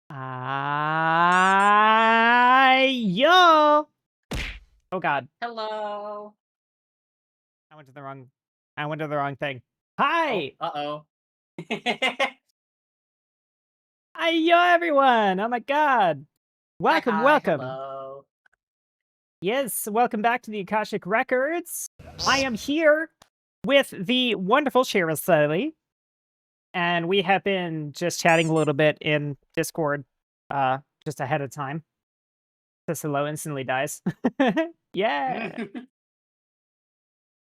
Yo! Oh god, Hello. I went to the wrong thing. Oh, Hi! uh-oh. Yo, everyone! Oh my god. Hi, Welcome, hi, welcome. hello. Yes, welcome back to the Akashic Records. I am here with the wonderful Cheryl Stelli, and we have been just chatting a little bit in Discord, just ahead of time. Says hello, instantly dies. Yeah,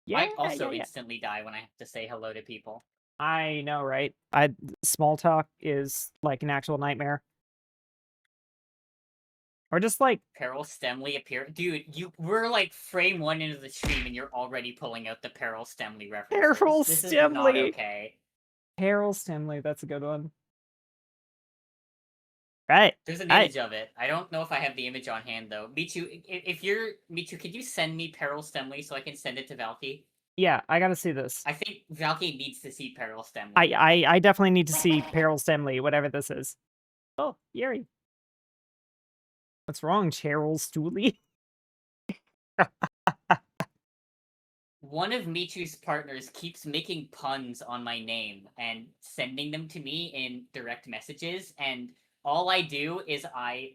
yeah, I also yeah. instantly die when I have to say hello to people. I know, right? Small talk is like an actual nightmare. Or just like Peril Stemley appear. Dude, we're like frame one into the stream and you're already pulling out the Peril Stemley references. Carol This is not Stimley. okay. Carol Stimley, that's a good one. Right. There's an I image of it. I don't know if I have the image on hand though. Michu, if you're Michu, could you send me Peril Stemley so I can send it to Valky? yeah, I gotta see this. I think Valky needs to see Peril Stemley. I definitely need to see Carol Stimley, whatever this is. Oh, Yuri. What's wrong, Cheryl Stooley? One of Michu's partners keeps making puns on my name and sending them to me in direct messages, and all I do is I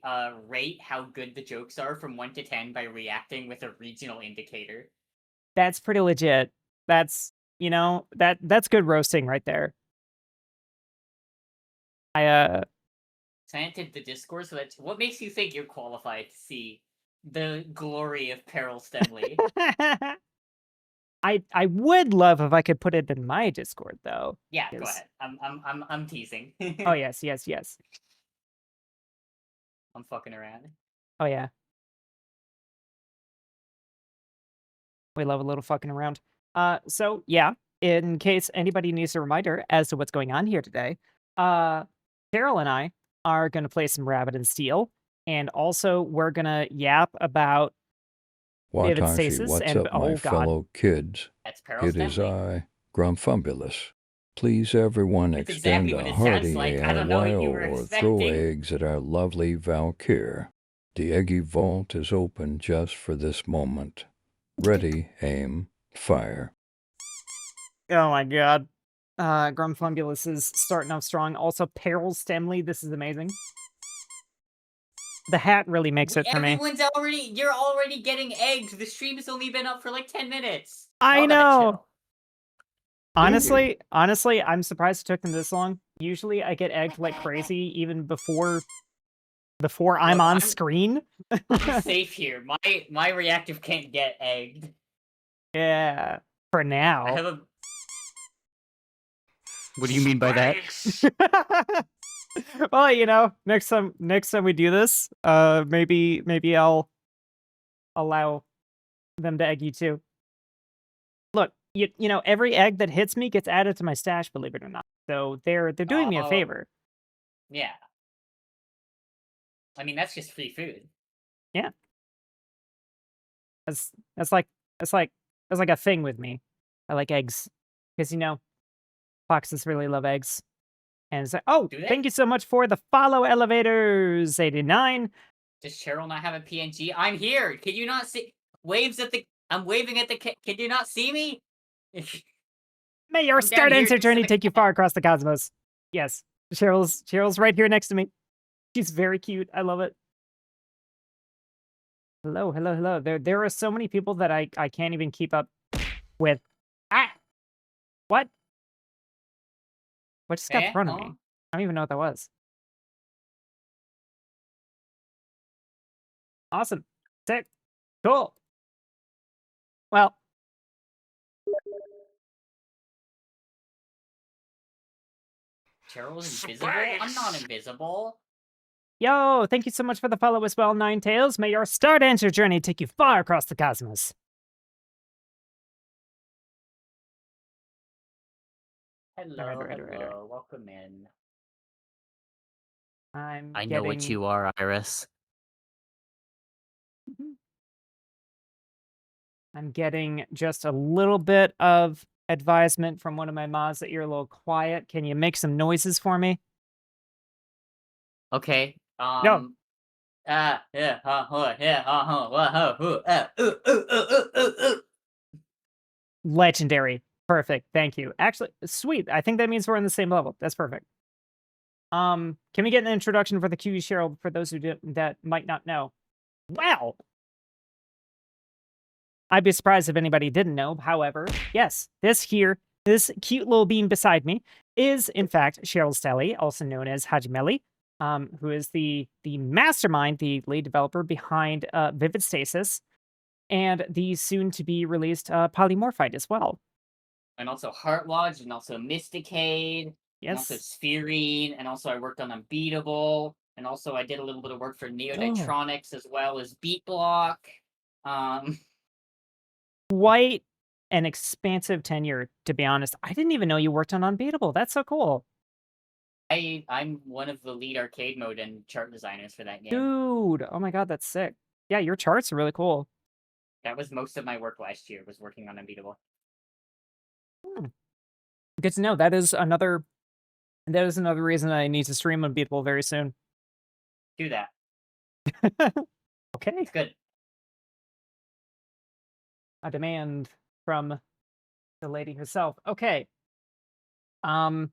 rate how good the jokes are from 1 to 10 by reacting with a regional indicator. That's pretty legit. That's, that's good roasting right there. I Sent it to the Discord, so that's what makes you think you're qualified to see the glory of Peril Stemley. I would love if I could put it in my Discord though. Yeah, go 'Cause ahead. I'm teasing. oh yes, yes, yes. I'm fucking around. Oh yeah. We love a little fucking around. So yeah, in case anybody needs a reminder as to what's going on here today, uh, Cheryl and I are gonna play some Rabbit and Steel, and also we're gonna yap about vivid Watashi, stasis what's and up, my oh god. fellow kids? That's Peril It is Stemley. I, Grumfumbulus. Please, everyone, That's extend exactly what a it sounds hearty like. I don't know what AYO you were or throw expecting. eggs at our lovely Valkyr. The Eggy Vault is open just for this moment. Ready, aim, fire. Oh my god. Grumfumbulus is starting off strong. Also, Peril Stemley, this is amazing. The hat really makes it for me. You're already getting egged. The stream has only been up for like 10 minutes. I Y'all gotta know. chill. Honestly, I'm surprised it took them this long. Usually I get egged like crazy even before I'm Look, on screen. I'm safe here. My reactive can't get egged. Yeah, for I now. have a. What do you mean by that? Well, next time we do this, maybe I'll allow them to egg you too. Look, every egg that hits me gets added to my stash, believe it or not. So they're doing me a Oh, favor. yeah. I mean, that's just free food. Yeah. That's that's like that's like that's like a thing with me. I like eggs. Because foxes really love eggs. And it's like, oh, Do they? thank you so much for the follow elevators, 89. Does Cheryl not have a PNG? I'm here. Can you not see? I'm waving at the. Can you not see me? May your I'm down start here answer next to journey the take you far across the cosmos. Yes. Cheryl's right here next to me. She's very cute. I love it. Hello, hello, hello. There are so many people that I can't even keep up with. Ah! What? What just got Eh? thrown at Oh. me? I don't even know what that was. Awesome. Sick. Cool. Well, Cheryl's invisible? I'm not invisible. yo, thank you so much for the follow as well, Nine Tails. May your start answer journey take you far across the cosmos. Hello, All right. hello. Welcome in. I'm I know what getting you are, Iris. Mhm. I'm getting just a little bit of advisement from one of my mods that you're a little quiet. Can you make some noises for me? Okay. No. Yeah. Legendary. Perfect. Thank you. Actually, sweet. I think that means we're on the same level. That's perfect. Can we get an introduction for the QE Cheryl for those who that might not know? Wow. I'd be surprised if anybody didn't know. However, yes, this cute little bean beside me is, in fact, Cheryl Stelli, also known as Hajimeli, who is the mastermind, the lead developer behind Vivid Stasis, and the soon-to-be released Polymorphite as well. And also Heart Lodge, and also Mysticade, and also Yes. Spherine, and also I worked on Unbeatable, and also I did a little bit of work for Neodytronics as well as Beat Block. Quite an expansive tenure, to be honest. I didn't even know you worked on Unbeatable. That's so cool. I'm one of the lead arcade mode and chart designers for that game. Dude, oh my god, that's sick. Yeah, your charts are really cool. That was most of my work last year, was working on Unbeatable. Good to know. That is another reason I need to stream Unbeatable very soon. Do that. Okay. It's good. A demand from the lady herself. Okay. I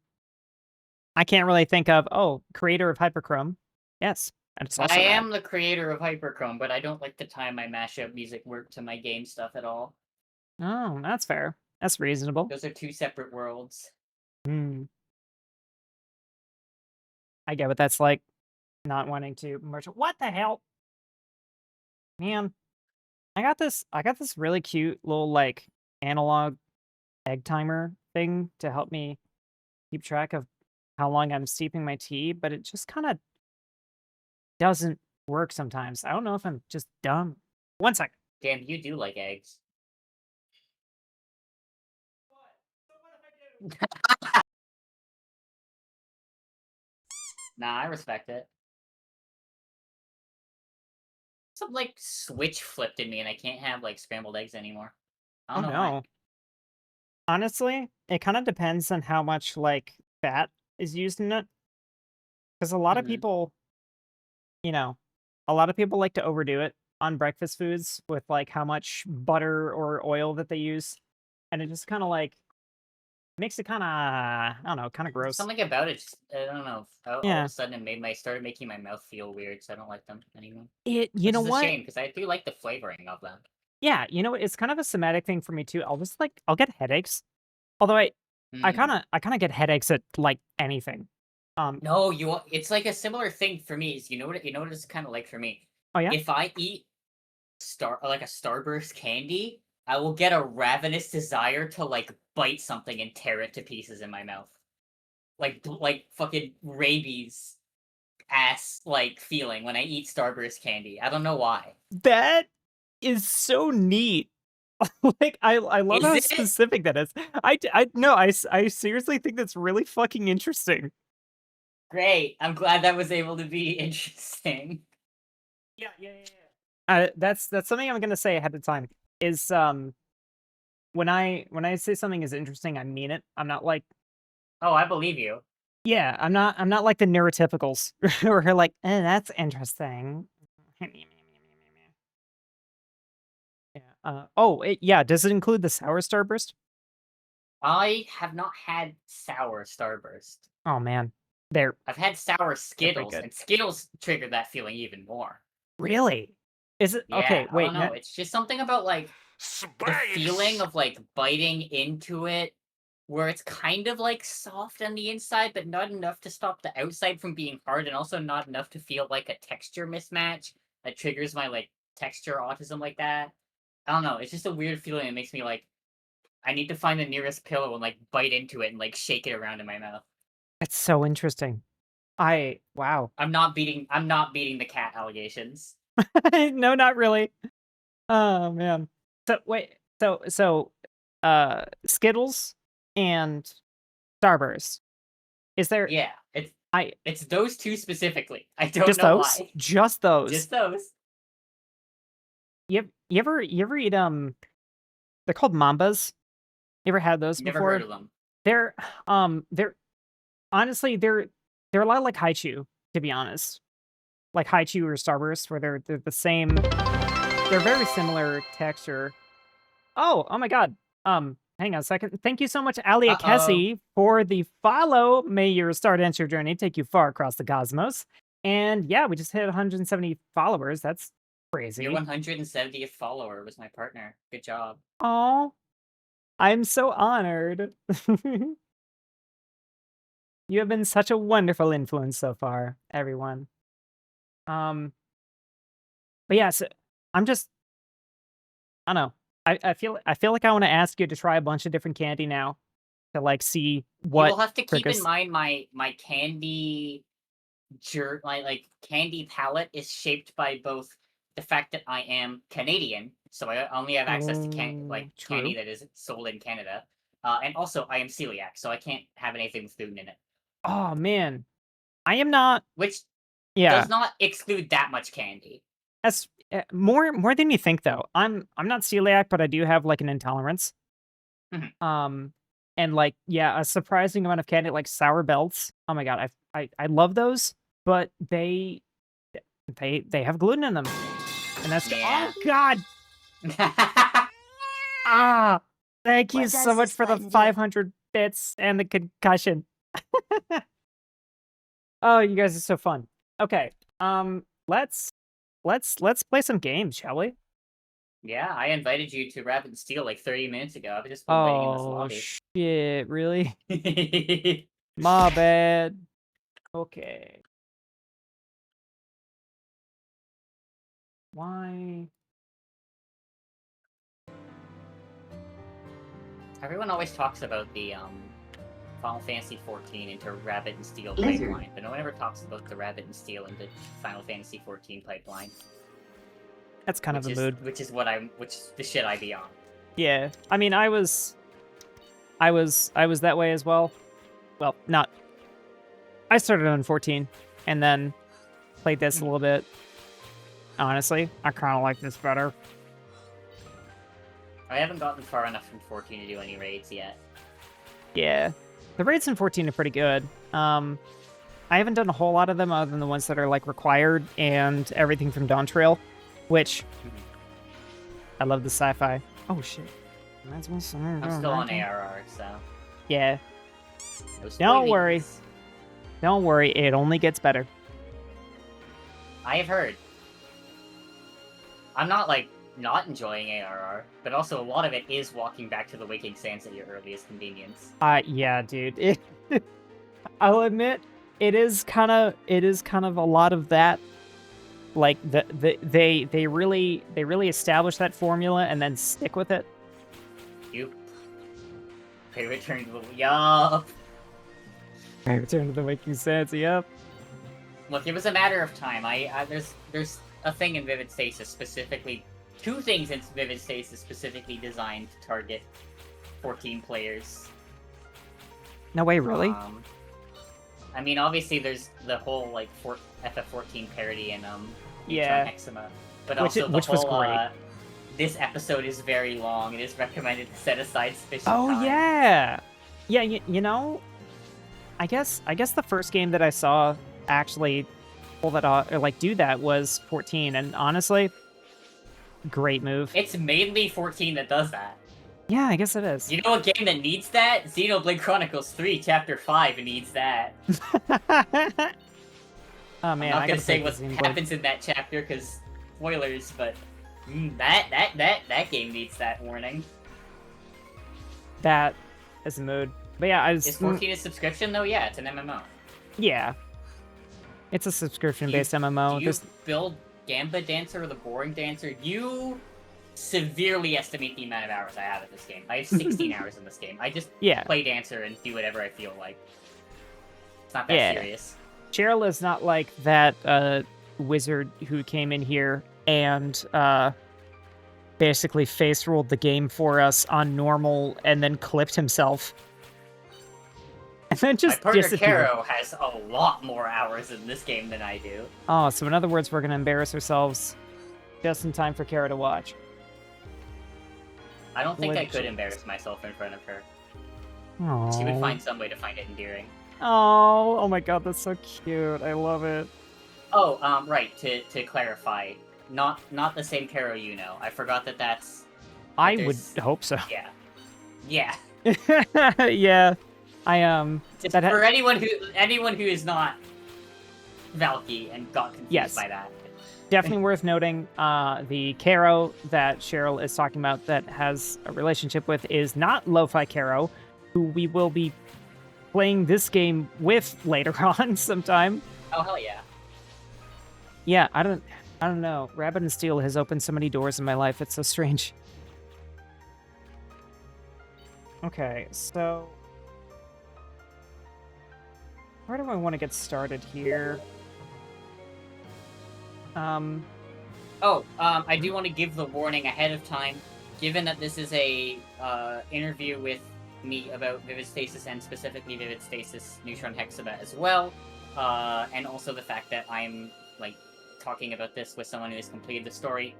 can't really think of creator of Hyperchrome. Yes. I am the creator of Hyperchrome, but I don't like to tie my mashup music work to my game stuff at all. Oh, that's fair. That's reasonable. Those are two separate worlds. Hmm. I get what that's like. Not wanting to merge. What the hell? Man. I got this really cute little like analog egg timer thing to help me keep track of how long I'm steeping my tea, but it just kind of doesn't work sometimes. I don't know if I'm just dumb. 1 second. Damn, you do like eggs. Nah, I respect it. Some like switch flipped in me and I can't have like scrambled eggs anymore. I don't know why. Honestly, it kind of depends on how much like fat is used in it. Because a lot of people, a lot of people like to overdo it on breakfast foods with like how much butter or oil that they use. And it just kind of like makes it kind of, I don't know, kind of gross. Something about it, just, I don't know. All Yeah. of a sudden, it started making my mouth feel weird, so I don't like them anymore. You Which know is what? a shame because I do like the flavoring of them. Yeah, you know what? It's kind of a somatic thing for me too. I'll get headaches. Although I kind of get headaches at like anything. No, it's like a similar thing for me. Is you know what it's kind of like for me. Oh yeah. If I eat a Starburst candy, I will get a ravenous desire to like bite something and tear it to pieces in my mouth, like fucking rabies ass like feeling when I eat Starburst candy. I don't know why. That is so neat. Like I love how specific that is. I seriously think that's really fucking interesting. Great. I'm glad that was able to be interesting. Yeah. That's something I'm gonna say ahead of time. Is when I say something is interesting, I mean it. I'm not like. Oh, I believe you. Yeah, I'm not like the neurotypicals who are like, that's interesting. Yeah. Does it include the sour Starburst? I have not had sour Starburst. Oh man, I've had sour Skittles, and Skittles triggered that feeling even more. Really? Is it okay? Wait, no, it's just something about like the feeling of like biting into it, where it's kind of like soft on the inside, but not enough to stop the outside from being hard, and also not enough to feel like a texture mismatch that triggers my like texture autism like that. I don't know. It's just a weird feeling. It makes me like, I need to find the nearest pillow and like bite into it and like shake it around in my mouth. That's so interesting. Wow. I'm not beating the cat allegations. No, not really. Oh man. So wait, so Skittles and Starburst. Is there? Yeah, it's those two specifically. I don't just know those? why. Just those. Just those. You ever eat they're called Mambas. You ever had those before? Never heard of them. They're honestly they're a lot like Haichu, to to be honest. Like Haichu or Starburst, where they're the same. They're very similar texture. Oh my god. Hang on a second. Thank you so much, Alia Uh-oh. Kessie, for the follow. May your Star Dancer journey take you far across the cosmos. And yeah, we just hit 170 followers. That's crazy. Your 170th follower was my partner. Good job. Oh, I'm so honored. You have been such a wonderful influence so far, everyone. But yeah, so I'm just, I don't know. I feel like I want to ask you to try a bunch of different candy now to like see what. You'll have to keep Cricus- in mind my candy like candy palette is shaped by both the fact that I am Canadian, so I only have access to candy True. that is sold in Canada, and also I am celiac, so I can't have anything with gluten in it. Oh man, I am not. Which Yeah, does not exclude that much candy. that's more than you think though. I'm not celiac, but I do have like an intolerance. Mhm. And like yeah, a surprising amount of candy like sour belts. Oh my god, I love those, but they have gluten in them, and that's Yeah. oh god. Ah, thank you What so does much this for the button do? 500 bits and the concussion. Oh, you guys are so fun. Okay, let's play some games, shall we? Yeah, I invited you to Rapid Steel like 30 minutes ago. I've just been waiting in this Oh lobby. shit, really? My bad. Okay. Why? Everyone always talks about the Final Fantasy 14 into Rabbit and Steel Lizard. pipeline, but no one ever talks about the Rabbit and Steel into Final Fantasy 14 pipeline. That's kind of a mood. Which is the shit I be on. Yeah. I mean, I was that way as well. Well, not. I started on 14 and then played this a little bit. Honestly, I kind of like this better. I haven't gotten far enough from 14 to do any raids yet. Yeah. The raids in 14 are pretty good. I haven't done a whole lot of them other than the ones that are like required and everything from Dawn Trail, which I love the sci-fi. Oh shit. I'm still on ARR, so Yeah. no Don't worry. spoilies. Don't worry, it only gets better. I have heard. I'm not like not enjoying ARR, but also a lot of it is walking back to the Waking Sands at your earliest convenience. Yeah, dude. I'll admit, it is kind of a lot of that. Like they really establish that formula and then stick with it. You return to the yup. I return to the Waking Sands. Yep. Look, it was a matter of time. There's a thing in Vivid Stasis specifically, two things in Vivid Stasis specifically designed to target 14 players. No way, really? I mean, obviously there's the whole like FF14 parody and Yeah. Eczema, but Which also was great. This episode is very long. It is recommended to set aside sufficient Oh time. yeah, yeah. You know, I guess the first game that I saw actually pull that off or like do that was 14, and honestly, great move. It's mainly 14 that does that. Yeah, I guess it is. You know a game that needs that? Xenoblade Chronicles 3 Chapter 5 needs that. Oh man, I'm I not gotta gonna say play what Xenoblade. happens in that chapter because spoilers, but that game needs that warning. That is a mood. But yeah, Is 14 a subscription though? Yeah, it's an MMO. Yeah, it's a subscription-based MMO. Do you build Gamba Dancer or the Boring Dancer? You severely estimate the amount of hours I have at this game. I have 16 hours in this game. I just play Dancer and do whatever I feel like. It's not that serious. Cheryl is not like that wizard who came in here and basically face rolled the game for us on normal and then clipped himself. And then just My partner disappeared. Caro has a lot more hours in this game than I do. Oh, so in other words, we're going to embarrass ourselves just in time for Kara to watch. I don't think I could embarrass myself in front of her. Aww. She would find some way to find it endearing. Oh my god, that's so cute. I love it. Oh, right. To clarify, not the same Caro you know. I forgot that that's. I would hope so. Yeah. Yeah. Yeah. Just that for anyone who is not Valky and got confused Yes. by that. Definitely worth noting, the Caro that Cheryl is talking about that has a relationship with is not Lo-Fi Caro, who we will be playing this game with later on sometime. Oh hell yeah. Yeah, I don't know. Rabbit and Steel has opened so many doors in my life. It's so strange. Okay, so where do I want to get started here? I do want to give the warning ahead of time, given that this is a interview with me about Vivid Stasis and specifically Vivid Stasis Neutron Hexabet as well, and also the fact that I'm like talking about this with someone who has completed the story.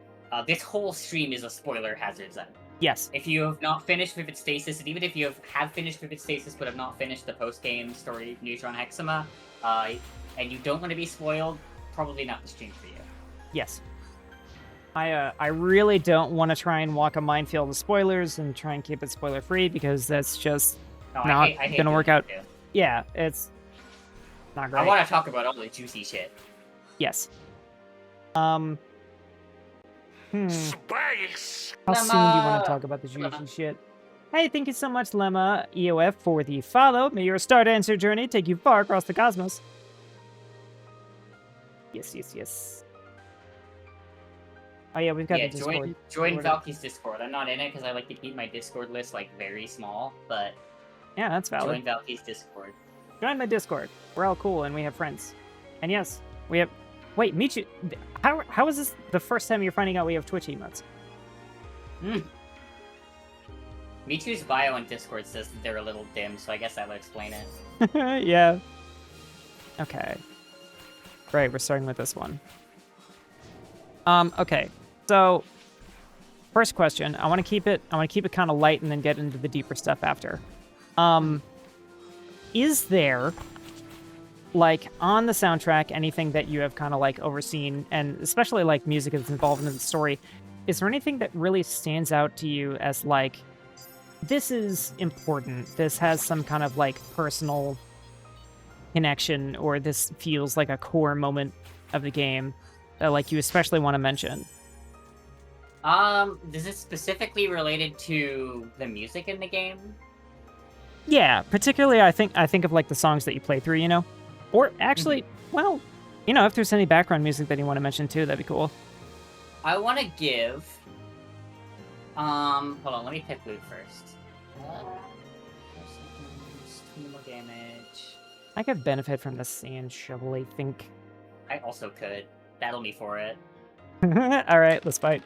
This whole stream is a spoiler hazard zone. Yes. If you have not finished Vivid Stasis, and even if you have finished Vivid Stasis but have not finished the post-game story Neutron Hexama, and you don't want to be spoiled, probably not the stream for you. Yes. I really don't want to try and walk a minefield of spoilers and try and keep it spoiler free because that's just not gonna work out. Yeah, it's not great. I want to talk about all the juicy shit. Yes. Space. How soon do you want to talk about the juicy shit? Hey, thank you so much, Lemma EOF, for the follow. May your Star Dancer journey take you far across the cosmos. Yes, yes, yes. Oh yeah, we've got the Discord. Join Valky's Discord. I'm not in it because I like to keep my Discord list like very small, but yeah, that's valid. Join Valky's Discord. Join my Discord. We're all cool and we have friends. And yes, we have. Wait, Michu, how is this the first time you're finding out we have Twitch emotes? Michu's bio on Discord says that they're a little dim, so I guess that'll explain it. Yeah. Okay. Right, we're starting with this one. Okay. So, first question. I want to keep it kind of light and then get into the deeper stuff after. Is there, like, on the soundtrack, anything that you have kind of like overseen, and especially like music that's involved in the story, is there anything that really stands out to you as like, this is important, this has some kind of like personal connection, or this feels like a core moment of the game that like you especially want to mention? Is it specifically related to the music in the game? Yeah, particularly I think of like the songs that you play through, you know? Or actually, well, you know, if there's any background music that you want to mention too, that'd be cool. I want to give... hold on, let me pick loot first. 20 more damage. I could benefit from the sand shovel, I think. I also could. Battle me for it. Alright, let's fight.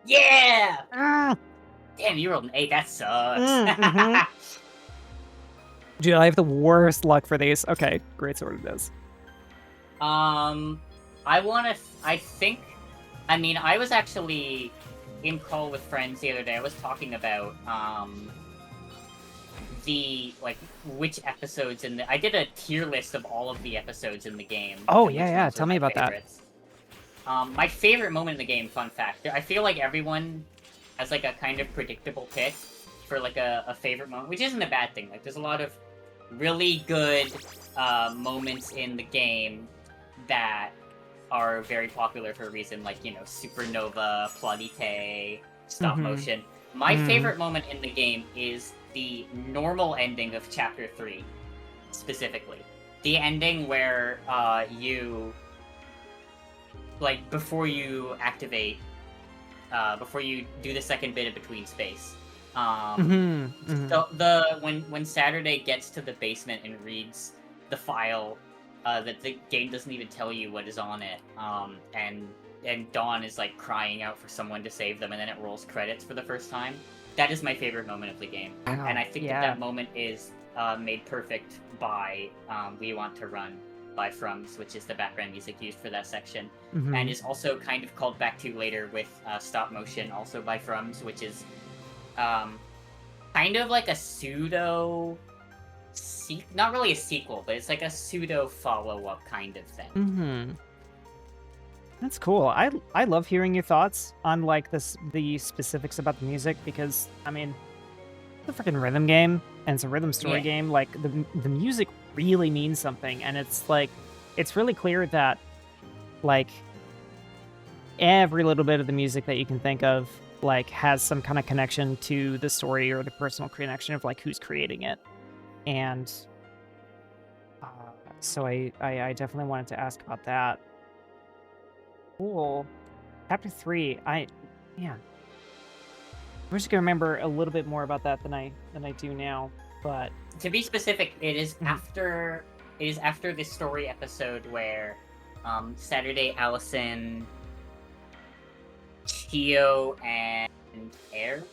Yeah! Damn, you rolled an 8, that sucks. Dude, I have the worst luck for these. Okay, great sword it is. I was actually in call with friends the other day. I was talking about, which episodes in the... I did a tier list of all of the episodes in the game. Oh, yeah, tell me about favorites. That. My favorite moment in the game, fun fact, I feel like everyone has, like, a kind of predictable pick for, like, a favorite moment, which isn't a bad thing. Like, there's a lot of really good moments in the game that are very popular for a reason, like, you know, Supernova, Plaudite, stop motion. My favorite moment in the game is the normal ending of Chapter 3, specifically. The ending where you, like, before you activate, before you do the second bit of Between Space. So when Saturday gets to the basement and reads the file that the game doesn't even tell you what is on it, and Dawn is like crying out for someone to save them, and then it rolls credits for the first time. That is my favorite moment of the game, and I think that moment is made perfect by "We Want to Run" by Frums, which is the background music used for that section, and is also kind of called back to later with "Stop Motion," also by Frums, which is kind of like a pseudo not really a sequel, but it's like a pseudo follow-up kind of thing. Mm-hmm. That's cool. I love hearing your thoughts on like the specifics about the music because I mean, it's a freaking rhythm game and it's a rhythm story game. Like the music really means something, and it's like it's really clear that like every little bit of the music that you can think of like has some kind of connection to the story or the personal connection of like who's creating it. And so I definitely wanted to ask about that. Cool. Chapter 3. Man, I'm just gonna remember a little bit more about that than I do now. But to be specific, it is Mhm. after this story episode where Saturday, Allison, Chio, and Air.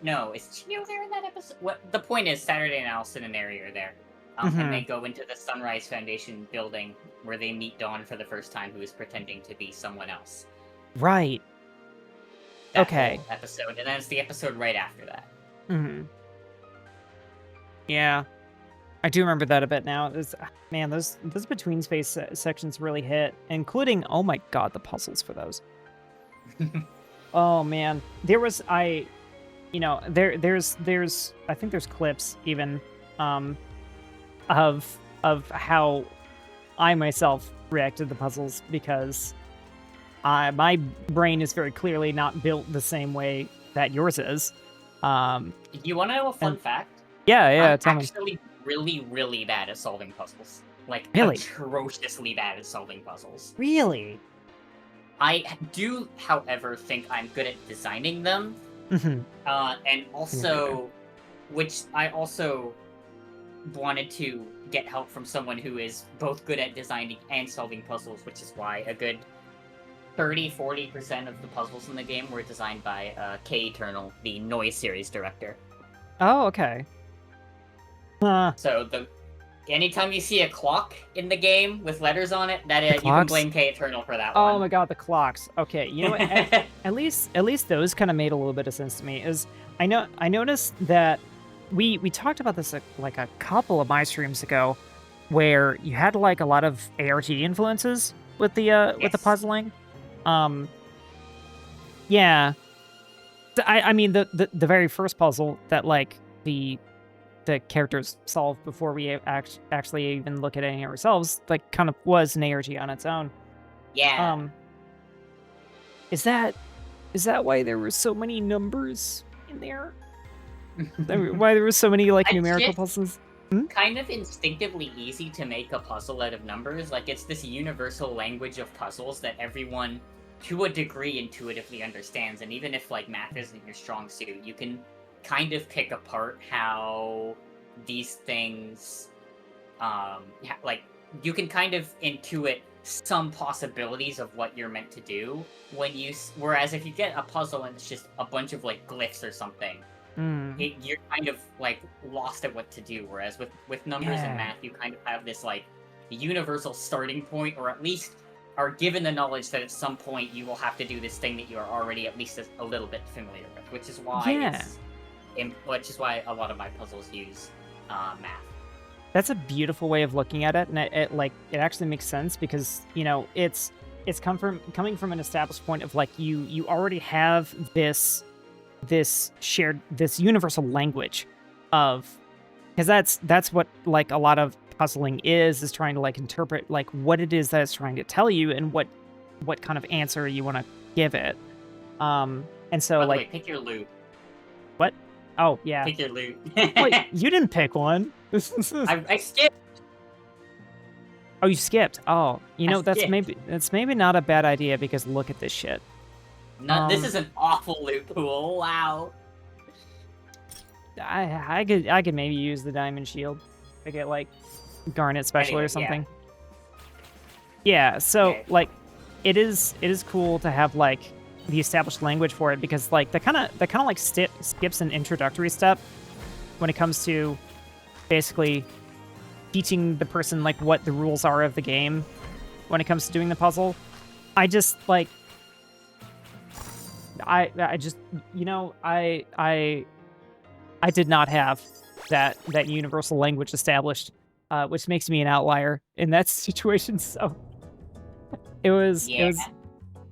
No, is Chio there in that episode? What the point is, Saturday and Allison and Aerie are there. And they go into the Sunrise Foundation building where they meet Dawn for the first time, who is pretending to be someone else. right. That Okay. whole episode, and then it's the episode right after that. Mm-hmm. Yeah, I do remember that a bit now. Man, those between space sections really hit, including oh my god, the puzzles for those. Oh man, there's I think there's clips even of how I myself reacted to the puzzles because my brain is very clearly not built the same way that yours is. You want to know a fun fact? Yeah, I'm tell me. actually really, really bad at solving puzzles. Like, Really? atrociously bad at solving puzzles. Really? I do, however, think I'm good at designing them. Mm-hmm. And also, which I also wanted to get help from someone who is both good at designing and solving puzzles, which is why a good 30-40% of the puzzles in the game were designed by K Eternal, the Noise series director. Oh, okay. So anytime you see a clock in the game with letters on it, that you can blame K Eternal for that one. Oh my god, the clocks. Okay, you know what? at least those kind of made a little bit of sense to me. I noticed that we talked about this like a couple of my streams ago, where you had like a lot of ARG influences with the puzzling. Yeah. I mean the very first puzzle that like the characters solve before we actually even look at any ourselves, like kind of was an ARG on its own. Yeah. Is that why there were so many numbers in there? Why there were so many like numerical puzzles? Kind of instinctively easy to make a puzzle out of numbers. Like, it's this universal language of puzzles that everyone, to a degree, intuitively understands. And even if like math isn't your strong suit, you can kind of pick apart how these things like you can kind of intuit some possibilities of what you're meant to do whereas if you get a puzzle and it's just a bunch of like glyphs or something, you're kind of like lost at what to do, whereas with numbers and math you kind of have this like universal starting point, or at least are given the knowledge that at some point you will have to do this thing that you are already at least a little bit familiar with, which is why which is why a lot of my puzzles use math. That's a beautiful way of looking at it, and it actually makes sense because it's coming from an established point of like you already have this shared universal language of, because that's what like a lot of puzzling is trying to like interpret like what it is that it's trying to tell you and what kind of answer you want to give it. And so By the like way, pick your loot. What? Oh, yeah. Pick your loot. Wait, you didn't pick one. I skipped. Oh, you skipped. Oh, that's skipped. maybe not a bad idea because look at this shit. No, this is an awful loot pool. Wow. I could maybe use the diamond shield to get like garnet special or something. Yeah, so like it is cool to have like the established language for it, because like that kind of like skips an introductory step when it comes to basically teaching the person like what the rules are of the game when it comes to doing the puzzle. I just like I just I did not have that universal language established, which makes me an outlier in that situation. So it was Yeah.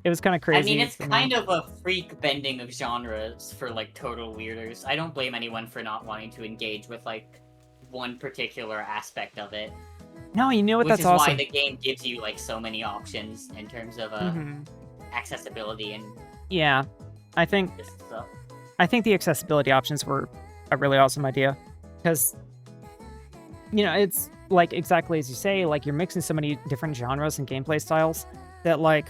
it was kind of I crazy. mean, it's for me. kind of a freak bending of genres for like total weirders. I don't blame anyone for not wanting to engage with like one particular aspect of it. No, you know what? Which That's is awesome. why the game gives you like so many options in terms of accessibility and Yeah, I think this stuff. the accessibility options were a really awesome idea because it's like exactly as you say, like you're mixing so many different genres and gameplay styles that like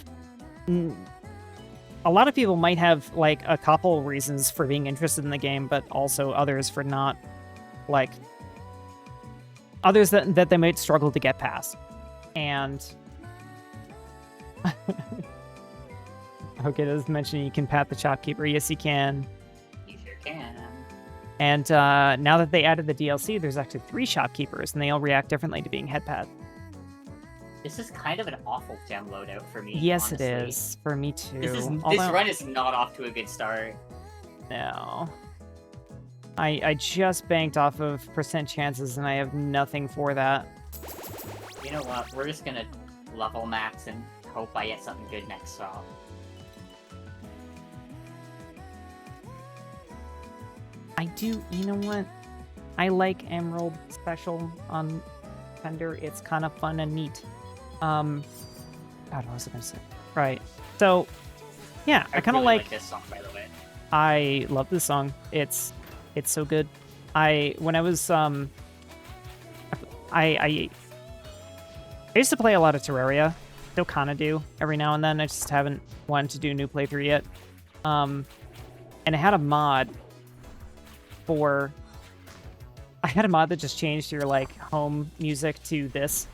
a lot of people might have like a couple reasons for being interested in the game, but also others for not, like others that they might struggle to get past. And okay, as mentioned, you can pat the shopkeeper. Yes, you can. You sure can. And now that they added the DLC, there's actually 3 shopkeepers, and they all react differently to being headpad. This is kind of an awful gem loadout for me. Yes, honestly. it is for me too. This run is not off to a good start. No. I just banked off of percent chances, and I have nothing for that. You know what? We're just gonna level max and hope I get something good next stop. I do, you know what? I like Emerald Special on Fender. It's kind of fun and neat. God, what was I gonna say? Right. So, yeah, I kind of really like this song, by the way. I love this song. It's so good. When I was I used to play a lot of Terraria. Still kind of do every now and then. I just haven't wanted to do a new playthrough yet. And I had a mod that just changed your like home music to this.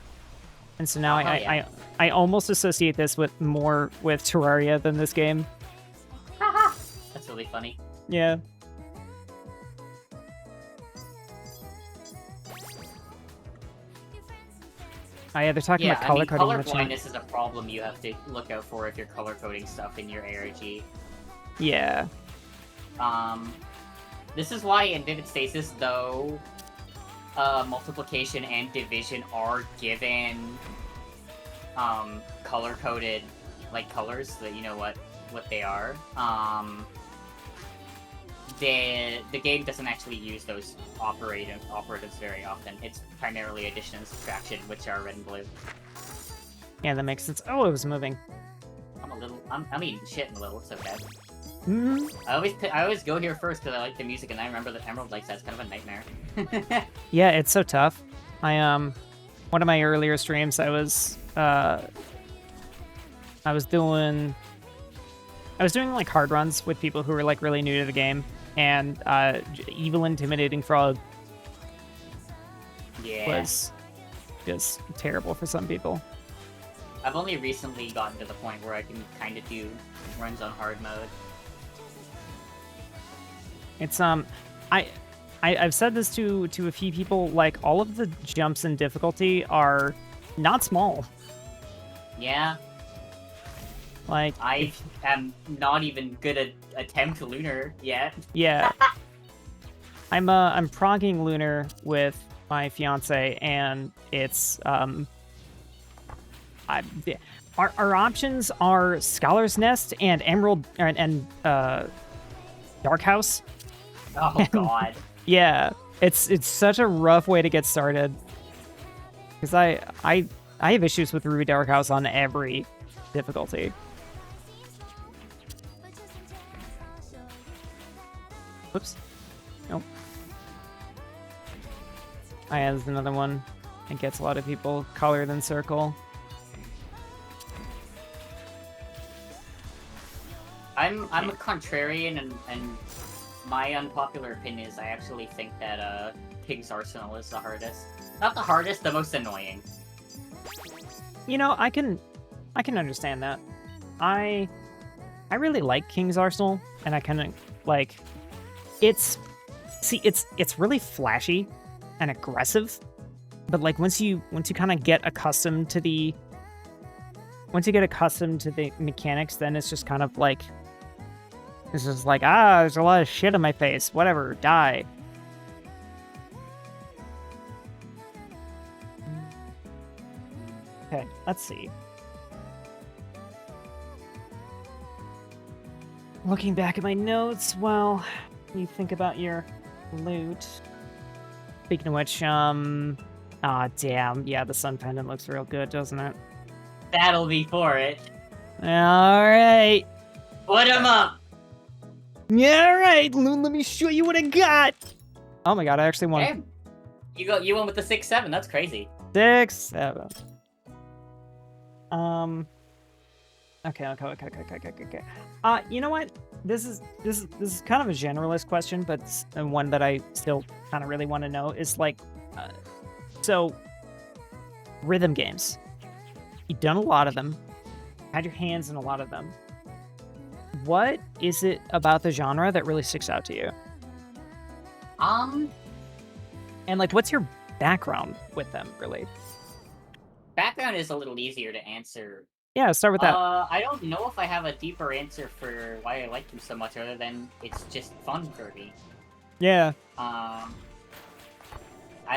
And so now I almost associate this with Terraria than this game. That's really funny. Yeah. They're talking about color coding. Color blindness is a problem you have to look out for if you're color coding stuff in your ARG. Yeah. This is why in Vivid Stasis, though, multiplication and division are given color-coded, like, colors, so that you know what they are. The game doesn't actually use those operatives very often. It's primarily addition and subtraction, which are red and blue. Yeah, that makes sense. Oh, it was moving. I'm eating shit in a little, it's okay. Mm-hmm. I always go here first because I like the music, and I remember that Emerald likes that. It's kind of a nightmare. Yeah, it's so tough. One of my earlier streams, I was doing like hard runs with people who were like really new to the game, and evil intimidating frog was just terrible for some people. I've only recently gotten to the point where I can kind of do runs on hard mode. It's I've said this to a few people, like all of the jumps in difficulty are not small. Yeah. Like I am not even good at attempt Lunar yet. Yeah. I'm progging Lunar with my fiance, and it's our options are Scholar's Nest and Emerald and Dark House. Oh god. Yeah, it's such a rough way to get started. Because I have issues with Ruby Dark House on every difficulty. Whoops. Nope. There's another one. It gets a lot of people. Color than circle. I'm a contrarian, and my unpopular opinion is I actually think that King's Arsenal is the hardest. Not the hardest, the most annoying. You know, I can understand that. I really like King's Arsenal, and I kind of like it's really flashy and aggressive, but like once you kind of get accustomed to the mechanics, then it's just kind of like there's a lot of shit on my face. Whatever, die. Let's see. Looking back at my notes, well, you think about your loot. Speaking of which, aw, damn. Yeah, the sun pendant looks real good, doesn't it? That'll be for it. Alright. Put him up! Yeah, alright, Loon, let me show you what I got! Oh my god, I actually won. Damn. You went with the 6-7, that's crazy. 6, 7. Okay. You know what? This is kind of a generalist question, but one that I still kind of really want to know is like, so rhythm games. You've done a lot of them, had your hands in a lot of them. What is it about the genre that really sticks out to you? And like, what's your background with them, really? Background is a little easier to answer. Yeah, start with that. I don't know if I have a deeper answer for why I like them so much, other than it's just fun for me. Yeah. I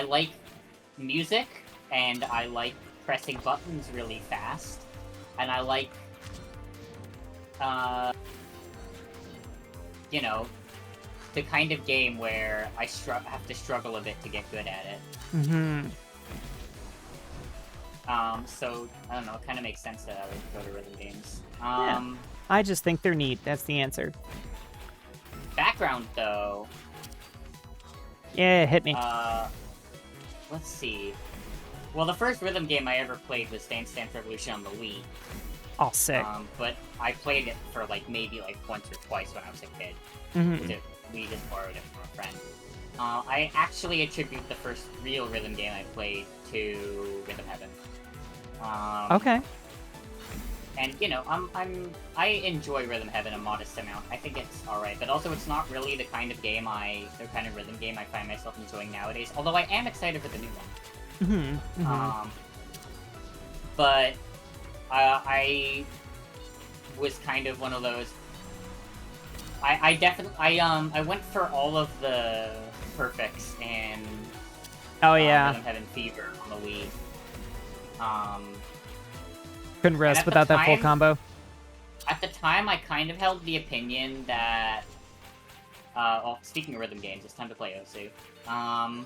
like music, and I like pressing buttons really fast, and I like, you know, the kind of game where I have to struggle a bit to get good at it. Mm-hmm. So, I don't know, it kind of makes sense that I would go to rhythm games. Yeah. I just think they're neat. That's the answer. Background, though. Yeah, hit me. Let's see. Well, the first rhythm game I ever played was Dance Dance Revolution on the Wii. Oh, sick. But I played it for, like, maybe, like, once or twice when I was a kid. Mm-hmm. We just borrowed it from a friend. I actually attribute the first real rhythm game I played to Rhythm Heaven. Okay. And you know, I enjoy Rhythm Heaven a modest amount. I think it's alright, but also it's not really the kind of rhythm game I find myself enjoying nowadays. Although I am excited for the new one. Mm-hmm. Mm-hmm. But I was kind of one of those. I went for all of the perfects and Rhythm Heaven Fever on the Wii. Couldn't rest without that full combo. At the time, I kind of held the opinion that, well, speaking of rhythm games, it's time to play Osu. I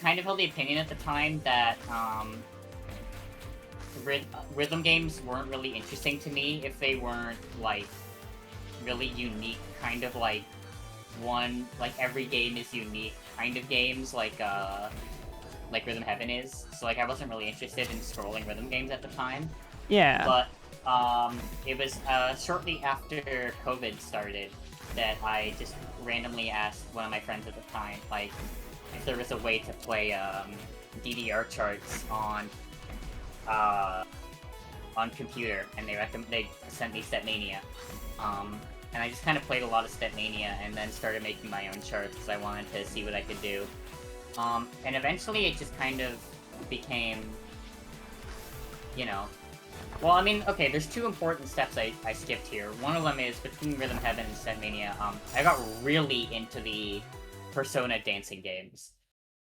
kind of held the opinion at the time that, rhythm games weren't really interesting to me if they weren't, like, really unique, kind of like every game is unique kind of games, like Rhythm Heaven is. So, like, I wasn't really interested in scrolling rhythm games at the time. Yeah. But, it was, shortly after COVID started that I just randomly asked one of my friends at the time, like, if there was a way to play, DDR charts on computer, and they sent me Stepmania. And I just kind of played a lot of Stepmania, and then started making my own charts because I wanted to see what I could do. And eventually it just kind of became, you know... Well, I mean, okay, there's two important steps I skipped here. One of them is, between Rhythm Heaven and Stepmania, I got really into the Persona dancing games.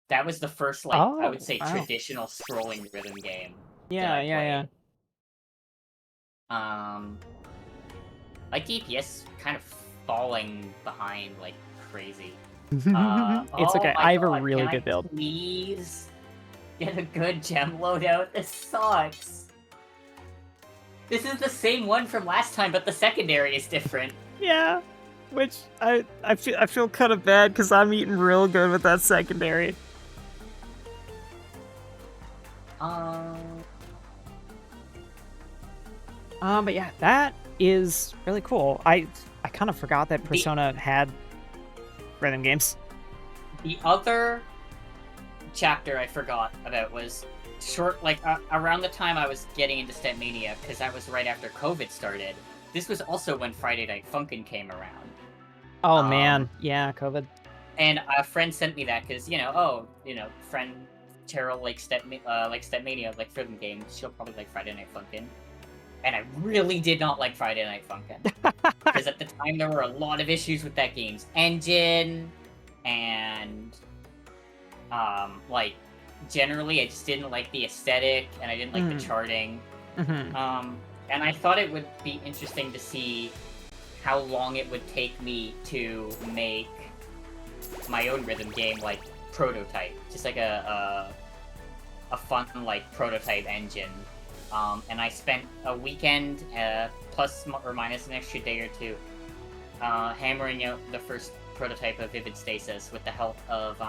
That was the first, like, I would say, traditional scrolling rhythm game. Yeah. Like DPS kind of falling behind like crazy. It's okay. I have a really good build. Please get a good gem loadout. This sucks. This is the same one from last time, but the secondary is different. Yeah, which I feel kind of bad because I'm eating real good with that secondary. But yeah, that is really cool. I kind of forgot that Persona had rhythm games. The other chapter I forgot about was around the time I was getting into Stepmania, because that was right after COVID started. This was also when Friday Night Funkin' came around. Oh man, yeah, COVID. And a friend sent me that because friend Cheryl likes Stepmania, like rhythm games. She'll probably like Friday Night Funkin'. And I really did not like Friday Night Funkin'. Because at the time there were a lot of issues with that game's engine, and generally. I just didn't like the aesthetic, and I didn't like the charting. And I thought it would be interesting to see how long it would take me to make my own rhythm game, like prototype, just like a fun like prototype engine. And I spent a weekend, plus or minus an extra day or two, hammering out the first prototype of Vivid Stasis with the help of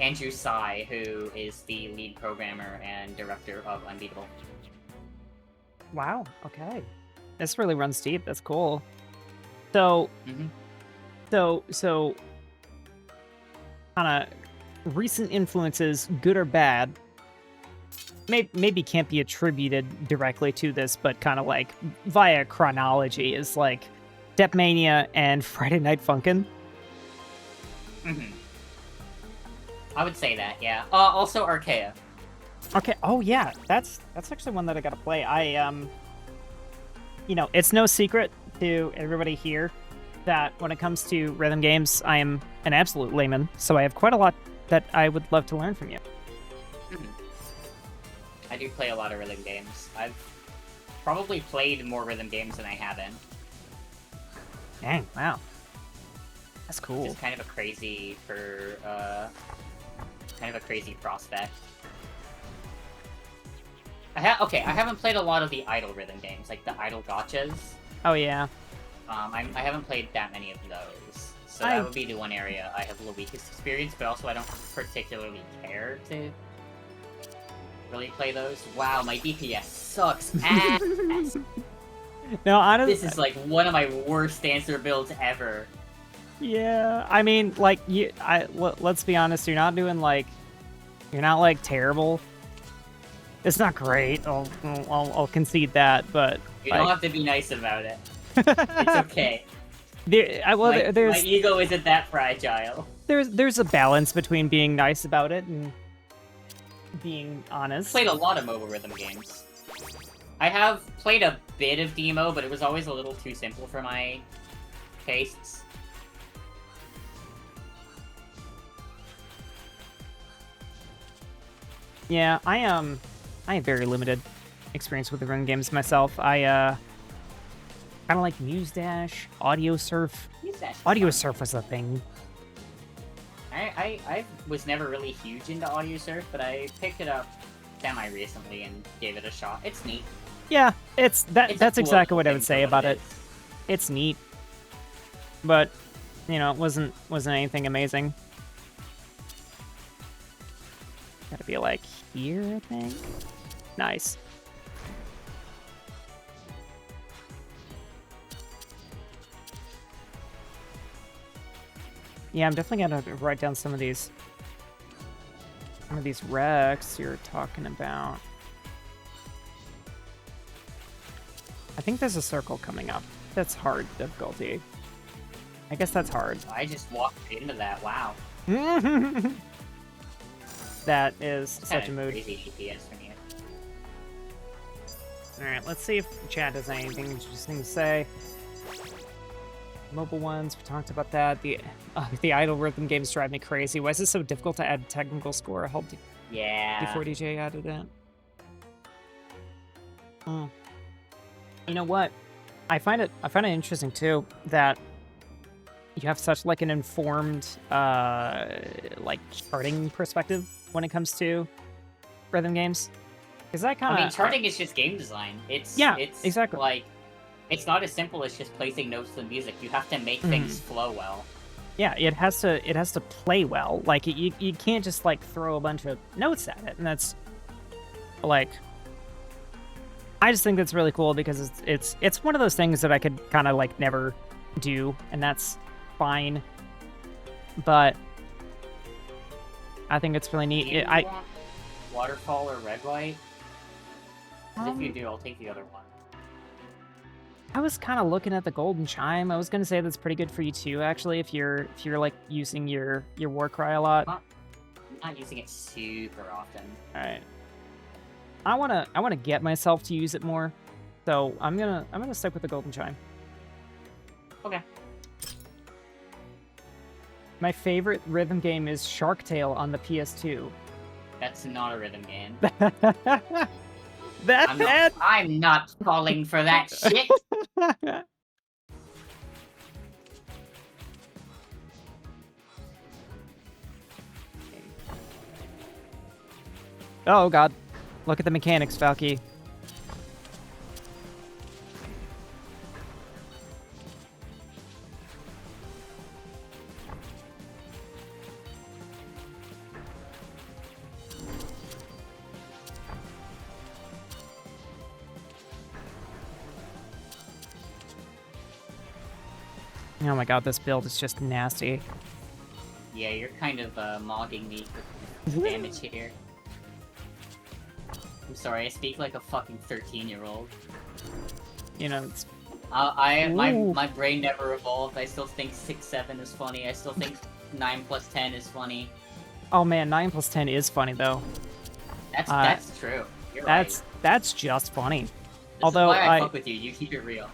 Andrew Tsai, who is the lead programmer and director of Unbeatable. Wow. Okay. This really runs deep. That's cool. So, so kind of recent influences, good or bad, maybe can't be attributed directly to this, but kind of like via chronology is like Depmania and Friday Night Funkin'. I would say that, yeah. Also Archaea. Okay. Oh yeah, that's actually one that I gotta play. You know, it's no secret to everybody here that when it comes to rhythm games, I am an absolute layman, so I have quite a lot that I would love to learn from you. I do play a lot of rhythm games. I've probably played more rhythm games than I haven't. Dang, wow. That's cool. Just kind of a crazy prospect. I haven't played a lot of the idle rhythm games, like the idle gotchas. Oh yeah. I haven't played that many of those, so that would be the one area I have the weakest experience, but also I don't particularly care to really play those. Wow, my DPS sucks ass. No, honestly, this is like one of my worst dancer builds ever. Yeah, I mean, like let's be honest, you're not like terrible. It's not great. I'll concede that, but you like, don't have to be nice about it. It's okay. My ego isn't that fragile. There's a balance between being nice about it and being honest. I've played a lot of mobile rhythm games. I have played a bit of Demo, but it was always a little too simple for my tastes. Yeah, I have very limited experience with the rhythm games myself. I kind of like Muse Dash, Audio Surf. Audio Surf was a thing. I was never really huge into Audio Surf, but I picked it up semi-recently and gave it a shot. It's neat. Yeah, that's exactly what I would say about it. It's neat. But, you know, it wasn't anything amazing. Gotta be like here, I think. Nice. Yeah, I'm definitely gonna write down some of these recs you're talking about. I think there's a circle coming up. That's hard difficulty. I guess that's hard. I just walked into that. Wow. That is such a mood. Crazy DPS for me. Alright, let's see if chat has anything interesting to say. Mobile ones, we talked about that. The idle rhythm games drive me crazy. Why is it so difficult to add technical score? I hope before DJ added it. You know what? I find it interesting too that you have such like an informed like charting perspective when it comes to rhythm games. Because I kind of, I mean, charting is just game design. It's exactly. Like, it's not as simple as just placing notes in music. You have to make things flow well. Yeah, it has to play well. Like you can't just like throw a bunch of notes at it, and that's like, I just think that's really cool because it's one of those things that I could kind of like never do, and that's fine. But I think it's really neat. Do you want waterfall or red light? Because if you do, I'll take the other one. I was kind of looking at the golden chime. I was gonna say that's pretty good for you too, actually, if you're like using your war cry a lot. I'm not using it super often. All right. I wanna get myself to use it more, so I'm gonna stick with the golden chime. Okay. My favorite rhythm game is Shark Tale on the PS2. That's not a rhythm game. That I'm not falling for that shit. Oh god. Look at the mechanics, Falky. Oh my god, this build is just nasty. Yeah, you're kind of mogging me with damage here. I'm sorry, I speak like a fucking 13-year-old. You know, it's... my brain never evolved. I still think 6-7 is funny. I still think 9 plus 10 is funny. Oh man, 9 plus 10 is funny though. That's true. You're right. That's just funny. This Although is why I fuck with you. You keep it real.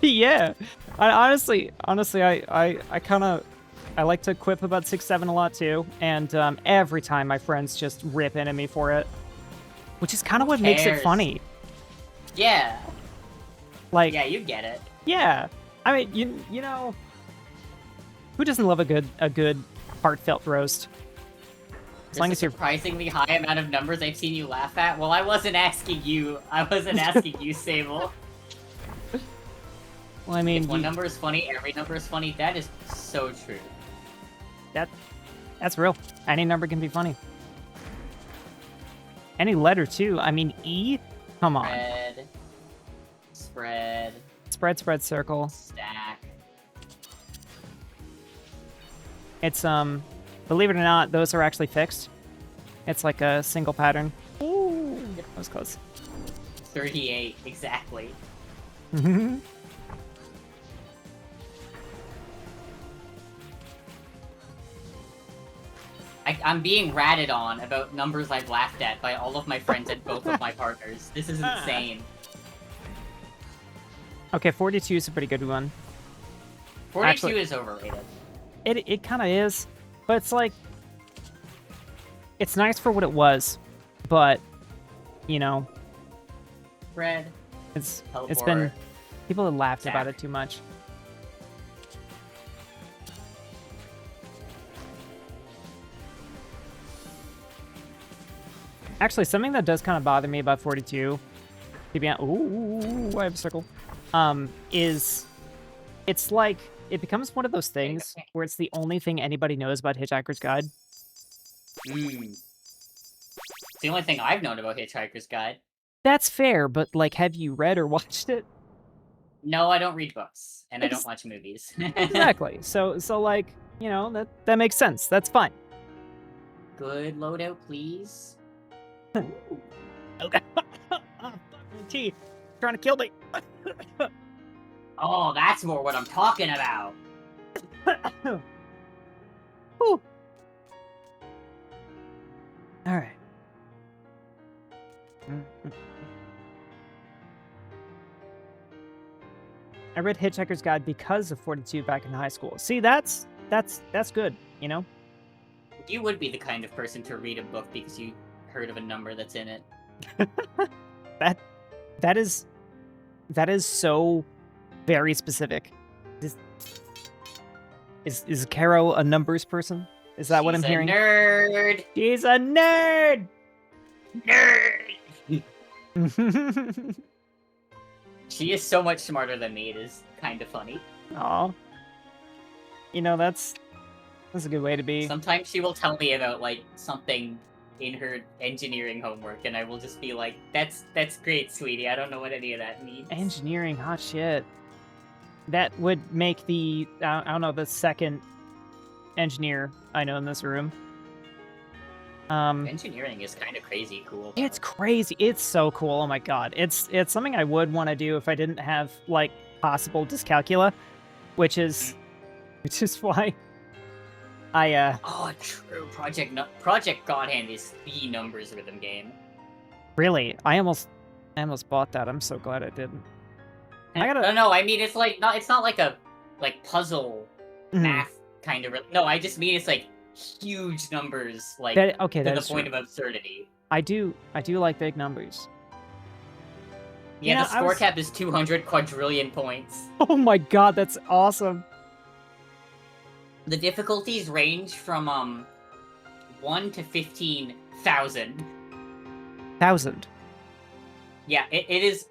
Yeah. Honestly, I kind of like to quip about 6-7 a lot too, and every time my friends just rip into me for it, which is kind of what makes it funny. Yeah. Like, yeah, you get it. Yeah. I mean, you know, who doesn't love a good heartfelt roast? As long as you're surprisingly high amount of numbers I've seen you laugh at. Well, I wasn't asking you. I wasn't asking you, Sable. Well, I mean, if one number is funny, every number is funny. That is so true. That's real. Any number can be funny. Any letter too. I mean, E. Come on. Spread. Spread. Circle. Stack. It's believe it or not, those are actually fixed. It's like a single pattern. Ooh, that was close. 38 exactly. I'm being ratted on about numbers I've laughed at by all of my friends and both of my partners. This is insane. Okay, 42 is a pretty good one. 42 Actually, is overrated. It kind of is, but it's like, it's nice for what it was, but, you know, Red. it's been, people have laughed about it too much. Actually, something that does kind of bother me about 42, to be honest, ooh, I have a circle, is it's like, it becomes one of those things where it's the only thing anybody knows about Hitchhiker's Guide. It's the only thing I've known about Hitchhiker's Guide. That's fair, but, like, have you read or watched it? No, I don't read books, and I don't watch movies. Exactly. So, like, you know, that makes sense. That's fine. Good loadout, please. Okay. Oh, fuck my teeth. Trying to kill me. Oh, that's more what I'm talking about. All right. I read Hitchhiker's Guide because of 42 back in high school. See, that's good, you know? You would be the kind of person to read a book because you heard of a number that's in it. That is so very specific. Is Caro a numbers person? Is that what I'm hearing? She's a nerd! She's a nerd! Nerd! She is so much smarter than me, it is kind of funny. Aw. You know, that's a good way to be. Sometimes she will tell me about, like, something in her engineering homework, and I will just be like, that's great, sweetie, I don't know what any of that means. Engineering, hot shit. That would make the, I don't know, the second engineer I know in this room. Engineering is kind of crazy cool. It's crazy. It's so cool. Oh my god. It's something I would want to do if I didn't have, like, possible dyscalculia, which is why I Oh, true. Project Godhand is the numbers rhythm game. Really, I almost bought that. I'm so glad I didn't. I gotta. No, I mean it's not like a puzzle math kind of. No, I just mean it's like huge numbers, like That okay, to that the is point true. of absurdity. I do like big numbers. Yeah, know, the I score was- cap is 200 quadrillion points. Oh my god, that's awesome. The difficulties range from 1 to 15,000. 1,000. Yeah, it is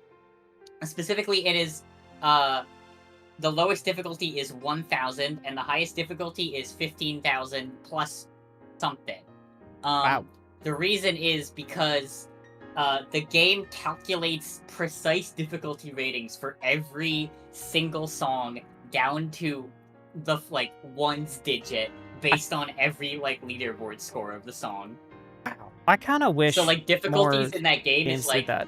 specifically it is the lowest difficulty is 1,000 and the highest difficulty is 15,000 plus something. Wow. The reason is because the game calculates precise difficulty ratings for every single song down to the like ones digit based on every like leaderboard score of the song. Wow. I kind of wish So like difficulties more in that game games is did like that.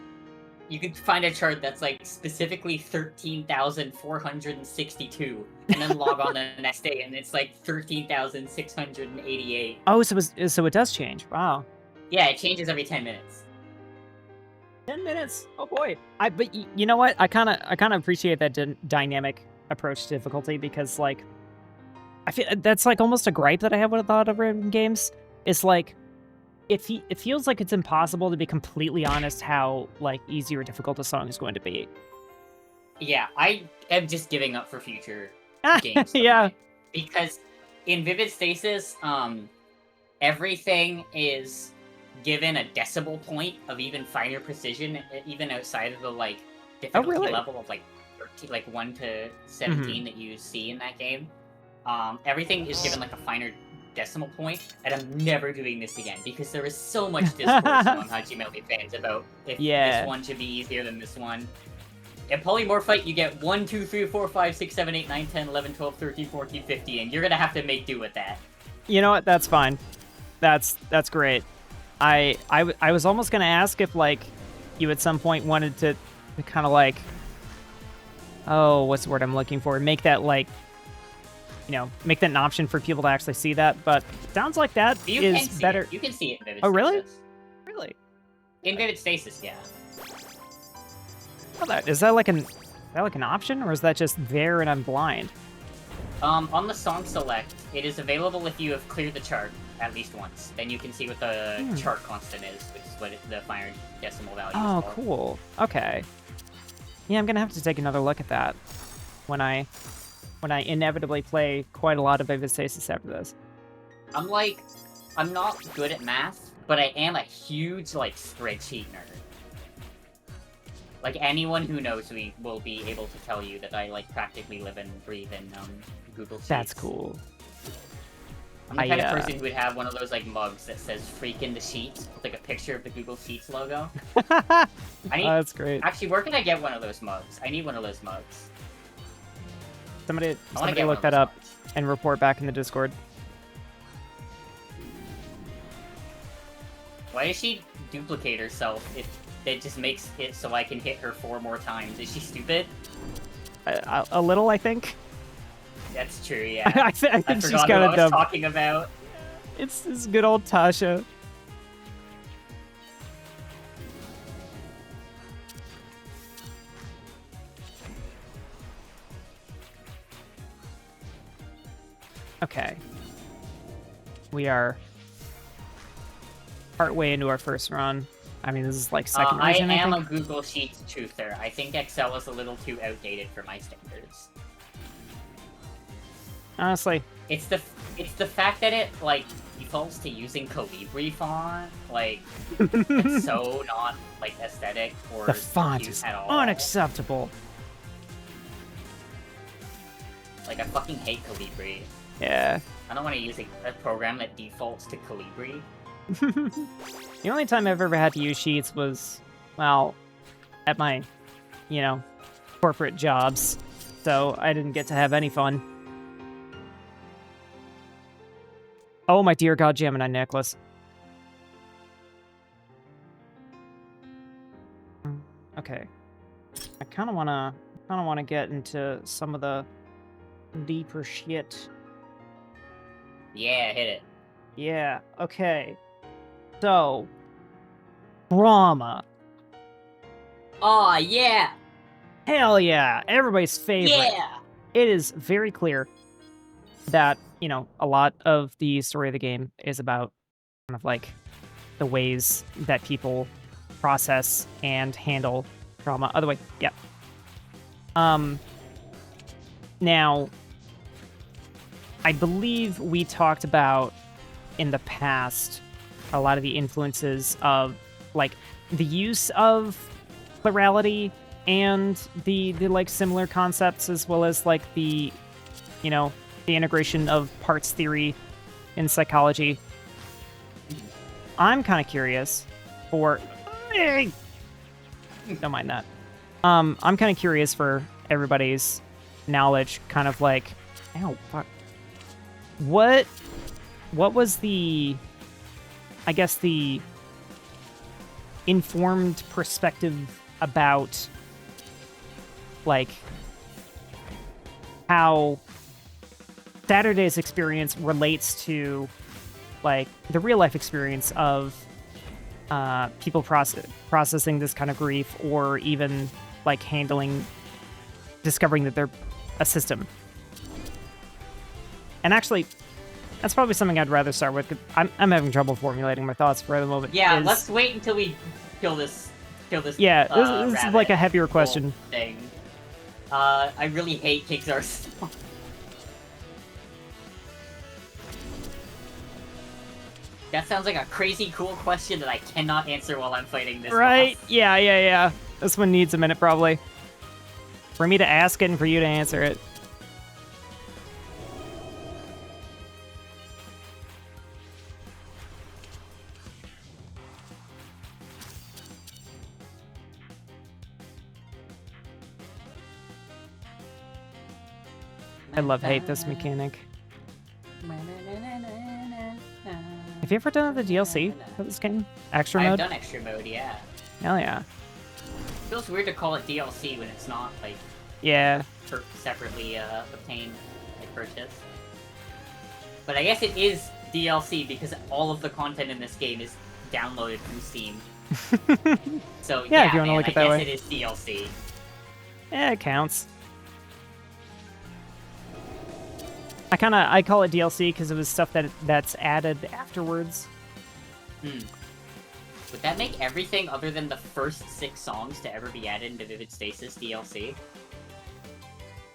you could find a chart that's like specifically 13,462 and then log on the next day and it's like 13,688. Oh, so it does change. Wow. Yeah, it changes every 10 minutes. 10 minutes. Oh boy. But you know what? I kind of appreciate that dynamic approach to difficulty because like I feel that's like almost a gripe that I have with a lot of random games. It's like it feels like it's impossible to be completely honest how like easy or difficult a song is going to be. Yeah, I am just giving up for future games. Yeah. Because in Vivid Stasis, everything is given a decibel point of even finer precision, even outside of the like difficulty really? level of like 13, like 1 to 17 that you see in that game. Everything is given like a finer decimal point, and I'm never doing this again because there is so much discourse among Hajime fans about if this one should be easier than this one. In Polymorph Fight, you get 1, 2, 3, 4, 5, 6, 7, 8, 9, 10, 11, 12, 13, 14, 15, and you're gonna have to make do with that. You know what? That's fine. That's great. I was almost gonna ask if like you at some point wanted to kind of like, oh, what's the word I'm looking for? Make that like, make that an option for people to actually see that. But sounds like that is better. You can see it in Vivid Oh, Stasis. really? Really? In Vivid Stasis, yeah. Oh, is that like an option, or is that just there and I'm blind? On the song select, it is available if you have cleared the chart at least once. Then you can see what the chart constant is, which is what the finer decimal value is. Oh, cool. Okay. Yeah, I'm gonna have to take another look at that when I inevitably play quite a lot of Vivid Stasis after this. I'm not good at math, but I am a huge like spreadsheet nerd. Like anyone who knows me will be able to tell you that I like practically live and breathe in Google Sheets. That's cool. I'm the kind of person who would have one of those like mugs that says "Freak in the Sheets" with like a picture of the Google Sheets logo. That's great. Actually, where can I get one of those mugs? I need one of those mugs. Somebody look that up and report back in the Discord. Why does she duplicate herself if it just makes it so I can hit her 4 more times? Is she stupid? A little, I think. That's true, yeah. I think she's forgot kind who of I was dumb. talking about. It's this good old Tasha. Okay. We are partway into our first run. I mean, this is like second region, I am think. a Google Sheets truther. I think Excel is a little too outdated for my standards. Honestly. It's the fact that it like defaults to using Calibri font. Like it's so not like aesthetic or The font cute is at all. unacceptable. Like I fucking hate Calibri. Yeah. I don't want to use a program that defaults to Calibri. The only time I've ever had to use Sheets was, well, at my, corporate jobs. So I didn't get to have any fun. Oh my dear God, Gemini necklace. Okay. I kind of wanna get into some of the deeper shit. Yeah, hit it. Yeah, okay. So, drama. Oh yeah! Hell yeah! Everybody's favorite. Yeah! It is very clear that, you know, a lot of the story of the game is about kind of like the ways that people process and handle trauma. Other way, yeah. Now, I believe we talked about in the past a lot of the influences of like the use of plurality and the like similar concepts, as well as like the, you know, the integration of parts theory in psychology. I'm kind of curious for don't mind that. I'm kind of curious for everybody's knowledge, kind of like, ow, fuck. What was the, I guess, the informed perspective about like how Saturday's experience relates to like the real life experience of people processing this kind of grief, or even like discovering that they're a system. And actually, that's probably something I'd rather start with. 'Cause I'm having trouble formulating my thoughts for the moment. Yeah, let's wait until we kill this. Yeah, this is like a heavier question. Thing. I really hate Kickstarter. That sounds like a crazy cool question that I cannot answer while I'm fighting this Right? boss. Yeah. This one needs a minute, probably. For me to ask it and for you to answer it. I love-hate this mechanic. Have you ever done the DLC for this game? Extra mode? I've done extra mode, yeah. Hell yeah. Feels weird to call it DLC when it's not, like, Yeah. separately obtained, like, purchase. But I guess it is DLC because all of the content in this game is downloaded from Steam. So Yeah, if you wanna look I at that guess way. it is DLC. Yeah, it counts. I call it DLC because it was stuff that's added afterwards. Would that make everything other than the first 6 songs to ever be added into Vivid Stasis DLC?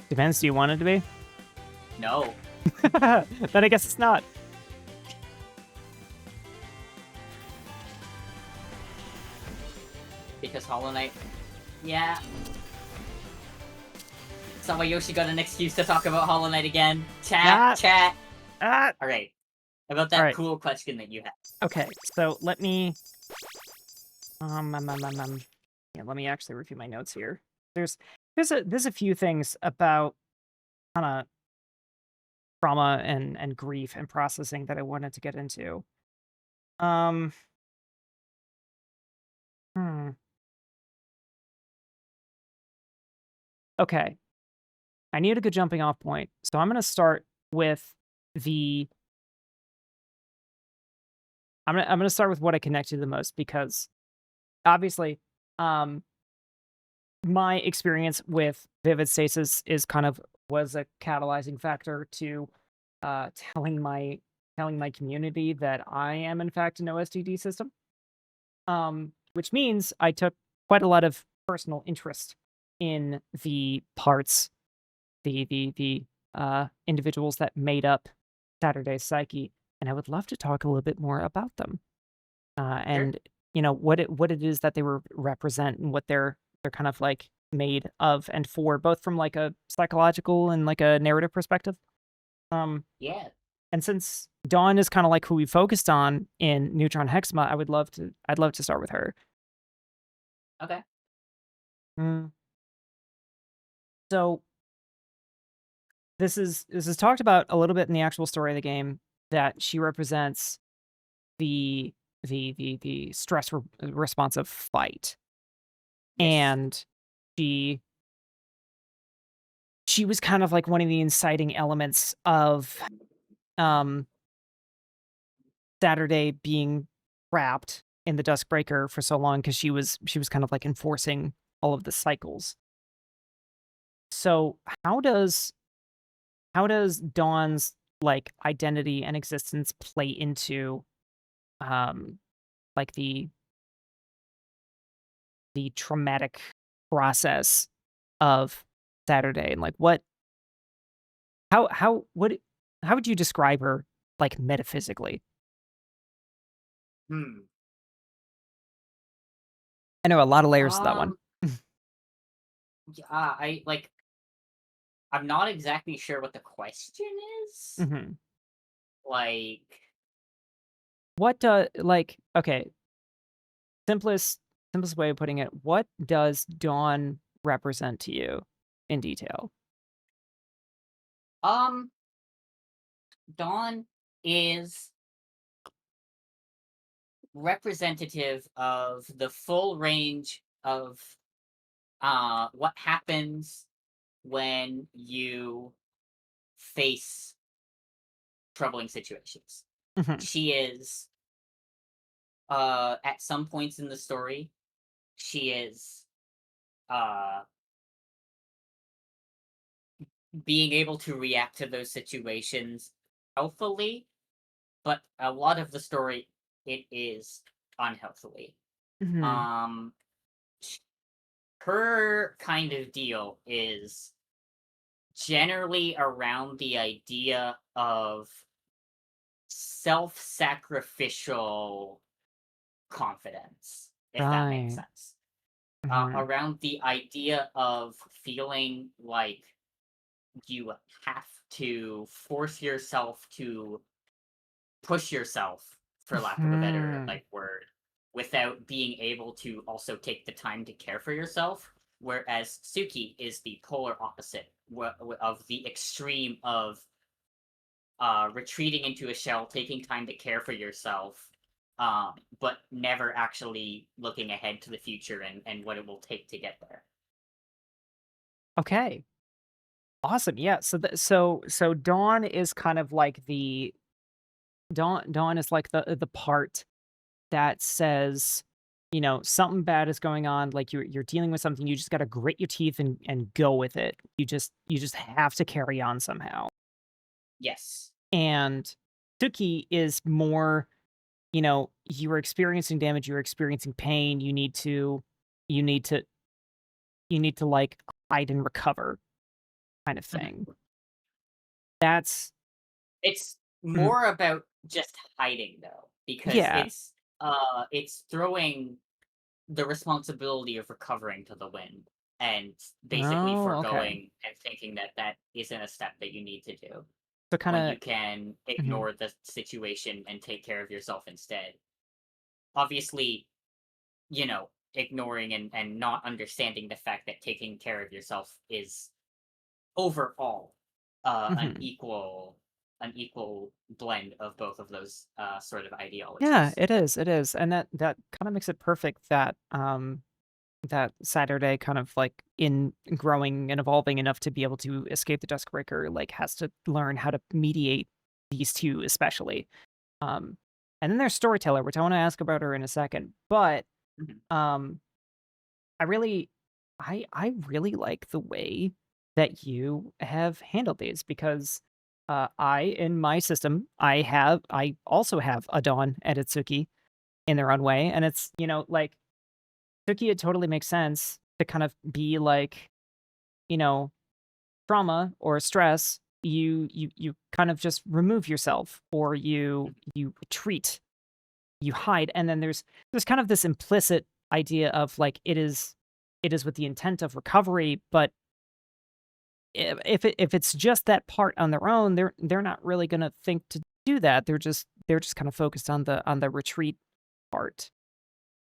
Depends, do you want it to be? No. Then I guess it's not. Because Hollow Knight... Yeah. Samayoshi got an excuse to talk about Hollow Knight again. Chat! Alright. About that cool question that you had. Okay, so let me... Yeah, let me actually review my notes here. There's a few things about kind of trauma and grief and processing that I wanted to get into. Okay. I need a good jumping off point. So I'm going to start with the... I'm going to start with what I connect to the most, because obviously my experience with Vivid Stasis is was a catalyzing factor to telling my community that I am in fact an OSTD system. Which means I took quite a lot of personal interest in the parts, the individuals that made up Saturday's psyche, and I would love to talk a little bit more about them, and you know what it is that they represent and what they're kind of like made of and for, both from like a psychological and like a narrative perspective. Yeah. And since Dawn is kind of like who we focused on in Neutron Hexma, I'd love to start with her. Okay. So this is talked about a little bit in the actual story of the game, that she represents the stress responsive fight. Yes. And she was kind of like one of the inciting elements of Saturday being trapped in the Duskbreaker for so long, because she was kind of like enforcing all of the cycles. So how does Dawn's like identity and existence play into like the traumatic process of Saturday, and like what how would you describe her like metaphysically? Hmm. I know a lot of layers to that one. Um. Yeah. I'm not exactly sure what the question is. Hmm. Like. What like okay, simplest way of putting it, what does dawn represent to you in detail? Um. Dawn is representative of the full range of what happens when you face troubling situations. Hmm. She is at some points in the story, she is uh being able to react to those situations healthily, but a lot of the story it is unhealthily. Hmm. Um her kind of deal is generally around the idea of self-sacrificial confidence, if that makes Right. sense. Hmm. Around the idea of feeling like you have to force yourself to push yourself, for lack of a better Hmm. like word, without being able to also take the time to care for yourself. Whereas Suki is the polar opposite of the extreme of retreating into a shell, taking time to care for yourself, but never actually looking ahead to the future and what it will take to get there. Okay. Awesome. Yeah. So dawn is kind of like dawn is like the part that says, something bad is going on, like you're dealing with something, you just got to grit your teeth and go with it. You just have to carry on somehow. Yes. And Suki is more, you were experiencing damage, you're experiencing pain, you need to like hide and recover kind of thing. That's It's mhm, more about just hiding though, because yeah. it's throwing the responsibility of recovering to the wind and basically Oh, okay. foregoing and thinking that that isn't a step that you need to do So kind when you of can mhm. ignore the situation and take care of yourself instead. Obviously, ignoring and not understanding the fact that taking care of yourself is overall uh, an Mhm. equal an equal blend of both of those sort of Yeah, ideologies. it is, and that kinda makes it perfect that, that Saturday kind of, like, in growing and evolving enough to be able to escape the Duskbreaker, like, has to learn how to mediate these 2 especially. Um, and then there's Storyteller, which I wanna ask about her in a second, but, Mhm. um, I really I really like the way that you have handled these because, in my system, I also have a Dawn and Itsuki in their own way, and it's, like, Suki, it totally makes sense to kind of be like, you know, trauma or stress, you kind of just remove yourself or you retreat, you hide, and then there's kind of this implicit idea of like it is with the intent of recovery, but if it's just that part on their own, they're not really gonna think to do that. They're just kind of focused on the retreat part.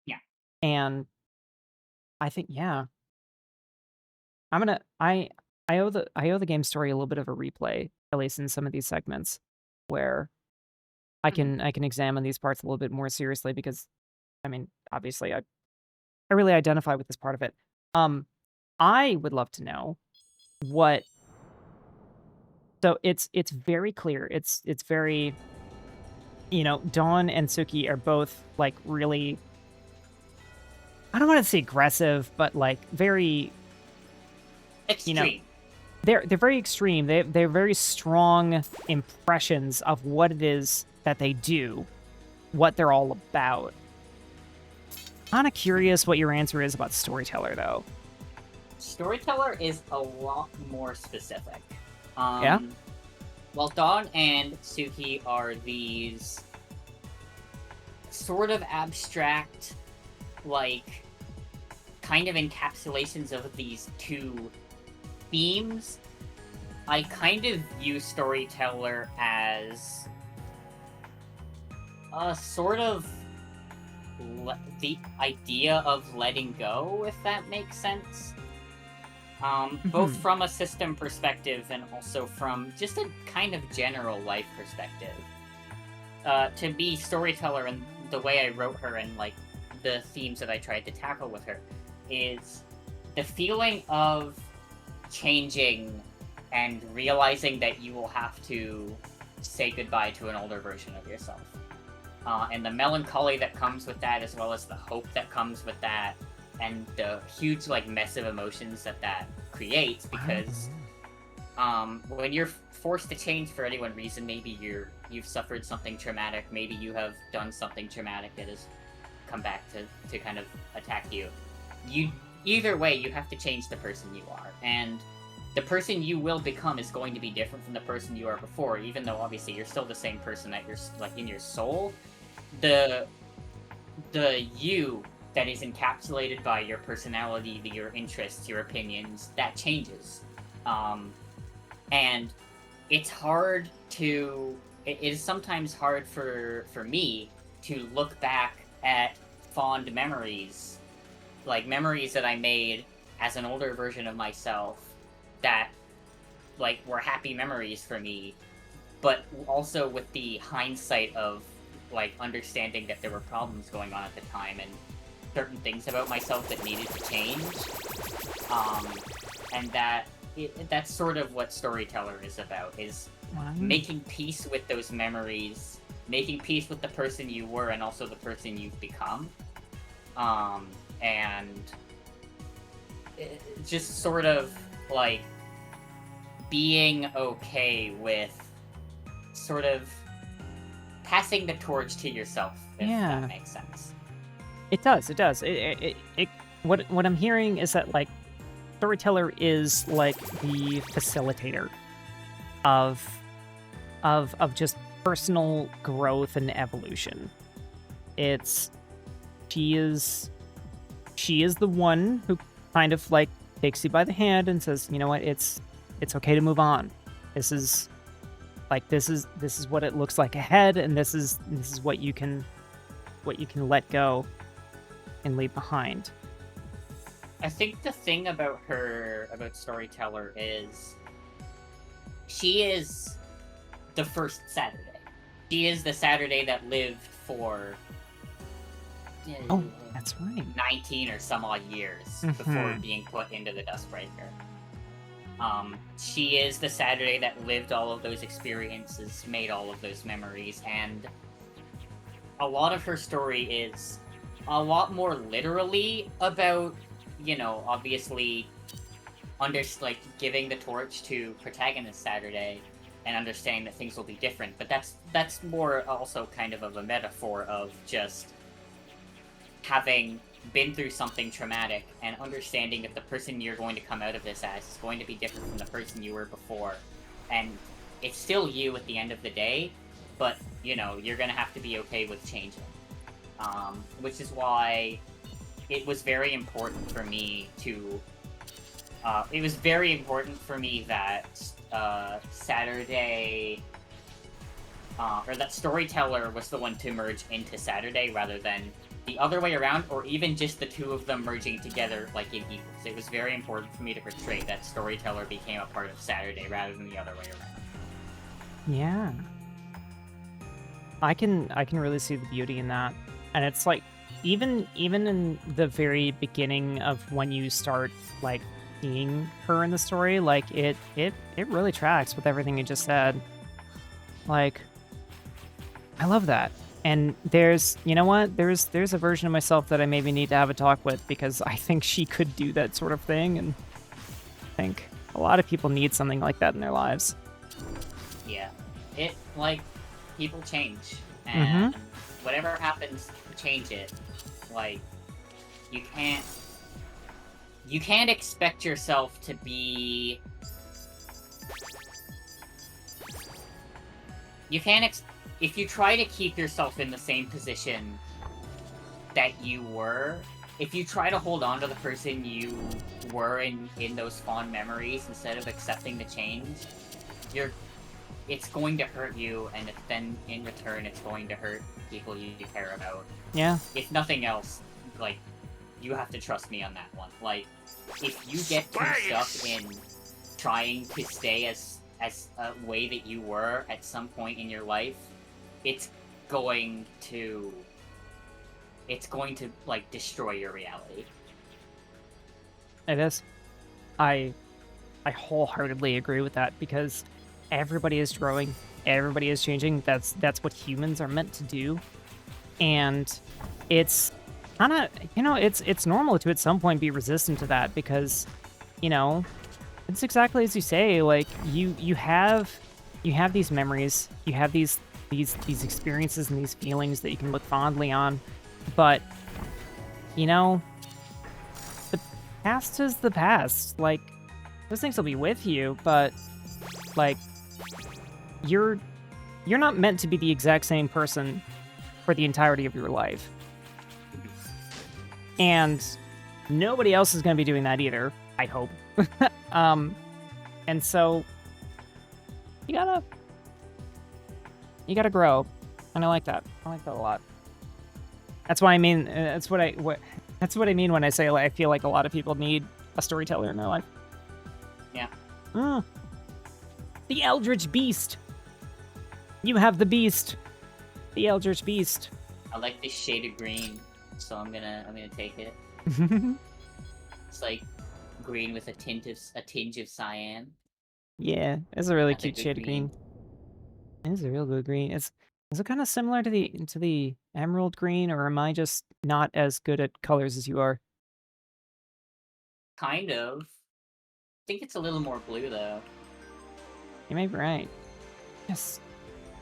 Yeah. And I think, yeah, I'm gonna I owe the game story a little bit of a replay, at least in some of these segments, where Mhm. I can examine these parts a little bit more seriously because I mean, obviously I really identify with this part of it. Um, I would love to know what so it's very clear. It's very, Dawn and Suki are both like really I don't want to say aggressive, but like very, you know, Extreme. they're very extreme. They're very strong impressions of what it is that they do, what they're all about. Kind of curious what your answer is about storyteller, though. Storyteller is a lot more specific. Yeah? While Dawn and Suki are these sort of abstract, like, kind of encapsulations of these two themes, I kind of view storyteller as a sort of the idea of letting go, if that makes sense. Both from a system perspective and also from just a kind of general life perspective. To be storyteller, and the way I wrote her and like the themes that I tried to tackle with her, is the feeling of changing and realizing that you will have to say goodbye to an older version of yourself. And the melancholy that comes with that, as well as the hope that comes with that, and the huge like mess of emotions that creates, because when you're forced to change for any one reason, maybe you've suffered something traumatic, maybe you have done something traumatic that has come back to kind of attack you. Either way, you have to change the person you are, and the person you will become is going to be different from the person you were before, even though obviously you're still the same person that you're like in your soul. The you that is encapsulated by your personality, your interests, your opinions, that changes. And it's hard to... It is sometimes hard for me to look back at fond memories, like memories that I made as an older version of myself that, like, were happy memories for me, but also with the hindsight of, like, understanding that there were problems going on at the time and certain things about myself that needed to change. And that's sort of what storyteller is about, is making peace with those memories, making peace with the person you were and also the person you've become. And just sort of, like, being okay with sort of passing the torch to yourself, if that makes sense. It does. What I'm hearing is that, like, storyteller is like the facilitator of just personal growth and evolution. She is the one who kind of like takes you by the hand and says, you know what, it's okay to move on. This is what it looks like ahead, and this is what you can let go and leave behind. I think the thing about storyteller is she is the first Saturday. She is the Saturday that lived for that's right, 19 or some odd years before being put into the Dustbreaker. She is the Saturday that lived all of those experiences, made all of those memories, and a lot of her story is a lot more literally about, obviously giving the torch to protagonist Saturday and understanding that things will be different, but that's more also kind of a metaphor of just having been through something traumatic and understanding that the person you're going to come out of this as is going to be different from the person you were before, and it's still you at the end of the day, but you're gonna have to be okay with changing, which is why it was very important for me that Saturday, or that storyteller was the one to merge into Saturday rather than the other way around, or even just the two of them merging together like in equals. It was very important for me to portray that storyteller became a part of Saturday rather than the other way around. Yeah. I can really see the beauty in that. And it's like, even in the very beginning of when you start like seeing her in the story, like it really tracks with everything you just said. Like, I love that. And there's a version of myself that I maybe need to have a talk with, because I think she could do that sort of thing, and think, A lot of people need something like that in their lives. Yeah. It, like, people change. And Mm-hmm. whatever happens, change it. Like, you can't expect yourself to be... if you try to keep yourself in the same position that you were, if you try to hold on to the person you were in those fond memories instead of accepting the change, it's going to hurt you, and then in return it's going to hurt people you care about. Yeah. If nothing else, like, you have to trust me on that one. Like, if you get too stuck in trying to stay as a way that you were at some point in your life, it's going to like destroy your reality. It is. I wholeheartedly agree with that, because everybody is growing, everybody is changing. That's what humans are meant to do, and it's kind of, it's normal to at some point be resistant to that, because it's exactly as you say. Like, you have these memories, you have these experiences and these feelings that you can look fondly on, but the past is the past. Like, those things will be with you, but like, you're not meant to be the exact same person for the entirety of your life. And nobody else is going to be doing that either, I hope. And so you gotta grow, and I like that. I like that a lot. That's why I mean, that's what I mean when I say, like, I feel like a lot of people need a storyteller in their life. Yeah. The Eldritch Beast. You have the beast. The Eldritch Beast. I like this shade of green, so I'm gonna take it. It's like green with a tinge of cyan. Yeah, it's a really That's a cute good shade of green. green. It is a real good green. Is it kind of similar to the emerald green, or am I just not as good at colors as you are? Kind of. I think it's a little more blue though. You may be right. Yes.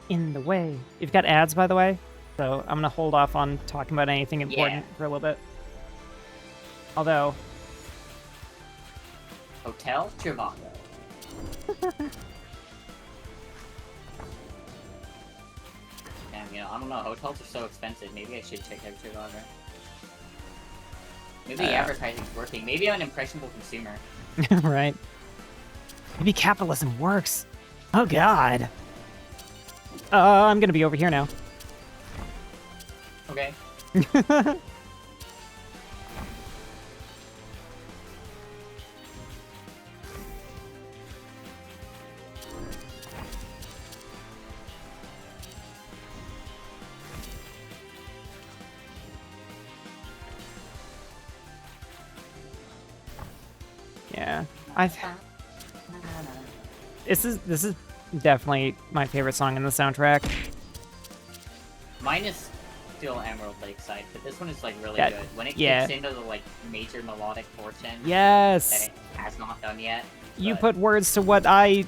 In the way. You've got ads, by the way, so I'm gonna hold off on talking about anything important for a little bit. Although, Hotel Trivago. Damn, I don't know. Hotels are so expensive. Maybe I should check out Trivago. Maybe the advertising's working. Maybe I'm an impressionable consumer. right? Maybe capitalism works. Oh God. I'm gonna be over here now. Okay. Yeah, this is definitely my favorite song in the soundtrack. Mine is still Emerald Lakeside, but this one is like really That- good. When it yeah. kicks into the like major melodic portion that Yes, it has not done yet. you but put words to what I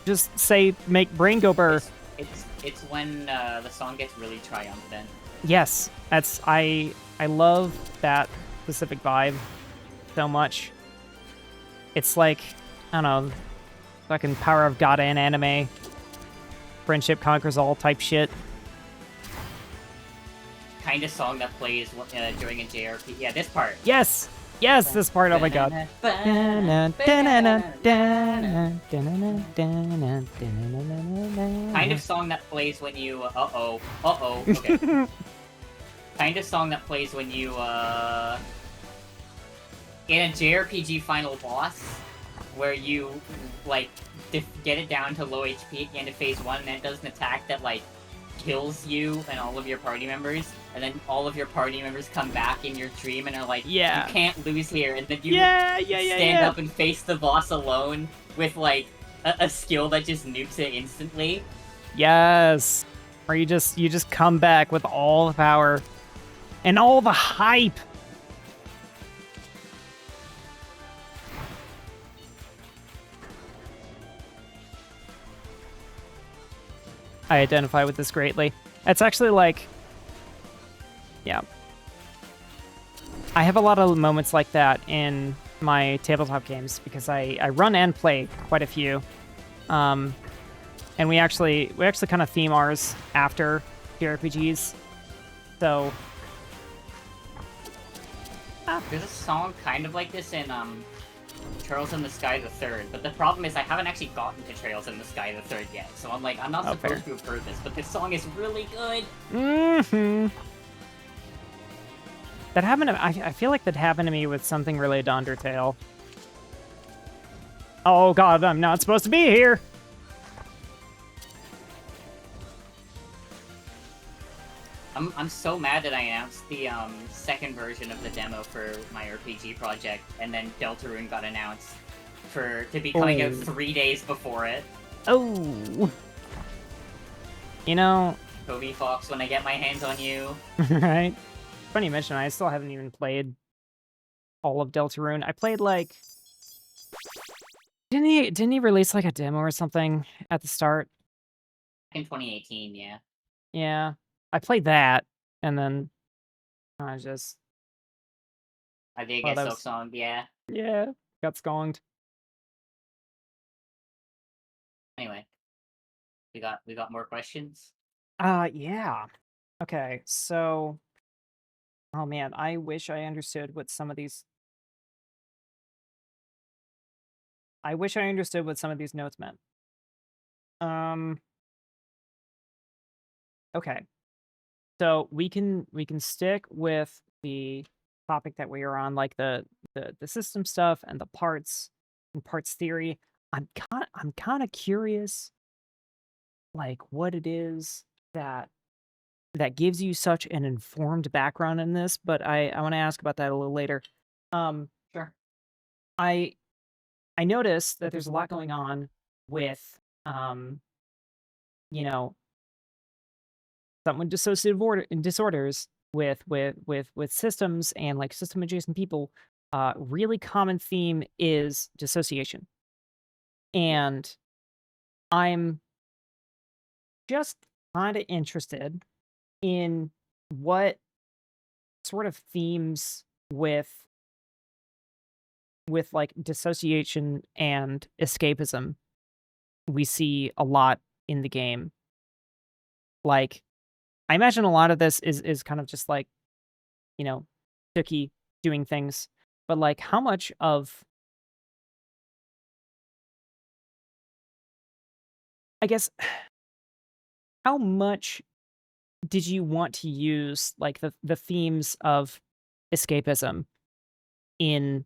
just say make brain go burr. It's when the song gets really triumphant. Yes, I love that specific vibe so much. It's like, I don't know, fucking power of God and anime. Friendship conquers all type shit. Kind of song that plays during a JRP. Yeah, this part. Yes! Yes, this part, oh my god. Kind of song that plays when you okay. Kind of song that plays when you in a JRPG final boss where you like get it down to low HP at the end of phase 1, and then it does an attack that like kills you and all of your party members, and then all of your party members come back in your dream and are like, Yeah. you can't lose here, and then you Yeah. up and face the boss alone with like a skill that just nukes it instantly. Yes. Or you just come back with all the power and all the hype. I identify with this greatly. It's actually like, yeah. I have a lot of moments like that in my tabletop games because I run and play quite a few. And we actually kind of theme ours after JRPGs. So There's a song kind of like this in Trails in the Sky the Third, but the problem is I haven't actually gotten to Trails in the Sky the Third yet, so I'm like, I'm not supposed to have heard this, but this song is really good. Mm-hmm. That happened to, I feel like that happened to me with something related to Undertale. Oh god, I'm not supposed to be here! I'm so mad that I announced the second version of the demo for my RPG project, and then Deltarune got announced to be coming out 3 days before it. Oh! You know... Toby Fox, when I get my hands on you. Right? Funny you mention, I still haven't even played all of Deltarune. I played, like... Didn't he release, like, a demo or something at the start? In 2018, yeah. Yeah. I played that, and then I just... I did get silksonged, yeah. Yeah, got skonged. Anyway. We got more questions? Yeah. Okay, so... Oh man, I wish I understood what some of these... I wish I understood what some of these notes meant. Okay. So we can stick with the topic that we are on, like the system stuff and the parts and parts theory. I'm kind of curious, like what it is that gives you such an informed background in this, but I want to ask about that a little later. Sure. I noticed that there's a lot going on with you know, someone dissociative disorders with systems and like system adjacent people. Really common theme is dissociation, and I'm just kind of interested in what sort of themes with like dissociation and escapism we see a lot in the game. Like, I imagine a lot of this is kind of just like, you know, Tookie doing things, but like how much of, I guess, how much did you want to use like the themes of escapism in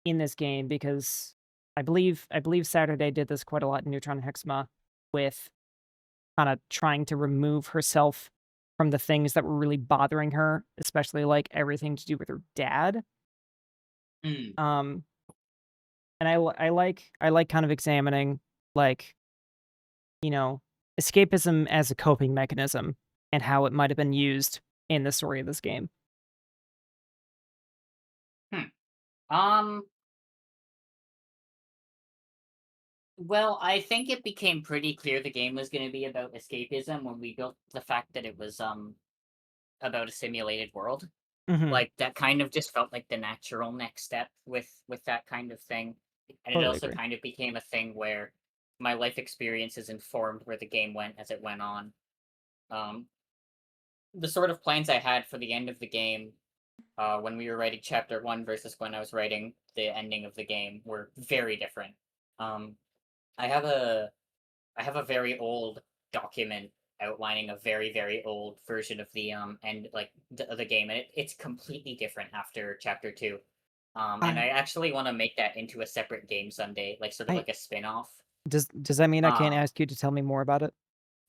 this game? Because I believe Saturday did this quite a lot in Neutron Hexma with kind of trying to remove herself from the things that were really bothering her, especially like everything to do with her dad. Mm. And I like kind of examining like, you know, escapism as a coping mechanism and how it might have been used in the story of this game. Well, I think it became pretty clear the game was going to be about escapism when we built the fact that it was about a simulated world. Mhm. Like that kind of just felt like the natural next step with that kind of thing. And Totally it also agree. kind of became a thing where my life experiences informed where the game went as it went on. The sort of plans I had for the end of the game when we were writing chapter 1 versus when I was writing the ending of the game were very different. I have a very old document outlining a very, very old version of the end like the game, and it's completely different after chapter 2. And I actually want to make that into a separate game someday, like sort of like a spin-off. Does that mean I can't Um, ask you to tell me more about it?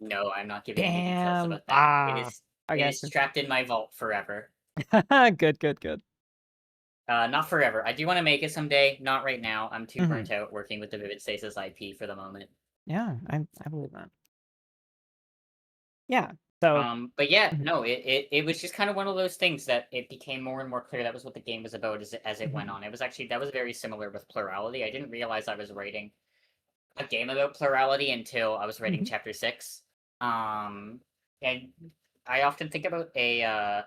no, I'm not giving any details Damn. about that. I It guess. is trapped in my vault forever. Good. Not forever. I do want to make it someday. Not right now. I'm too burnt out working with the Vivid Stasis IP for the moment. Yeah, I believe that. Yeah. So. But yeah, no, it was just kind of one of those things that it became more and more clear that was what the game was about as it went on. It was actually that was very similar with plurality. I didn't realize I was writing a game about plurality until I was writing Mhm. chapter 6. And I often think about a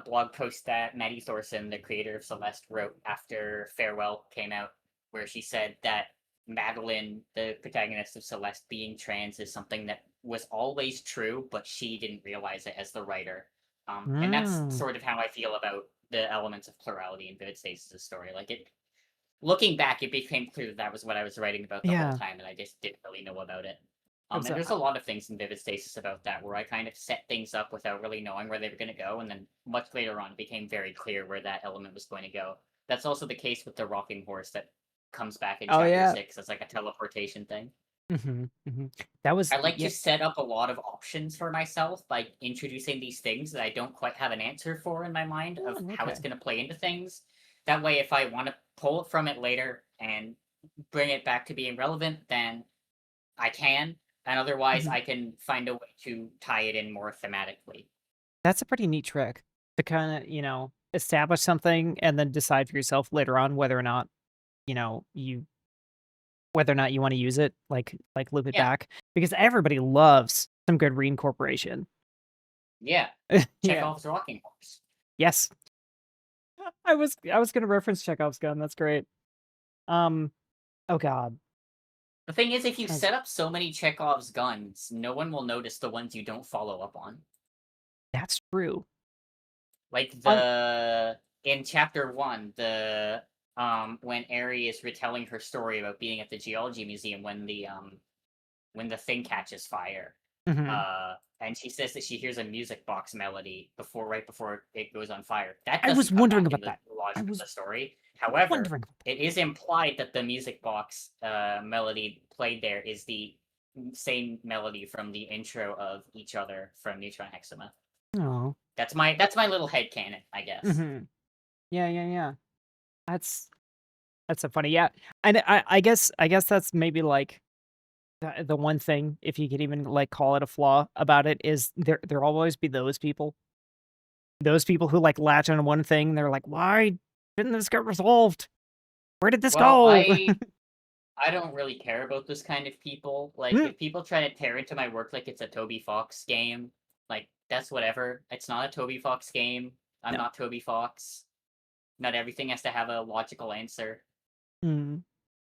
blog post that Maddie Thorson, the creator of Celeste, wrote after Farewell came out, where she said that Madeline, the protagonist of Celeste, being trans is something that was always true, but she didn't realize it as the writer. And that's Mm. sort of how I feel about the elements of plurality in Vivid Stasis' story. Like it, looking back, it became clear that that was what I was writing about the whole Yeah. time, and I just didn't really know about it. It was And a- there's a lot of things in Vivid Stasis about that, where I kind of set things up without really knowing where they were going to go, and then much later on, it became very clear where that element was going to go. That's also the case with the rocking horse that comes back in Oh, chapter yeah. 6 as like a teleportation thing. That was I like yeah. to set up a lot of options for myself by introducing these things that I don't quite have an answer for in my mind of how it's Okay. going to play into things. That way, if I want to pull it from it later and bring it back to being relevant, then I can. And otherwise, Mhm. I can find a way to tie it in more thematically. That's a pretty neat trick to kind of, establish something and then decide for yourself later on whether or not, you whether or not you want to use it, like loop it Yeah, back because everybody loves some good reincorporation. yeah. Yeah. Chekhov's rocking horse. Yes. I was gonna reference Chekhov's gun. That's great. Um. Oh God. The thing is, if you That's set up so many Chekhov's guns, no one will notice the ones you don't follow up on. that's true. Like On. in chapter 1, the when Ari is retelling her story about being at the geology museum when the thing catches fire. Mhm. And she says that she hears a music box melody right before it goes on fire. That I was doesn't come wondering back in about the that. I logic of was the story. However, wondering about that. it is implied that the music box melody played there is the same melody from the intro of Each Other from Neutron Hexama. Oh. That's my little headcanon, I guess. Mhm. Yeah. That's that's so funny. Yeah. And I guess that's maybe like the one thing, if you could even like call it a flaw about it, is there'll always be those people. Those people who like latch on one thing, they're like, why didn't this get resolved? Where did this Well, go? I don't really care about this kind of people. Like, Mm, if people try to tear into my work like it's a Toby Fox game, like, that's whatever. It's not a Toby Fox game. I'm no. not Toby Fox. Not everything has to have a logical answer. Mm,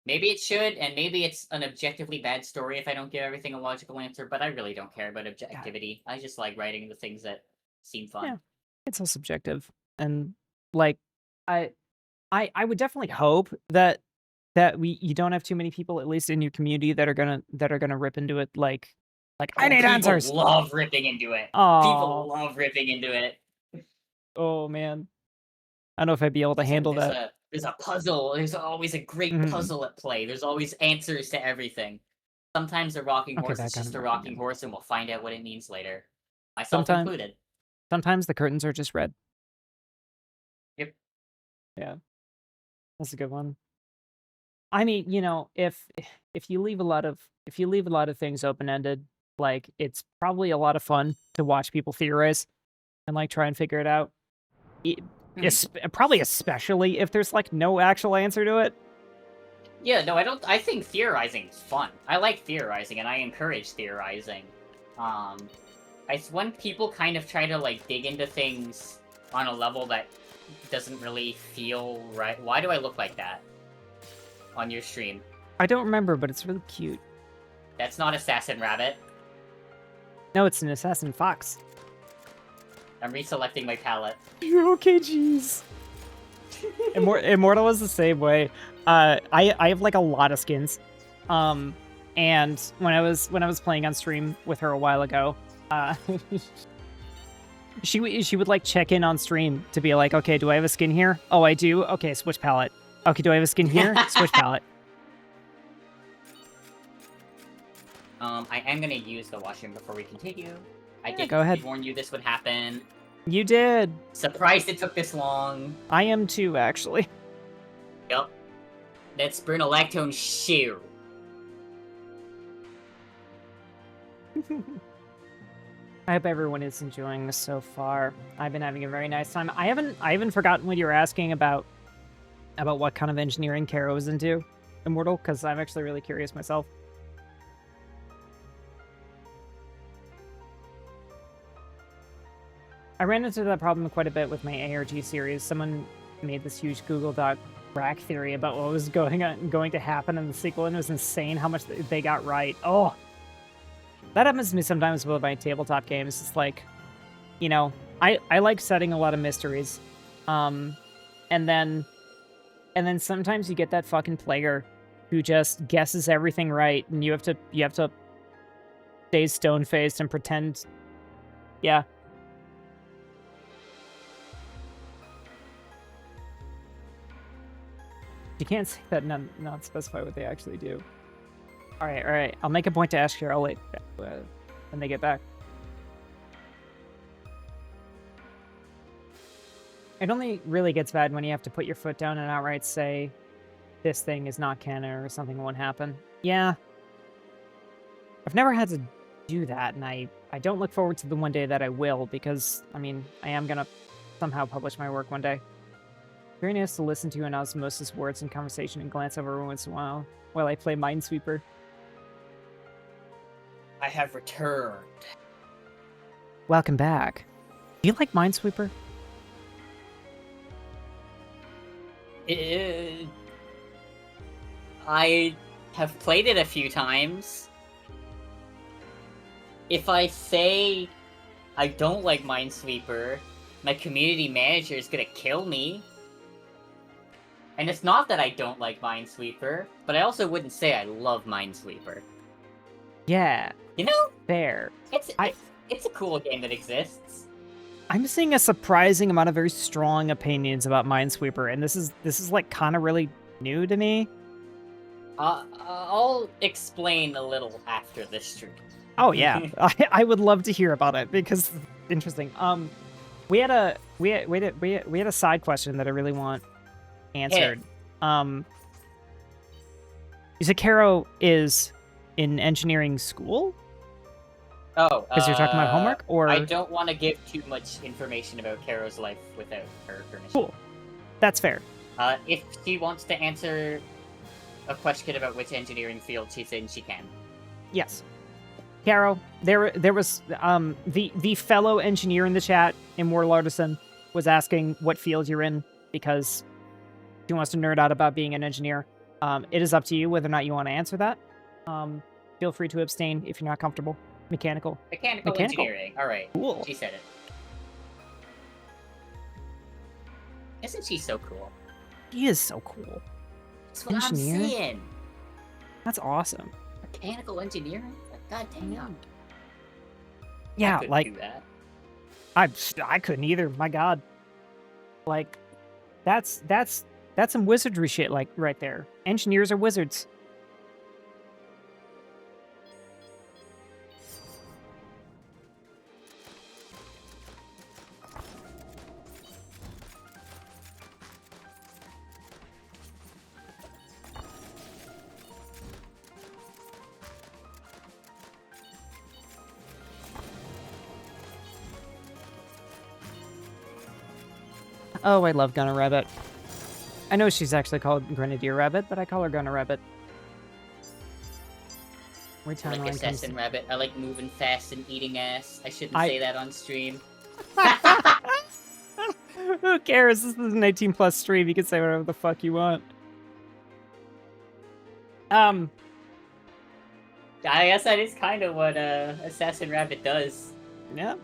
Maybe it should, and maybe it's an objectively bad story if I don't give everything a logical answer, but I really don't care about God, objectivity. I just like writing the things that seem yeah. fun. It's all subjective. And like I I would definitely hope that you don't have too many people, at least in your community, that are gonna rip into it like I Oh, need people answers. love ripping into it. People Oh, love ripping into it. oh man. I don't know if I'd be able to handle There's that. a puzzle. There's always a great Mhm. puzzle at play. There's always answers to everything. Sometimes a rocking Okay, horse that is kind just of a rocking opinion. horse, and we'll find out what it means later, myself Sometimes included. sometimes the curtains are just red. Yep. Yeah, that's a good one. I mean, if you leave a lot of things open ended, like it's probably a lot of fun to watch people theorize and like try and figure it out. E- Mhm. Probably especially if there's like no actual answer to it. Yeah, no, I don't. I think theorizing is fun. I like theorizing, and I encourage theorizing. Um, it's when people kind of try to like dig into things on a level that doesn't really feel right. Why do I look like that on your stream? I don't remember, but it's really cute. That's not Assassin Rabbit. No, it's an assassin fox. I'm reselecting my palette. Okay, jeez. Immortal is the same way. I have like a lot of skins. And when I was playing on stream with her a while ago, she would like check in on stream to be like, okay, do I have a skin here? Oh, I do. Okay, switch palette. Okay, do I have a skin here? Switch palette. I am gonna use the washroom before we continue. I Yeah, did go ahead. warn you this would happen. You did. Surprised it took this long. I am too, actually. Yup. Let's burn a lactone shear. I hope everyone is enjoying this so far. I've been having a very nice time. I haven't forgotten what you were asking about what kind of engineering Kara was into. Immortal? Because I'm actually really curious myself. I ran into that problem quite a bit with my ARG series. Someone made this huge Google Doc rack theory about what was going to happen in the sequel, and it was insane how much they got right. Oh, that happens to me sometimes with my tabletop games. It's like, you know, I like setting a lot of mysteries, and then sometimes you get that fucking player who just guesses everything right, and you have to stay stone faced and pretend, yeah. You can't say that and not specify what they actually do. All right. I'll make a point to ask Cheryl later when they get back. It only really gets bad when you have to put your foot down and outright say, this thing is not canon or something won't happen. Yeah. I've never had to do that, and I don't look forward to the one day that I will, because, I mean, I am going to somehow publish my work one day. Very nice to listen to in osmosis words and conversation and glance over every once in a while I play Minesweeper. I have returned. Welcome back. Do you like Minesweeper? I have played it a few times. If I say I don't like Minesweeper, my community manager is gonna kill me. And it's not that I don't like Minesweeper, but I also wouldn't say I love Minesweeper. Yeah. You know? Fair. It's a cool game that exists. I'm seeing a surprising amount of very strong opinions about Minesweeper, and this is like kind of really new to me. I'll explain a little after this stream. Oh yeah, I would love to hear about it because interesting. We had a side question that I really want answered. Yeah. You said Caro is in engineering school? Oh, because you're talking about homework, or I don't want to give too much information about Caro's life without her permission. Cool, that's fair. If she wants to answer a question about which engineering field she's in, she can. Yes, Caro, there was the fellow engineer in the chat, Immortal Artisan, was asking what field you're in because she wants to nerd out about being an engineer. It is up to you whether or not you want to answer that. Feel free to abstain if you're not comfortable. Mechanical Engineering. All right. Cool. She said it. Isn't she so cool? He is so cool. That's what I'm saying. That's awesome. Mechanical engineering? God damn. Yeah, I like do that. I couldn't either. My God. Like, that's some wizardry shit. Like right there. Engineers are wizards. Oh, I love Gunner Rabbit. I know she's actually called Grenadier Rabbit, but I call her Gunner Rabbit. I like Assassin Rabbit. I like moving fast and eating ass. I shouldn't say that on stream. Who cares? This is an 18+ stream. You can say whatever the fuck you want. I guess that is kind of what Assassin Rabbit does. Yeah.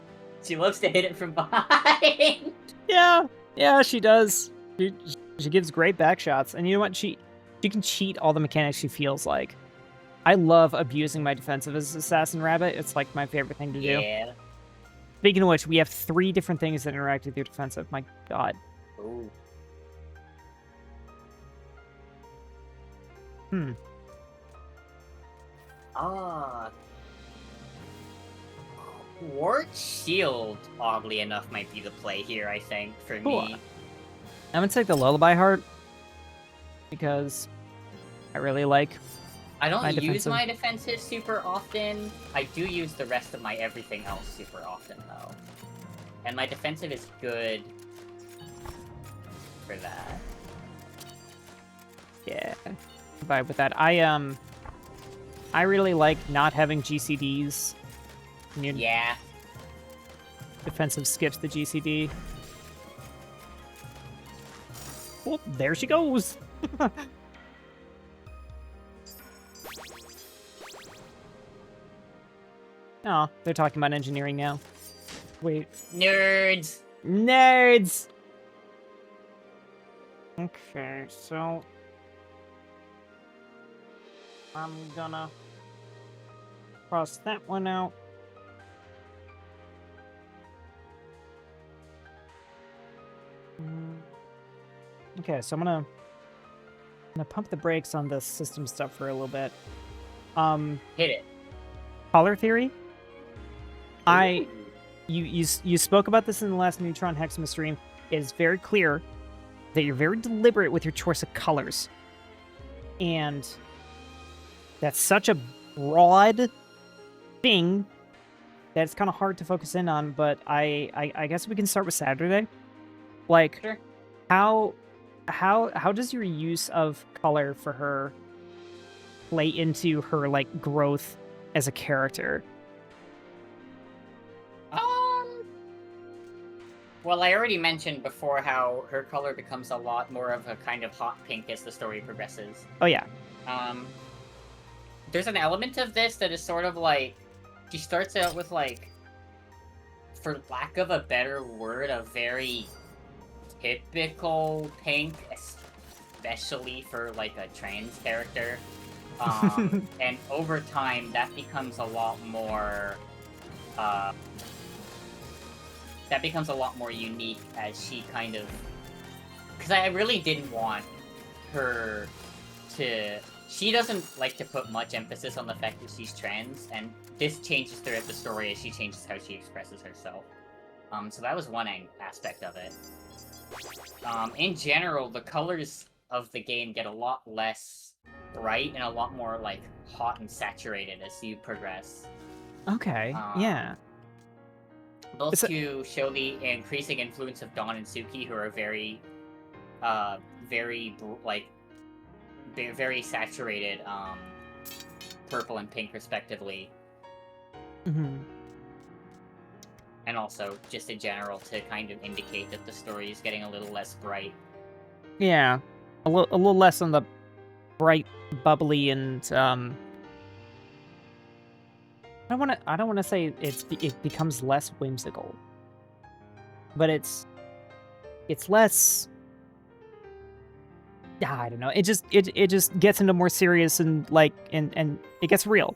She loves to hit it from behind. Yeah, she does. She gives great back shots, and you know what? She can cheat all the mechanics she feels like. I love abusing my defensive as Assassin Rabbit. It's like my favorite thing to do. Yeah. Speaking of which, we have 3 different things that interact with your defensive. My God. Ooh. Quartz Shield, oddly enough, might be the play here, I think, for me. I'm gonna take the Lullaby Heart, because I really like I don't use my defensive super often. I do use the rest of my everything else super often, though. And my defensive is good for that. Yeah. vibe with that. I really like not having GCDs. Yeah. Defensive skips the GCD. Oh, there she goes. Oh, they're talking about engineering now. Wait. Nerds. Nerds! Okay, so... I'm gonna cross that one out. Okay, so I'm gonna pump the brakes on the system stuff for a little bit. Hit it. Color theory? You spoke about this in the last Neutron Hexima stream. It is very clear that you're very deliberate with your choice of colors. And that's such a broad thing that it's kind of hard to focus in on, but I guess we can start with Saturday. Like, Sure. how does your use of color for her play into her, like, growth as a character? Well, I already mentioned before how her color becomes a lot more of a kind of hot pink as the story progresses. Oh, yeah. There's an element of this that is sort of like, she starts out with, like, for lack of a better word, a very typical pink, especially for, like, a trans character. And over time, that becomes a lot more, unique as she kind of... Because I really didn't want her to... She doesn't like to put much emphasis on the fact that she's trans, and this changes throughout the story as she changes how she expresses herself. So that was one aspect of it. In general, the colors of the game get a lot less bright and a lot more, like, hot and saturated as you progress. Okay, yeah. Those two show the increasing influence of Dawn and Suki, who are very saturated, purple and pink, respectively. Mm-hmm. And also, just in general, to kind of indicate that the story is getting a little less bright. Yeah, a little less on the bright, bubbly, and I don't wanna say it becomes less whimsical, but it's less. Yeah, I don't know. It just gets into more serious and, like, and it gets real.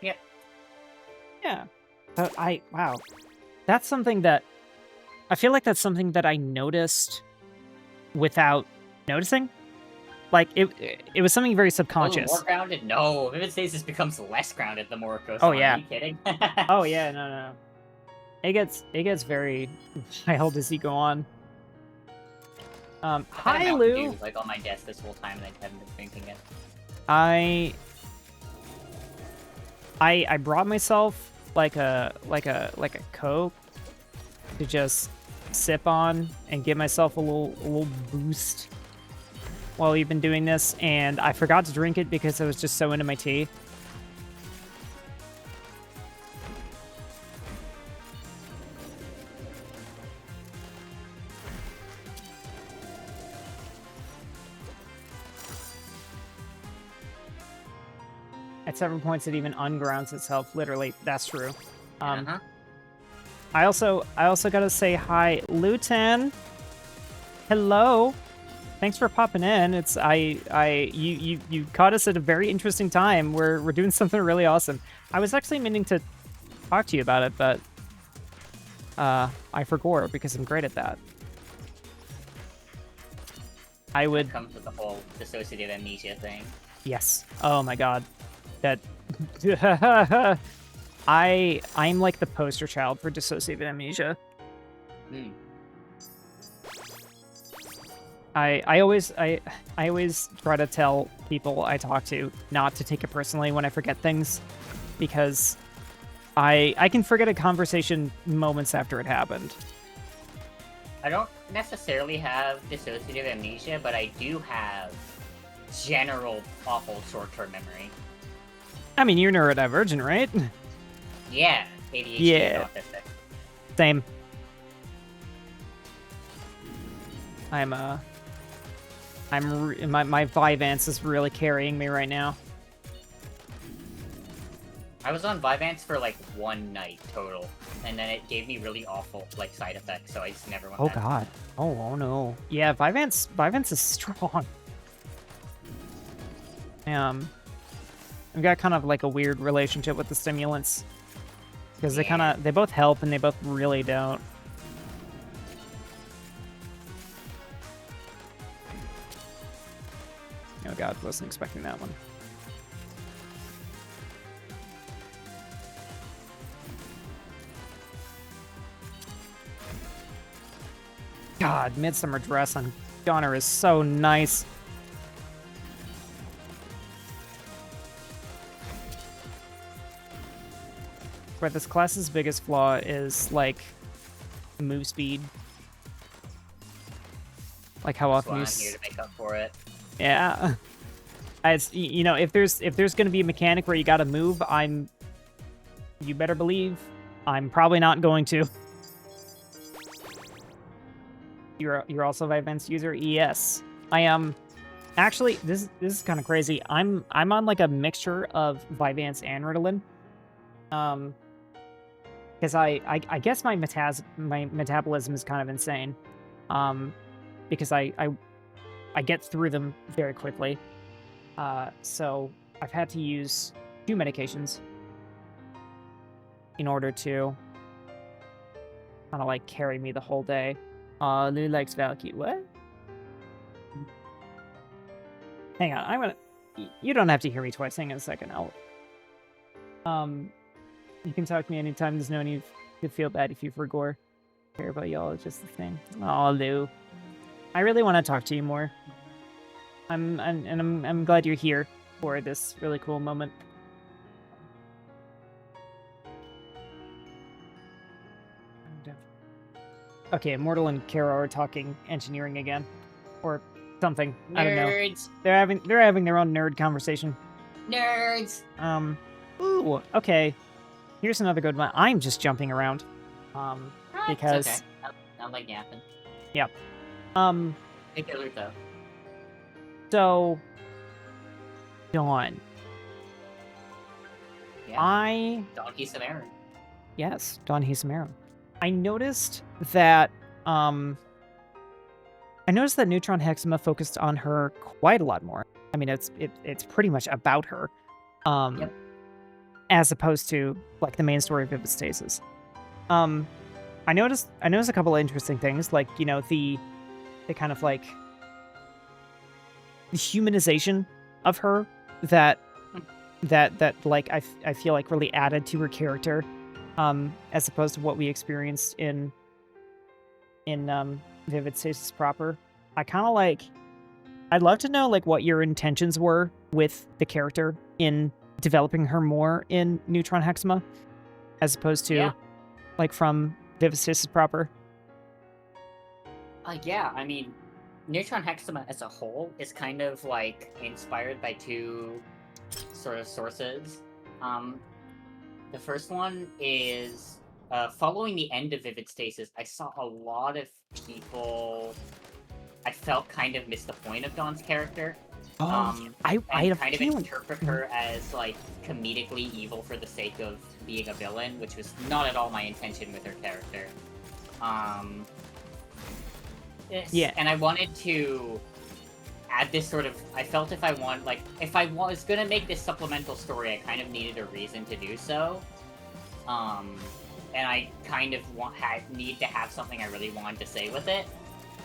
Yep. Yeah. But wow. That's something that I feel like that's something that I noticed without noticing. Like, it was something very subconscious. More grounded? No, Vivid Stasis becomes less grounded the more it goes Oh, on. yeah. Are you kidding? Oh yeah, no. It gets very wild as you go on. Hi, Lou. Like on my desk this whole time, and I haven't been drinking it. I brought myself like a Coke to just sip on and give myself a little boost while we've been doing this, and I forgot to drink it because I was just so into my tea. At several points, it even ungrounds itself. Literally, that's true. I also gotta say hi, Lutan. Hello. Thanks for popping in. It's you caught us at a very interesting time. We're doing something really awesome. I was actually meaning to talk to you about it, but I forgot because I'm great at that. I would It comes with the whole dissociative amnesia thing. Yes. Oh my god. That I'm like the poster child for dissociative amnesia. Mm. I always try to tell people I talk to not to take it personally when I forget things, because I can forget a conversation moments after it happened. I don't necessarily have dissociative amnesia, but I do have general awful short-term memory. I mean, you're neurodivergent, right? Yeah, ADHD Yeah. and autistic. Same. My Vyvanse is really carrying me right now. I was on Vyvanse for like 1 night total, and then it gave me really awful like side effects, so I just never went Oh back. god. Oh no. Yeah, Vyvanse is strong. I've got kind of like a weird relationship with the stimulants. Because they both help and they both really don't. Oh god, wasn't expecting that one. God, Midsummer Dress on Gunner is so nice. But this class's biggest flaw is, like, move speed. Like how That's often why you... I'm here to make up for it. Yeah. You know, if there's gonna be a mechanic where you gotta move, you better believe I'm probably not going to. You're also a Vyvanse user? Yes. I am. Actually, this is kind of crazy. I'm on like a mixture of Vyvanse and Ritalin. Because I guess my metabolism is kind of insane. Because I get through them very quickly. So I've had to use 2 medications in order to kind of like carry me the whole day. Lou likes Valky. What? Hang on, you don't have to hear me twice. Hang on a second. You can talk to me anytime. There's no need to feel bad if you forgot. Care about y'all. It's just the thing. Oh, Lou. I really want to talk to you more. I'm glad you're here for this really cool moment. Okay, Immortal and Kara are talking engineering again, or something. Nerds. I don't know. They're having their own nerd conversation. Nerds. Ooh. Okay. Here's another good one. I'm just jumping around. Because. It's okay. I'm like yapping. Yep. Take it loot though. So. Dawn. Yeah. Dawn Hisamara. Yes, Dawn Hisamara. I noticed that Neutron Hexima focused on her quite a lot more. I mean, it's pretty much about her, Yep. as opposed to like the main story of Vivid Stasis. I noticed a couple of interesting things, like, you know, the kind of like the humanization of her that like I feel like really added to her character. As opposed to what we experienced in Vivid Stasis proper. I'd love to know like what your intentions were with the character in developing her more in Neutron Hexima, as opposed to like from Vivid Stasis proper. Yeah, I mean, Neutron Hexima as a whole is kind of like inspired by 2 sort of sources. The first one is following the end of Vivid Stasis, I saw a lot of people I felt kind of missed the point of Dawn's character. I had a kind of feeling. interpret her as like comedically evil for the sake of being a villain, which was not at all my intention with her character. Yeah. And I wanted to add this sort of. I felt if I was gonna make this supplemental story, I kind of needed a reason to do so. And I kind of need to have something I really wanted to say with it.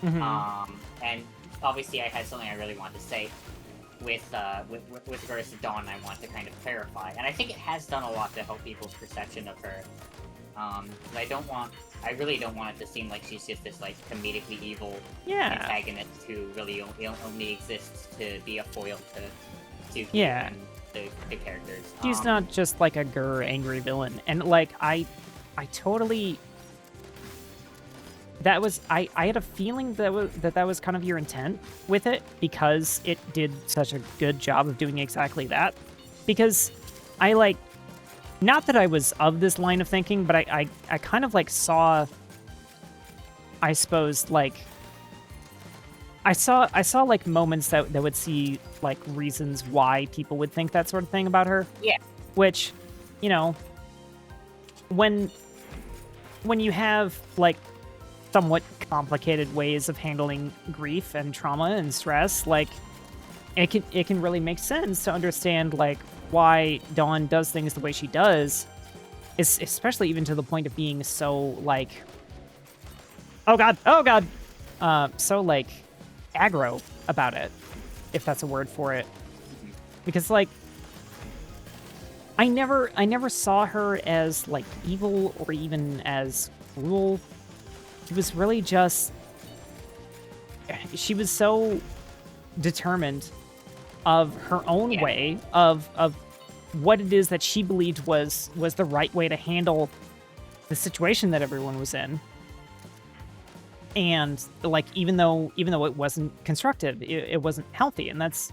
Mm-hmm. And obviously I had something I really wanted to say with regards to Dawn. I want to kind of clarify, and I think it has done a lot to help people's perception of her. I really don't want it to seem like she's just this like comedically evil antagonist who really only exists to be a foil to and the characters. She's not just like a angry villain, and like I totally. that was I had a feeling that was kind of your intent with it, because it did such a good job of doing exactly that. Because I like, not that I was of this line of thinking, but I kind of like saw, I suppose, like I saw like moments that would see like reasons why people would think that sort of thing about her. Yeah. Which, you know, when you have like somewhat complicated ways of handling grief and trauma and stress, like it can really make sense to understand like why Dawn does things the way she does, is especially even to the point of being so like, oh god, so like aggro about it, if that's a word for it. Because like I never saw her as like evil or even as cruel. It was really just, she was so determined of her own way of what it is that she believed was the right way to handle the situation that everyone was in. And like, even though it wasn't constructive, it wasn't healthy. And that's,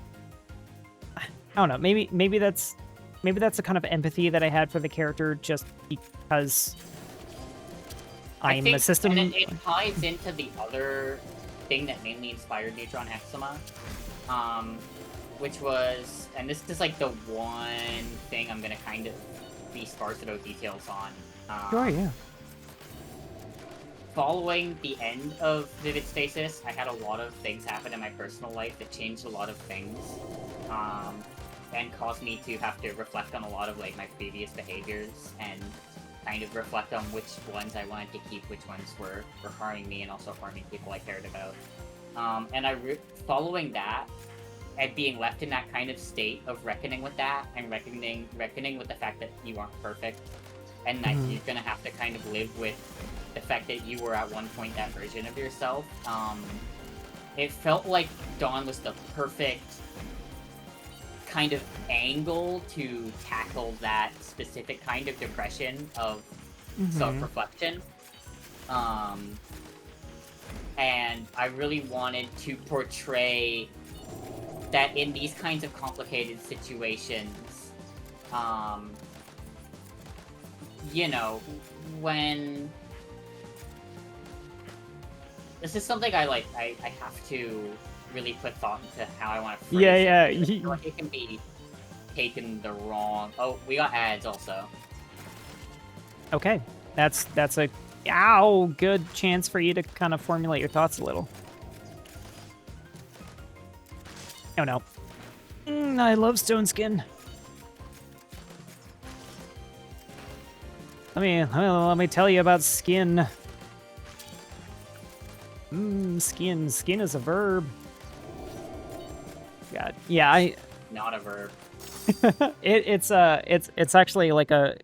I don't know, maybe that's a kind of empathy that I had for the character, just because I I'm think, a system. and it ties into the other thing that mainly inspired Neutron Hexama, which was, and this is like the one thing I'm gonna kind of be sparse about details on. Sure, yeah. Following the end of Vivid Stasis, I had a lot of things happen in my personal life that changed a lot of things, and caused me to have to reflect on a lot of like my previous behaviors and kind of reflect on which ones I wanted to keep, which ones were harming me and also harming people I cared about. And following that, and being left in that kind of state of reckoning with that, and reckoning with the fact that you aren't perfect, and that you're gonna have to kind of live with the fact that you were at one point that version of yourself. It felt like Dawn was the perfect kind of angle to tackle that specific kind of depression of self-reflection. And I really wanted to portray that in these kinds of complicated situations, you know, when... This is something I have to really put thought into how I want to phrase it. Yeah. I feel like it can be taken the wrong... Oh, we got ads also. Okay, that's a good chance for you to kind of formulate your thoughts a little. Oh no. I love Stone Skin. Let me tell you about skin. Skin is a verb. God, yeah, Not a verb. it's actually like a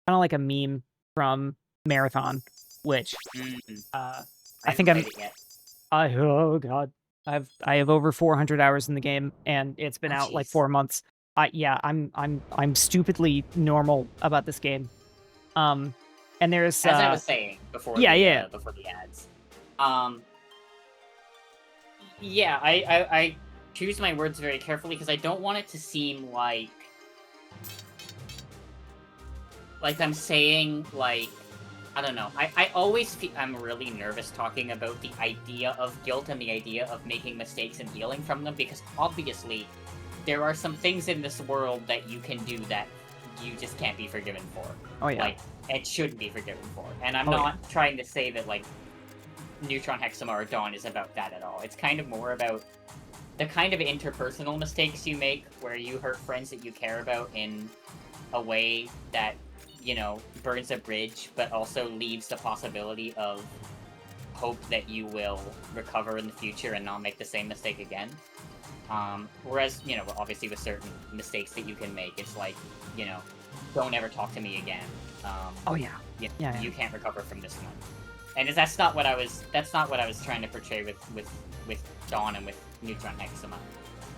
kind of like a meme from Marathon, which I think I'm. Oh god, I have over 400 hours in the game, and it's been out like 4 months. I'm stupidly normal about this game. And there's as I was saying before. Before the ads. Yeah, I choose my words very carefully because I don't want it to seem like I'm saying, like, I don't know. I always feel I'm really nervous talking about the idea of guilt and the idea of making mistakes and healing from them, because obviously there are some things in this world that you can do that you just can't be forgiven for. Oh yeah. Like, it shouldn't be forgiven for. And I'm not trying to say that, like, Neutron Hexama or Dawn is about that at all. It's kind of more about the kind of interpersonal mistakes you make where you hurt friends that you care about in a way that, you know, burns a bridge, but also leaves the possibility of hope that you will recover in the future and not make the same mistake again. Whereas, you know, obviously with certain mistakes that you can make, it's like, you know, don't ever talk to me again. You can't recover from this one. And that's not what I was trying to portray with Dawn and with Neutron Hexama.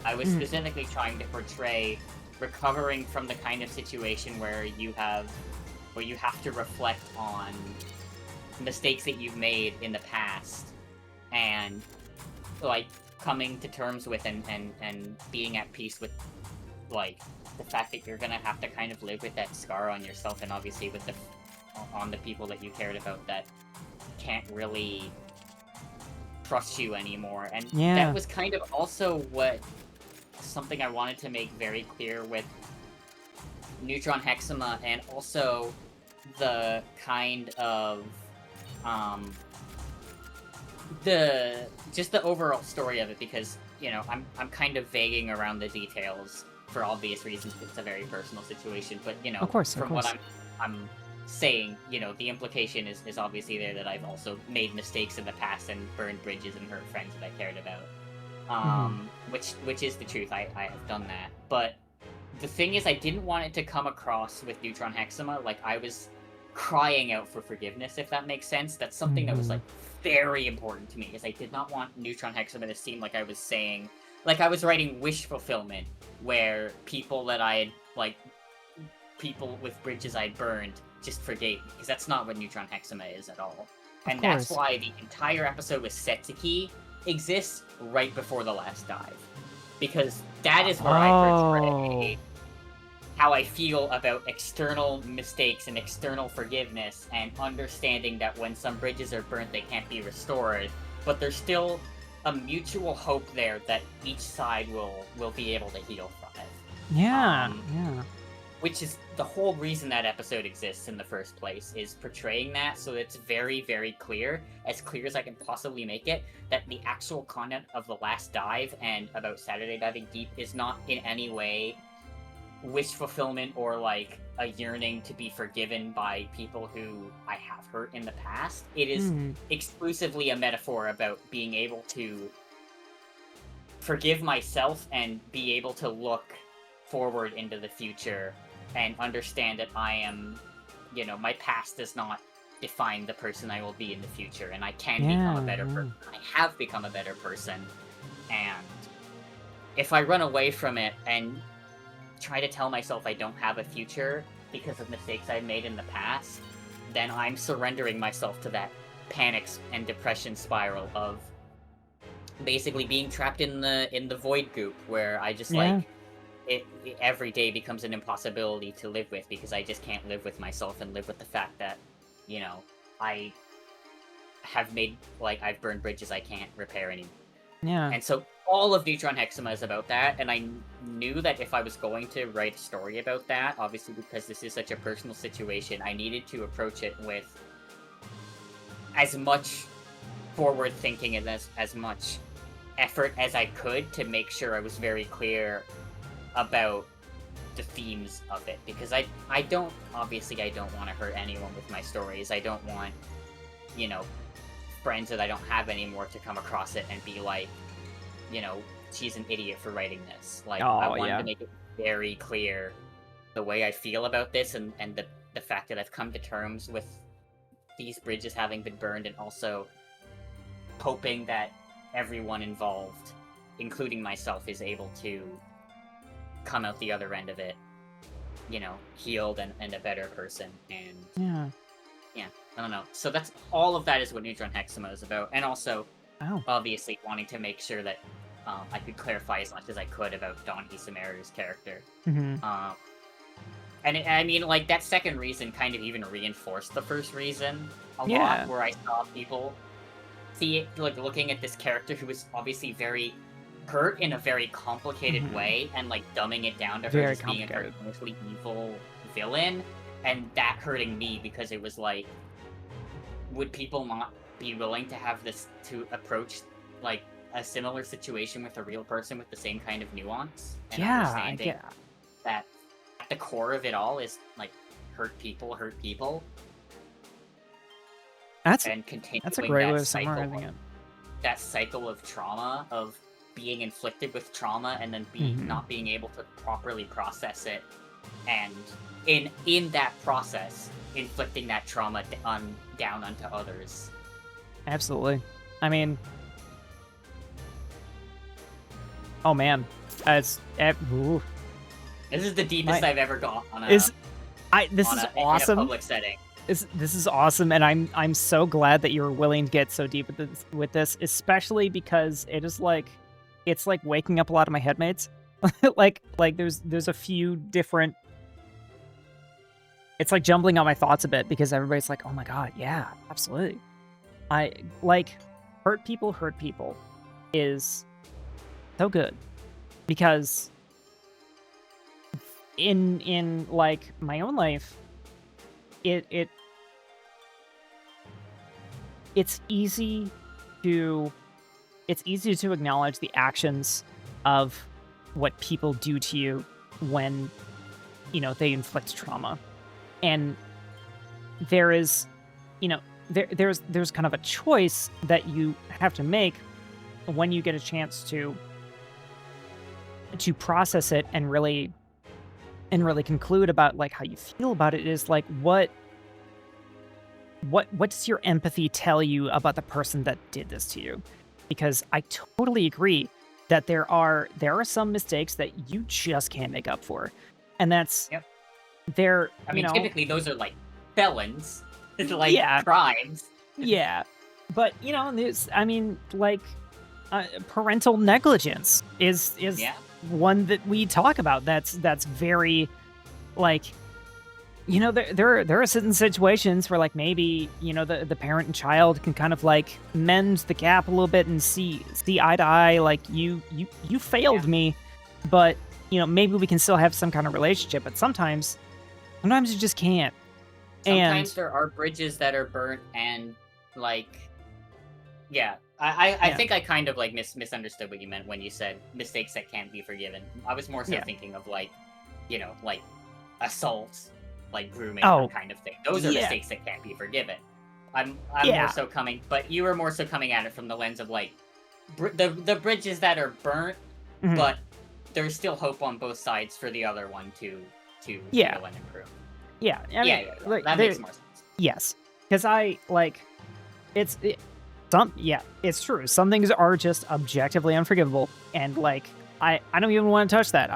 I was specifically trying to portray recovering from the kind of situation where you have to reflect on mistakes that you've made in the past, and like coming to terms with and being at peace with like the fact that you're gonna have to kind of live with that scar on yourself, and obviously with on the people that you cared about that can't really trust you anymore. And that was kind of also something I wanted to make very clear with Neutron Hexama, and also the kind of the overall story of it, because I'm kind of vaguing around the details for obvious reasons. It's a very personal situation, but of course, from what I'm saying, the implication is obviously there that I've also made mistakes in the past and burned bridges and hurt friends that I cared about. Which is the truth. I have done that. But the thing is, I didn't want it to come across with Neutron Hexama like I was crying out for forgiveness, if that makes sense. That's something that was like very important to me, is I did not want Neutron Hexama to seem like I was saying, like I was writing wish fulfillment, where people that I had, people with bridges I burned just forgave me, because that's not what Neutron Hexama is at all. And that's why the entire episode with Setsuki exists right before the last dive, because that is where I first read how I feel about external mistakes and external forgiveness, and understanding that when some bridges are burnt, they can't be restored, but there's still a mutual hope there that each side will be able to heal from it. Yeah. Which is the whole reason that episode exists in the first place, is portraying that, so it's very, very clear, as clear as I can possibly make it, that the actual content of The Last Dive and about Saturday Diving Deep is not in any way wish fulfillment or like a yearning to be forgiven by people who I have hurt in the past. It is exclusively a metaphor about being able to forgive myself and be able to look forward into the future and understand that I am, my past does not define the person I will be in the future, and I can become a better person. I have become a better person, and if I run away from it and try to tell myself I don't have a future because of mistakes I've made in the past, then I'm surrendering myself to that panic and depression spiral of basically being trapped in the void goop, where I just it every day becomes an impossibility to live with, because I just can't live with myself and live with the fact that I have made, I've burned bridges I can't repair anymore. And so all of Neutron Hexama is about that, and I knew that if I was going to write a story about that, obviously because this is such a personal situation, I needed to approach it with as much forward thinking and as much effort as I could to make sure I was very clear about the themes of it, because I don't want to hurt anyone with my stories. I don't want, friends that I don't have anymore to come across it and be like, she's an idiot for writing this. I wanted to make it very clear the way I feel about this, and the fact that I've come to terms with these bridges having been burned, and also hoping that everyone involved, including myself, is able to come out the other end of it, healed and a better person. And I don't know. So that's all of that is what Neutron Hexama is about, and also obviously wanting to make sure that I could clarify as much as I could about Don Isamaru's character. And I mean, that second reason kind of even reinforced the first reason a lot, where I saw people see it, looking at this character who was obviously very hurt in a very complicated way, and dumbing it down to her just being a very mostly evil villain, and that hurting me, because it was would people not be willing to have this, to approach a similar situation with a real person with the same kind of nuance and understanding that at the core of it all is hurt people, and continuing that's a great way of summarizing it. That cycle of trauma, of being inflicted with trauma and then not being able to properly process it, and in that process inflicting that trauma down onto others. Absolutely. I mean, oh man, this is the deepest I've ever gone on this is awesome. In a public setting. This is awesome, and I'm so glad that you're willing to get so deep with this, especially because it is like it's like waking up a lot of my headmates. like there's a few different. It's like jumbling out my thoughts a bit because everybody's like, oh my god, yeah, absolutely. I like hurt people is so good because in like my own life, it's easy to acknowledge the actions of what people do to you when they inflict trauma, and there is there's kind of a choice that you have to make when you get a chance to process it and really conclude about like how you feel about it. Is like what does your empathy tell you about the person that did this to you? Because I totally agree that there are some mistakes that you just can't make up for, and that's Yep. there. I mean, typically those are like felons. It's like crimes. Yeah, but there's like parental negligence is one that we talk about. That's very like. There are certain situations where, like, maybe, the parent and child can kind of, like, mend the gap a little bit and see eye to eye, like, you failed me, but, maybe we can still have some kind of relationship, but sometimes you just can't. Sometimes there are bridges that are burnt and, like, I think I kind of, like, misunderstood what you meant when you said mistakes that can't be forgiven. I was more so thinking of, like, like, assault, like grooming kind of thing. Those are mistakes that can't be forgiven. I'm more so coming, but you were more so coming at it from the lens of like the bridges that are burnt, but there's still hope on both sides for the other one to heal and improve. Yeah, like, that makes more sense. Yes, because it's true. Some things are just objectively unforgivable, and like I don't even want to touch that.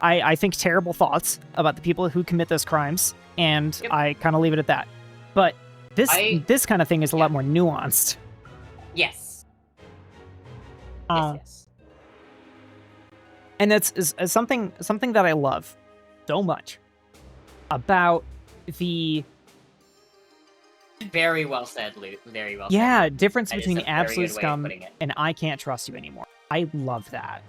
I think terrible thoughts about the people who commit those crimes, and I kind of leave it at that. But this kind of thing is a lot more nuanced. Yes. Yes. And it's something that I love so much about the... Very well said, Luke. Very well said. Yeah, difference between absolute scum and I can't trust you anymore. I love that.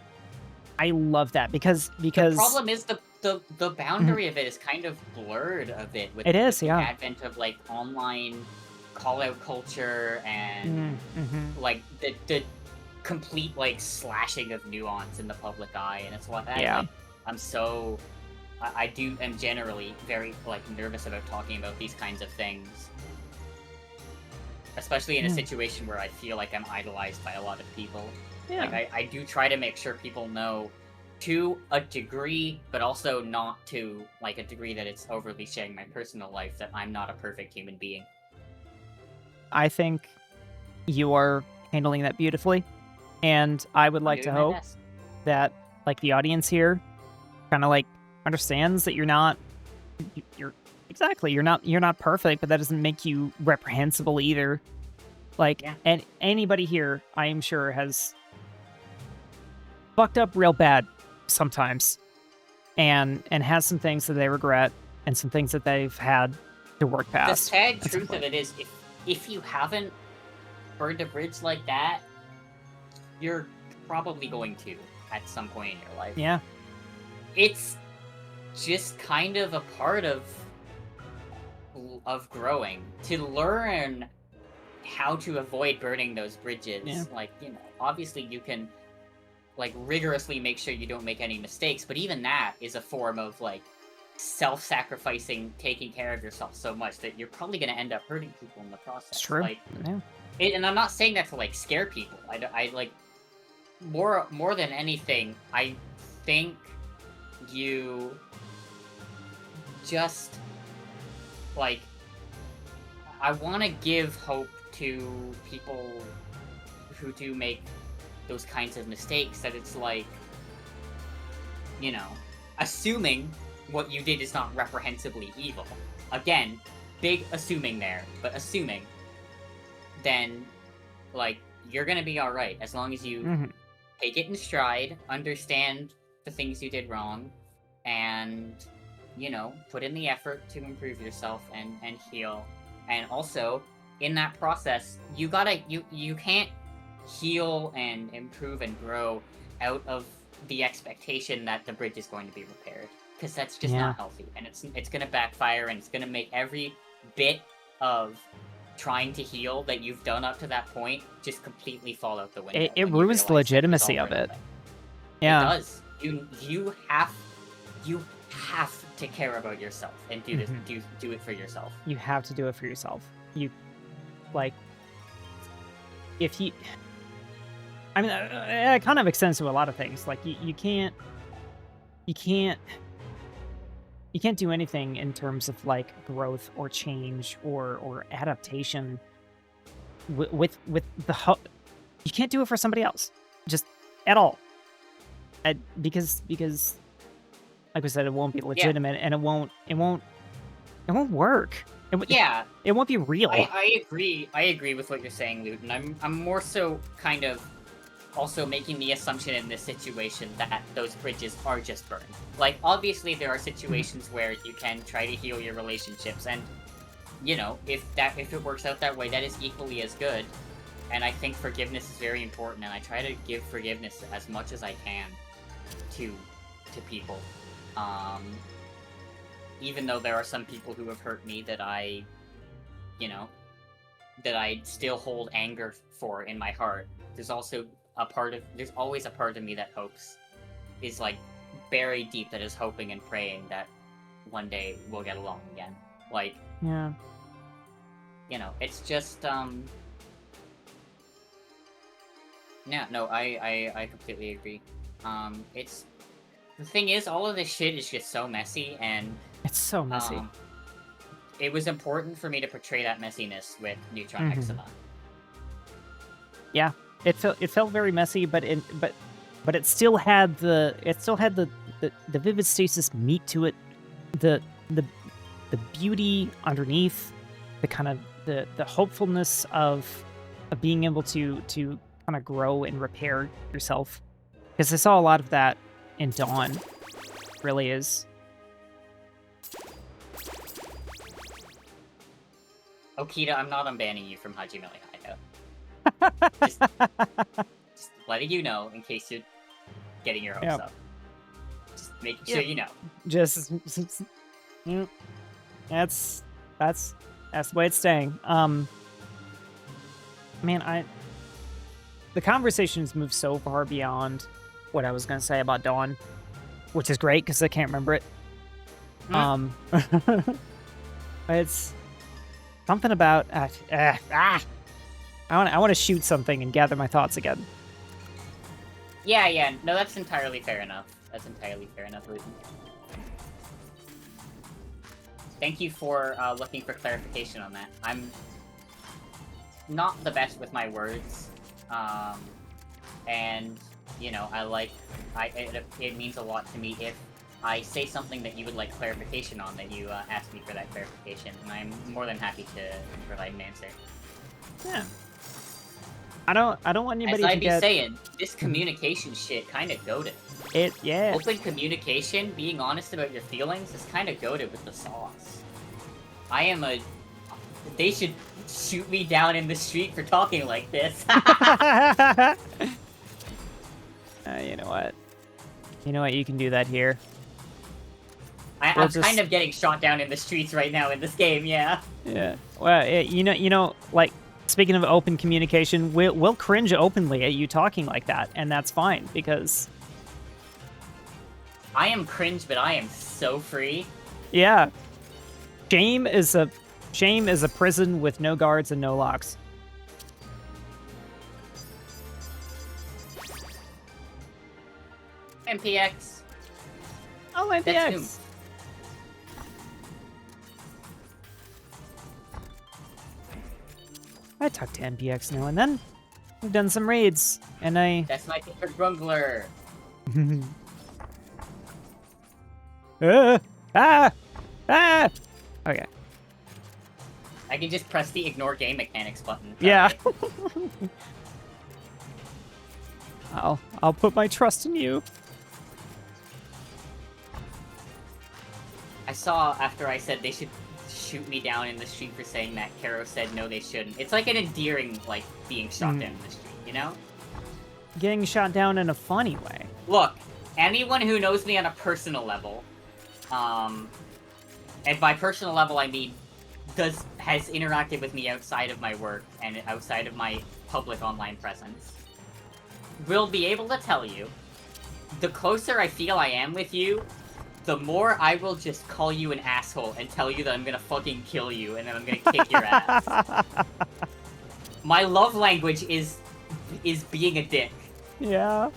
Because the problem is the boundary of it is kind of blurred a bit with the advent of like online call out culture and like the complete like slashing of nuance in the public eye, and it's what I am generally very like nervous about talking about these kinds of things, especially in a situation where I feel like I'm idolized by a lot of people. Yeah. Like, I do try to make sure people know to a degree, but also not to like a degree that it's overly sharing my personal life, that I'm not a perfect human being. I think you are handling that beautifully, and I would like to hope that like the audience here kind of like understands that you're not perfect, but that doesn't make you reprehensible either. Like, and anybody here, I am sure, has fucked up real bad sometimes, and has some things that they regret and some things that they've had to work past. The sad truth of it is, if you haven't burned a bridge like that, you're probably going to at some point in your life. Yeah. It's just kind of a part of growing, to learn how to avoid burning those bridges. Yeah. Like, obviously you can like rigorously make sure you don't make any mistakes, but even that is a form of like self-sacrificing, taking care of yourself so much that you're probably going to end up hurting people in the process. It's true. Like, and I'm not saying that to like scare people. I like more than anything, I think you just like, I want to give hope to people who do make those kinds of mistakes, that it's like, assuming what you did is not reprehensibly evil, again, big assuming there, but assuming, then, like, you're gonna be alright, as long as you take it in stride, understand the things you did wrong, and, you know, put in the effort to improve yourself and heal. And also, in that process, you can't heal and improve and grow out of the expectation that the bridge is going to be repaired, because that's just not healthy, and it's gonna backfire, and it's gonna make every bit of trying to heal that you've done up to that point just completely fall out the window. It ruins the legitimacy of it. Yeah, it does. You have to care about yourself and do this. Do it for yourself. You have to do it for yourself. You, like, if you, I mean, it kind of extends to a lot of things. Like, you can't do anything in terms of, like, growth or change or adaptation with the you can't do it for somebody else, just at all. Because like we said, it won't be legitimate, and it won't work. It won't be real. I agree with what you're saying, Luton. I'm more so kind of also making the assumption in this situation that those bridges are just burned. Like, obviously there are situations where you can try to heal your relationships, and, you know, if it works out that way, that is equally as good. And I think forgiveness is very important, and I try to give forgiveness as much as I can to people. Even though there are some people who have hurt me that I still hold anger for in my heart, there's always a part of me that hopes, is like buried deep, that is hoping and praying that one day we'll get along again. Like, yeah, you know, it's just yeah, no, I completely agree. It's, the thing is, all of this shit is just so messy, and it's so messy. It was important for me to portray that messiness with Neutron Eczema. Yeah, it felt very messy, but it still had the vivid stasis meat to it, the beauty underneath, the kind of the hopefulness of being able to kind of grow and repair yourself, because I saw a lot of that in Dawn. Really is. Okita, I'm not unbanning you from Hajime Haido. just letting you know, in case you're getting your hopes up. Just making sure you know. Just that's the way it's staying. Man, the conversations move so far beyond what I was gonna say about Dawn, which is great because I can't remember it. It's something about I want to shoot something and gather my thoughts again. Yeah, no, that's entirely fair enough. Luton. Thank you for looking for clarification on that. I'm not the best with my words, and, you know, it means a lot to me if I say something that you would like clarification on, that you ask me for that clarification, and I'm more than happy to provide an answer. Yeah. I don't want anybody As to get... saying, this communication shit kind of goated. Yeah. Open communication, being honest about your feelings, is kind of goated with the sauce. They should shoot me down in the street for talking like this. You know what? You can do that here. I'm kind of getting shot down in the streets right now in this game, yeah. Yeah. Well, like, speaking of open communication, we'll cringe openly at you talking like that, and that's fine, because... I am cringe, but I am so free. Yeah. Shame is a prison with no guards and no locks. MPX. Oh, MPX. I talk to MPX now and then. We've done some raids, and That's my favorite grumbler. Okay. I can just press the ignore game mechanics button. Yeah. Right? I'll put my trust in you. I saw after I said they should shoot me down in the street for saying that, Caro said no, they shouldn't. It's like an endearing, like, being shot down in the street, you know? Getting shot down in a funny way. Look, anyone who knows me on a personal level, and by personal level I mean has interacted with me outside of my work and outside of my public online presence, will be able to tell you, the closer I feel I am with you, the more I will just call you an asshole and tell you that I'm gonna fucking kill you and then I'm gonna kick your ass. My love language is being a dick. Yeah.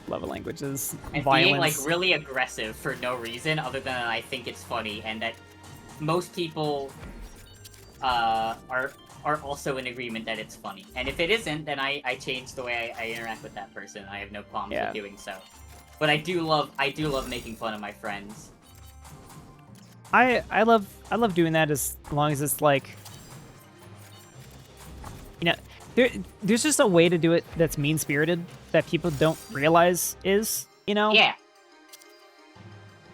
Love languages. And violence. being, like, really aggressive for no reason other than I think it's funny, and that most people are also in agreement that it's funny. And if it isn't, then I change the way I interact with that person. I have no problems with doing so. But I do love making fun of my friends. I love doing that as long as it's like, you know, there's just a way to do it that's mean-spirited that people don't realize is, you know? Yeah.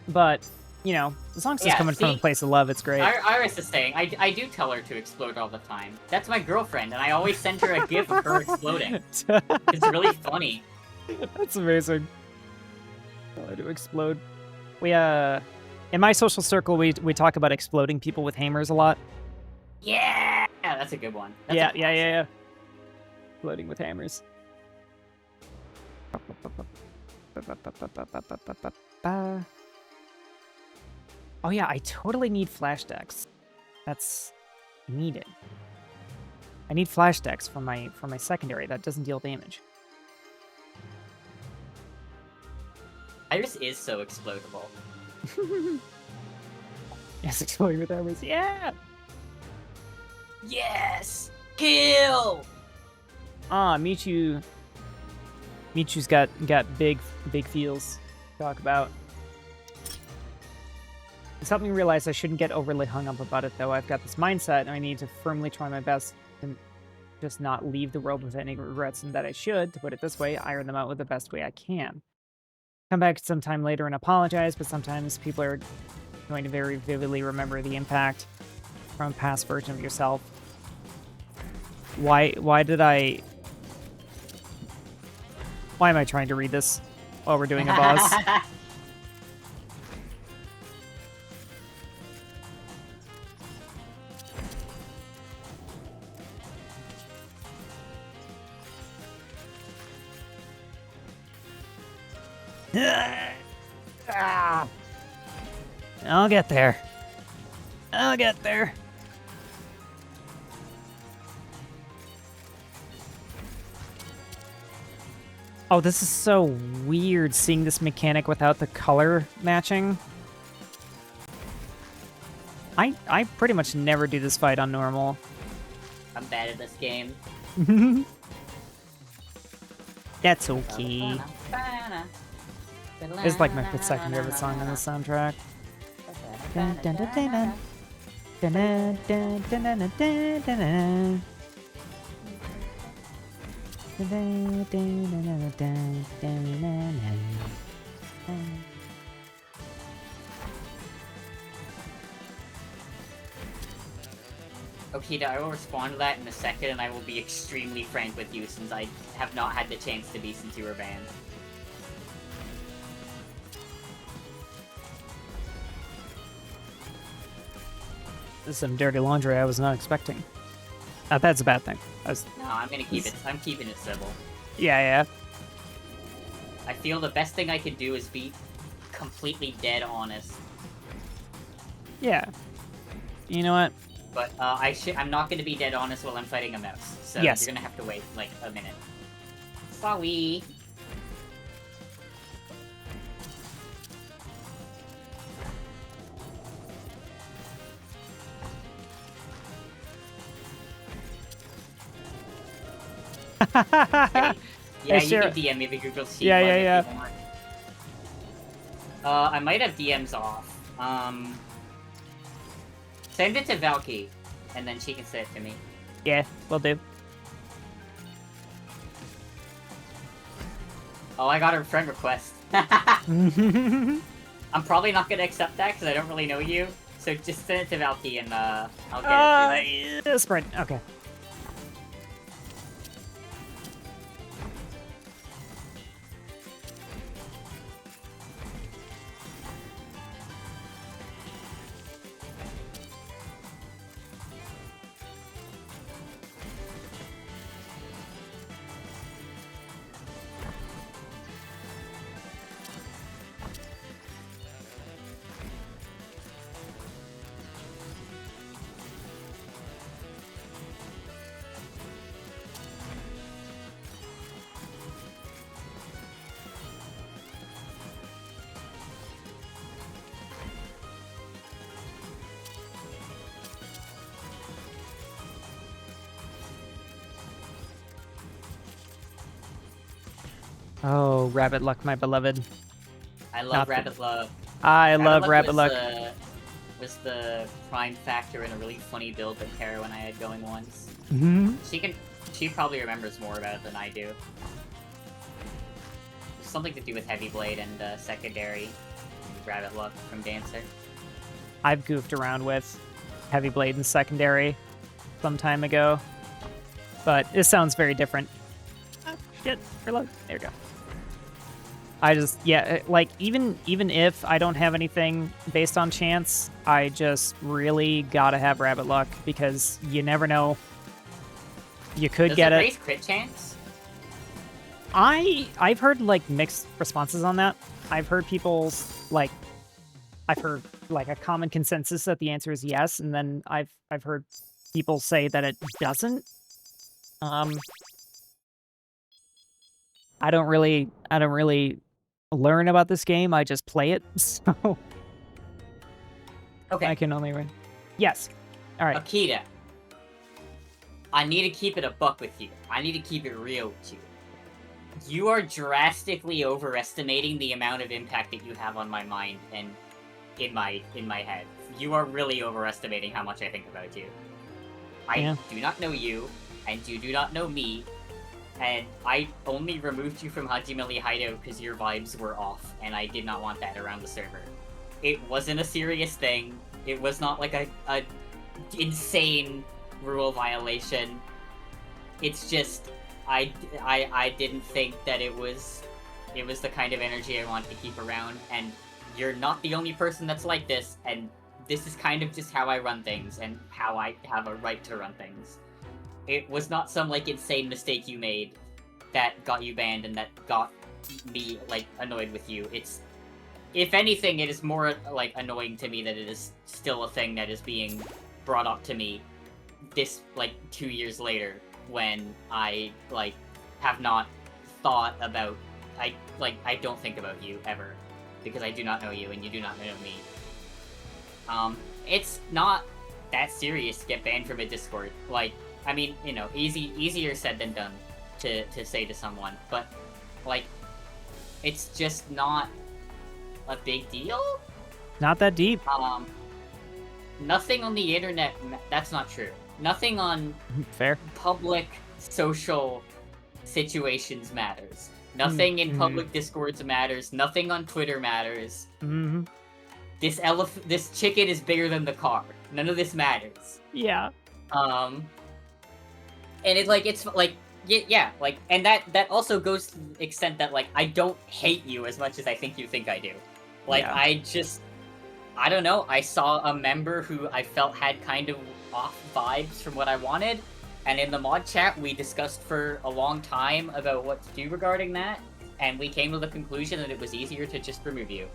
But, you know, as long as it's coming from a place of love, it's great. Iris is saying, I do tell her to explode all the time. That's my girlfriend, and I always send her a gif of her exploding. It's really funny. That's amazing. Tell her to explode. We, in my social circle, we talk about exploding people with hammers a lot. Yeah! That's a good one. That's Yeah. Exploding with hammers. Oh yeah, I totally need flash decks. That's needed. I need flash decks for my secondary that doesn't deal damage. Iris is so explodable. Yes, exploding with hammers. Yeah. Yes! Kill! Ah, Michu's got big feels to talk about. It's helped me realize I shouldn't get overly hung up about it, though. I've got this mindset, and I need to firmly try my best to just not leave the world with any regrets, and that I should, to put it this way, iron them out with the best way I can. Come back sometime later and apologize, but sometimes people are going to very vividly remember the impact from a past version of yourself. Why am I trying to read this while we're doing a boss? I'll get there. I'll get there. Oh, this is so weird, seeing this mechanic without the color matching. I pretty much never do this fight on normal. I'm bad at this game. That's okay. It's like my second favorite song on the soundtrack. Dun, dun, dun, dun, dun. Dun, dun, dun, dun, dun, dun, dun, dun. Dun, dun, dun, dun, dun, dun, dun. Okita, I will respond to that in a second, and I will be extremely frank with you since I have not had the chance to be since you were banned. This is some dirty laundry I was not expecting. That's a bad thing. No, I'm gonna keep it. I'm keeping it civil. Yeah. I feel the best thing I could do is be completely dead honest. Yeah. You know what? But I'm not gonna be dead honest while I'm fighting a mouse. So Yes. you're gonna have to wait like a minute. Sorry. Yeah, Hey, you sure. can DM me the Google Sheet. Yeah, one yeah, if you want. I might have DMs off. Send it to Valky, and then she can say it to me. Yeah, will do. Oh, I got her friend request. Oh, I'm probably not gonna accept that because I don't really know you. So just send it to Valky and I'll get it to you. Sprint. Okay. Oh, Rabbit Luck, my beloved. I love Not the- Rabbit Love. I love Luck Rabbit was Luck. was the prime factor in a really funny build that Kara and I had going once. Mhm. She probably remembers more about it than I do. Something to do with Heavy Blade and secondary Rabbit Luck from Dancer. I've goofed around with Heavy Blade and Secondary some time ago, but it sounds very different. Oh, shit, reload. There we go. I just, yeah, like, even if I don't have anything based on chance, I just really gotta have Rabbit Luck, because you never know. You could Does get it it. raise crit chance? I've heard, like, mixed responses on that. I've heard I've heard, like, a common consensus that the answer is yes, and then I've heard people say that it doesn't. I don't really learn about this game. I just play it, so Okay. I can only run. Yes. All right. Akita, I need to keep it a buck with you. I need to keep it real with you. You are drastically overestimating the amount of impact that you have on my mind and in my head. You are really overestimating how much I think about you. Yeah. I do not know you, and you do not know me, and I only removed you from Hajime Hideout because your vibes were off, and I did not want that around the server. It wasn't a serious thing. It was not like a insane rule violation. It's just I didn't think that it was the kind of energy I wanted to keep around, and you're not the only person that's like this, and this is kind of just how I run things and how I have a right to run things. It was not some like insane mistake you made that got you banned and that got me like annoyed with you. It's, if anything, it is more like annoying to me that it is still a thing that is being brought up to me this like 2 years later when I like have not thought about I don't think about you ever because I do not know you and you do not know me. It's not that serious to get banned from a Discord. Like, I mean, you know, easier said than done to say to someone, but like, it's just not a big deal. Not that deep. Nothing on the internet. That's not true. Nothing on Fair. public social situations matters. Nothing in public discords matters. Nothing on Twitter matters. Mm-hmm. This chicken is bigger than the car. None of this matters. Yeah. And it's like yeah, like, and that also goes to the extent that like I don't hate you as much as I think you think I do. Like, yeah. I don't know. I saw a member who I felt had kind of off vibes from what I wanted, and in the mod chat we discussed for a long time about what to do regarding that, and we came to the conclusion that it was easier to just remove you.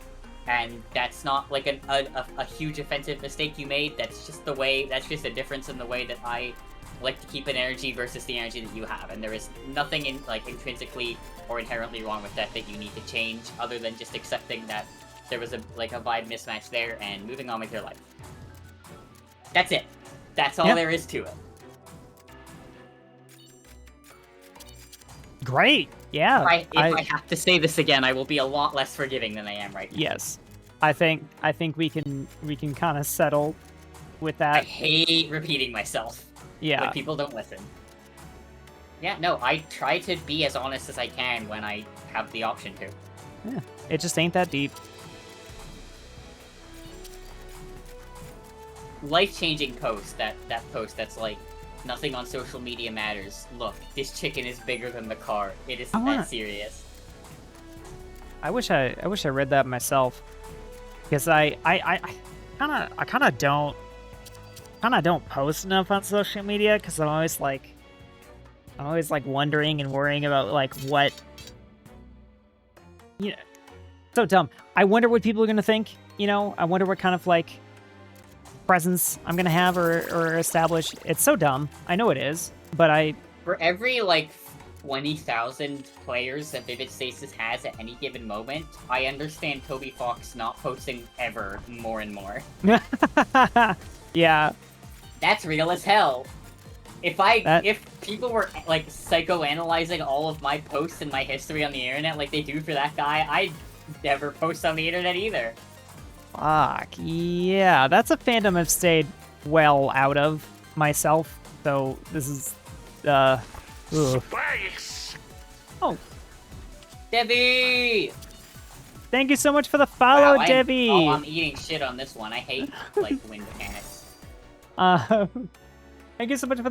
And that's not like a huge offensive mistake you made. That's just the way. That's just a difference in the way that I like to keep an energy versus the energy that you have. And there is nothing intrinsically or inherently wrong with that you need to change, other than just accepting that there was a vibe mismatch there and moving on with your life. That's it. That's all there is to it. Great. Yeah. If I have to say this again, I will be a lot less forgiving than I am right now. Yes. I think we can kind of settle with I that. hate repeating myself when Yeah. people don't listen. Yeah, no, I try to be as honest as I can when I have the option to. Yeah. It just ain't that deep. Life-changing post, that post that's like, nothing on social media matters. Look, this chicken is bigger than the car. It isn't that serious. I wish I read that myself, because I kind of don't post enough on social media, because I'm always like wondering and worrying about like what, you know, so dumb. I wonder what people are gonna think. You know, I wonder what kind of like presence I'm gonna have or establish. It's so dumb. I know it is, but For every like 20,000 players that Vivid Stasis has at any given moment, I understand Toby Fox not posting ever more and more. yeah. That's real as hell. If people were like psychoanalyzing all of my posts and my history on the internet like they do for that guy, I'd never post on the internet either. Fuck, yeah. That's a fandom I've stayed well out of myself, so this is, Space! Oh, Debbie! thank you so much for the follow, Wow, Debbie! I'm eating shit on this one. I hate, like, wind mechanics. Thank you so much for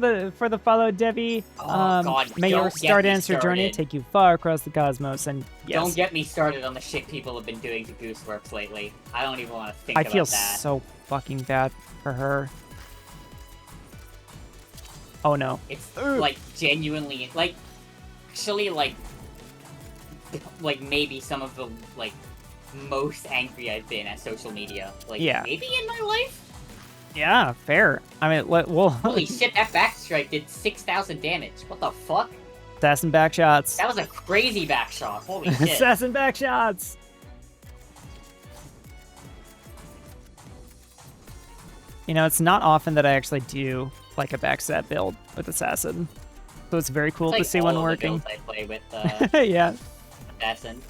the follow, Debbie. Oh, God, may your don't get Star me Dancer journey started. take you far across the cosmos, and yes. Don't get me started on the shit people have been doing to Gooseworks lately. I don't even want to think I about feel that. so fucking bad for her. Oh no. It's, like, genuinely, like, actually, like, maybe some of the, like, most angry I've been at social media. Like, Yeah. maybe in my life? Yeah, fair. I mean, well, Holy shit, that backstrike did 6,000 damage. What the fuck? assassin back shots. That was a crazy back shot. Holy shit. Assassin back shots. You know, it's not often that I actually do like a backstab build with assassin, so it's very cool It's like to see all one of the working. builds I play with Yeah. Assassin.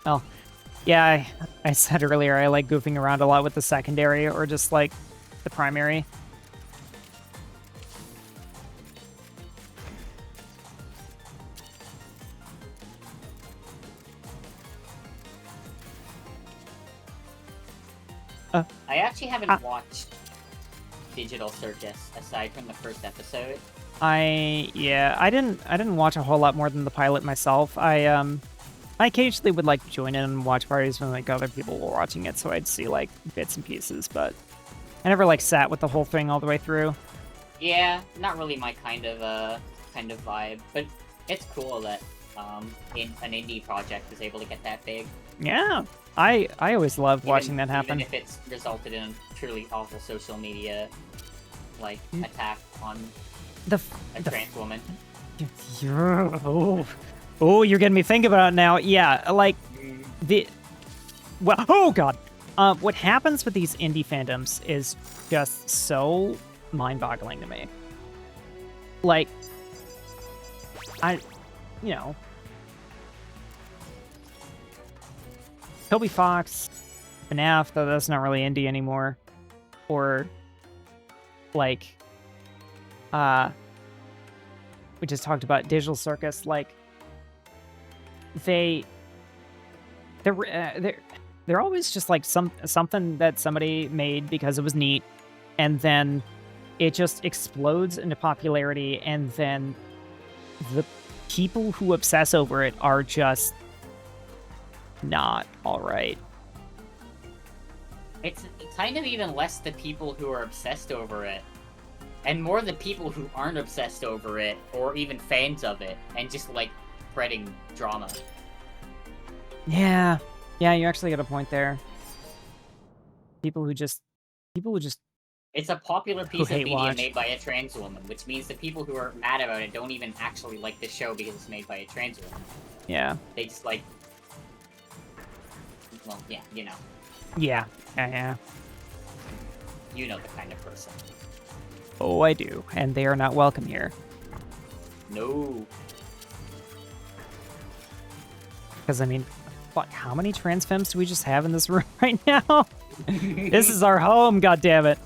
Oh, yeah. I said earlier I like goofing around a lot with the secondary or just like the primary. I actually haven't watched Digital Circus aside from the first episode. I didn't watch a whole lot more than the pilot myself. I occasionally would like join in and watch parties when like other people were watching it, so I'd see like bits and pieces, but I never like sat with the whole thing all the way through. Yeah, not really my kind of vibe, but it's cool that in an indie project is able to get that big. Yeah. I always loved watching that happen. Even if it's resulted in a truly awful social media like attack on The a trans woman. Oh, you're getting me thinking about it now. Yeah, like oh god. What happens with these indie fandoms is just so mind-boggling to me. Like, you know, Toby Fox, FNAF, though that's not really indie anymore, or like, we just talked about Digital Circus. Like, they're always just like something that somebody made because it was neat, and then it just explodes into popularity, and then the people who obsess over it are just not all right. It's kind of even less the people who are obsessed over it, and more the people who aren't obsessed over it, or even fans of it, and just like spreading drama. Yeah, you actually got a point there. People who just It's a popular piece of hate media watch. made by a trans woman, which means the people who are mad about it don't even actually like the show because it's made by a trans woman. yeah. They just like, well, yeah, you know. Yeah. You know the kind of person. Oh, I do, and they are not welcome here. No. Because I mean, fuck? How many trans femmes do we just have in this room right now? This is our home, goddammit.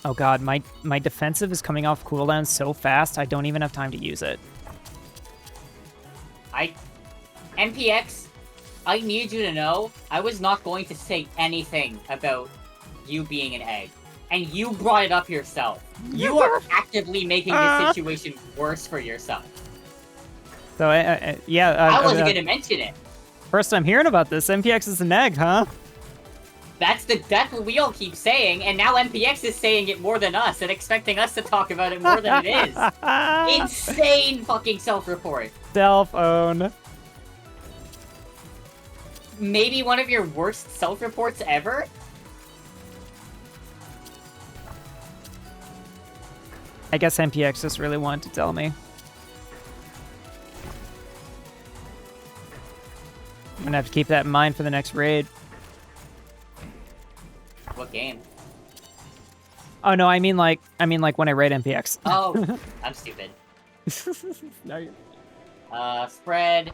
Oh god, my defensive is coming off cooldown so fast, I don't even have time to use it. NPX, I need you to know, I was not going to say anything about you being an egg. And you brought it up yourself. You are actively making this situation worse for yourself. So, yeah. I wasn't going to mention it. First time hearing about this. NPX is an egg, huh? That's what we all keep saying, and now NPX is saying it more than us and expecting us to talk about it more than it is. Insane fucking self-report. Self-own. Maybe one of your worst self-reports ever? I guess NPX just really wanted to tell me. I'm gonna have to keep that in mind for the next raid. What game? Oh no, I mean like when I raid NPX. Oh, I'm stupid. No, you're... Spread.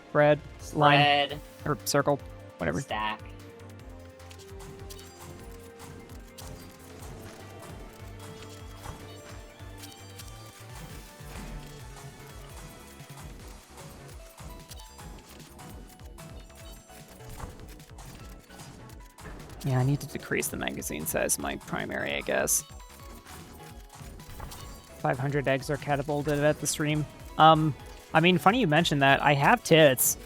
Spread. Line. Spread. Or circle. Whatever. Stack. Yeah, I need to decrease the magazine size, my primary, I guess. 500 eggs are catapulted at the stream. I mean, funny you mentioned that. I have tits.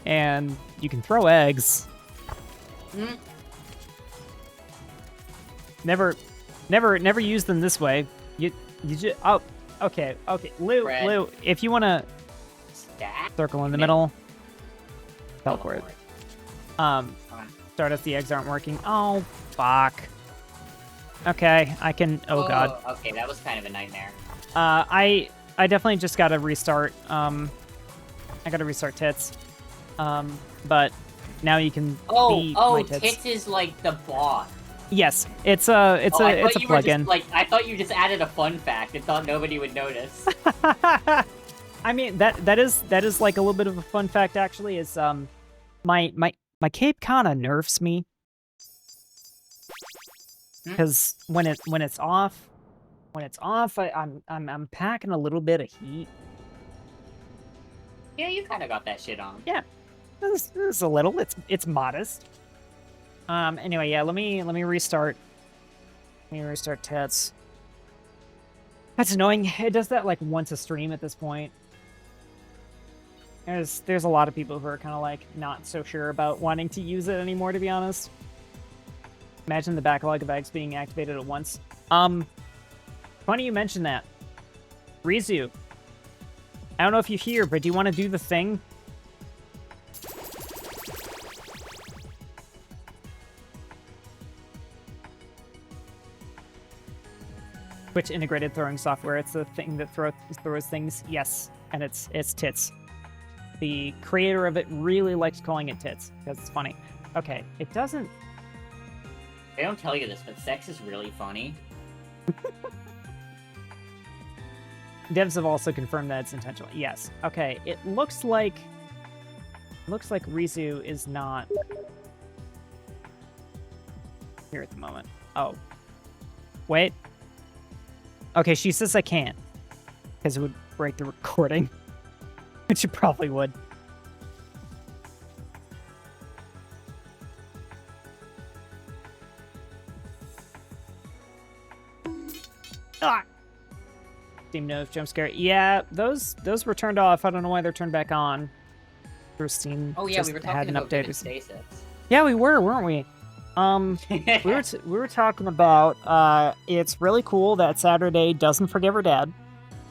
And you can throw eggs. Mm. Never use them this way. You just, oh, okay. Lou, if you want to circle in the middle, teleport. Stardust, the eggs aren't working. Oh, fuck. Okay, I can, oh god. Okay, that was kind of a nightmare. I definitely just gotta restart, I gotta restart tits. But now you can be my tits. Tits is like the bot. Yes, it's a plugin. I thought you just added a fun fact and thought nobody would notice. I mean, that is like a little bit of a fun fact actually, is my cape kind of nerfs me. Because when it's off, I'm packing a little bit of heat. Yeah, you kind of got that shit on. Yeah, this is a little. It's modest. Anyway, yeah. Let me restart. Let me restart tits. That's annoying. It does that like once a stream at this point. There's a lot of people who are kind of like not so sure about wanting to use it anymore, to be honest. Imagine the backlog of eggs being activated at once. Funny you mentioned that. Rizu. I don't know if you're here, but do you want to do the thing? Twitch integrated throwing software. It's the thing that throws things. Yes, and it's tits. The creator of it really likes calling it tits because it's funny. Okay, it doesn't. They don't tell you this, but sex is really funny. Devs have also confirmed that it's intentional. Yes. Okay. It looks like Rizu is not here at the moment. Oh. Wait. Okay, she says I can't. Because it would break the recording. Which it probably would. Ah! Steam knows jump scare. Yeah, those were turned off. I don't know why they're turned back on. Steam we were talking about Vivid Stasis. Yeah, we were, weren't we? We were talking about it's really cool that Saturday doesn't forgive her dad.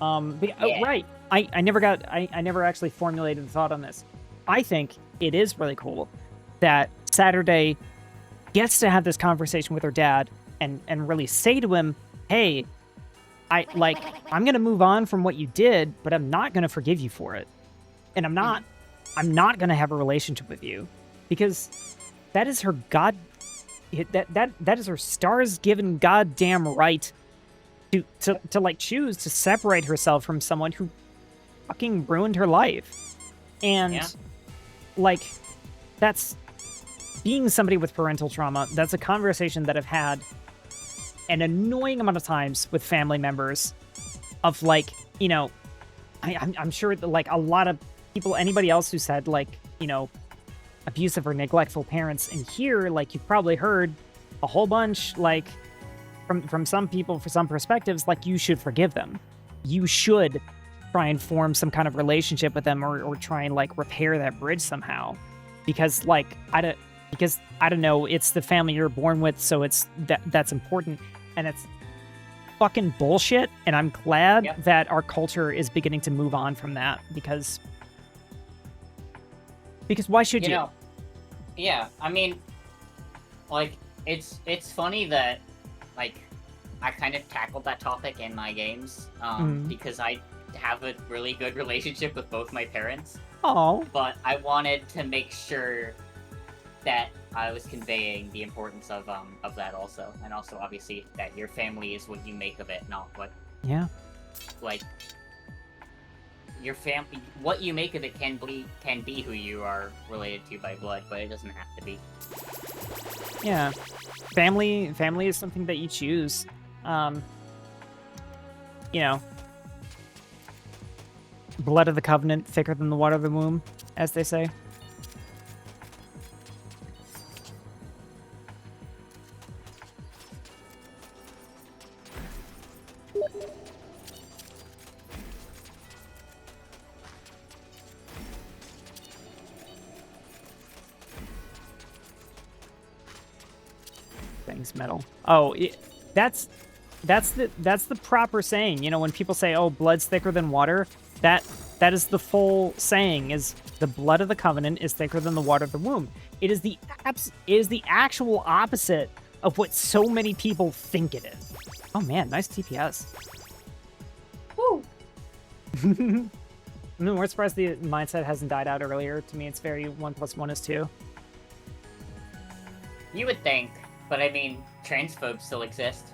Oh, right. I never actually formulated a thought on this. I think it is really cool that Saturday gets to have this conversation with her dad and really say to him, hey, I'm gonna move on from what you did, but I'm not gonna forgive you for it. And I'm not gonna have a relationship with you. Because that is her that is her stars given goddamn right to like choose to separate herself from someone who fucking ruined her life. And Yeah. like that's being somebody with parental trauma. That's a conversation that I've had an annoying amount of times with family members of like, you know, I'm sure that like a lot of people, anybody else who's had like, you know, abusive or neglectful parents in here, like you've probably heard a whole bunch, like from some people, for some perspectives, like you should forgive them. You should try and form some kind of relationship with them or try and like repair that bridge somehow. Because like I don't know, it's the family you're born with, so it's that's important, and it's fucking bullshit. And I'm glad that our culture is beginning to move on from that because why should you? Yeah, I mean, like it's funny that like I kind of tackled that topic in my games because I have a really good relationship with both my parents. Oh, but I wanted to make sure that I was conveying the importance of that also, and also obviously that your family is what you make of it, not what. Yeah. Like your family, what you make of it can be who you are related to by blood, but it doesn't have to be. Yeah, family is something that you choose. You know, blood of the covenant thicker than the water of the womb, as they say. Things metal. Oh, that's the proper saying. You know, when people say, "Oh, blood's thicker than water," that is the full saying. Is the blood of the covenant is thicker than the water of the womb. It is the actual opposite of what so many people think it is. Oh man, nice TPS. Woo! I'm more surprised the mindset hasn't died out earlier. To me, it's very 1 + 1 is 2. You would think, but I mean, transphobes still exist.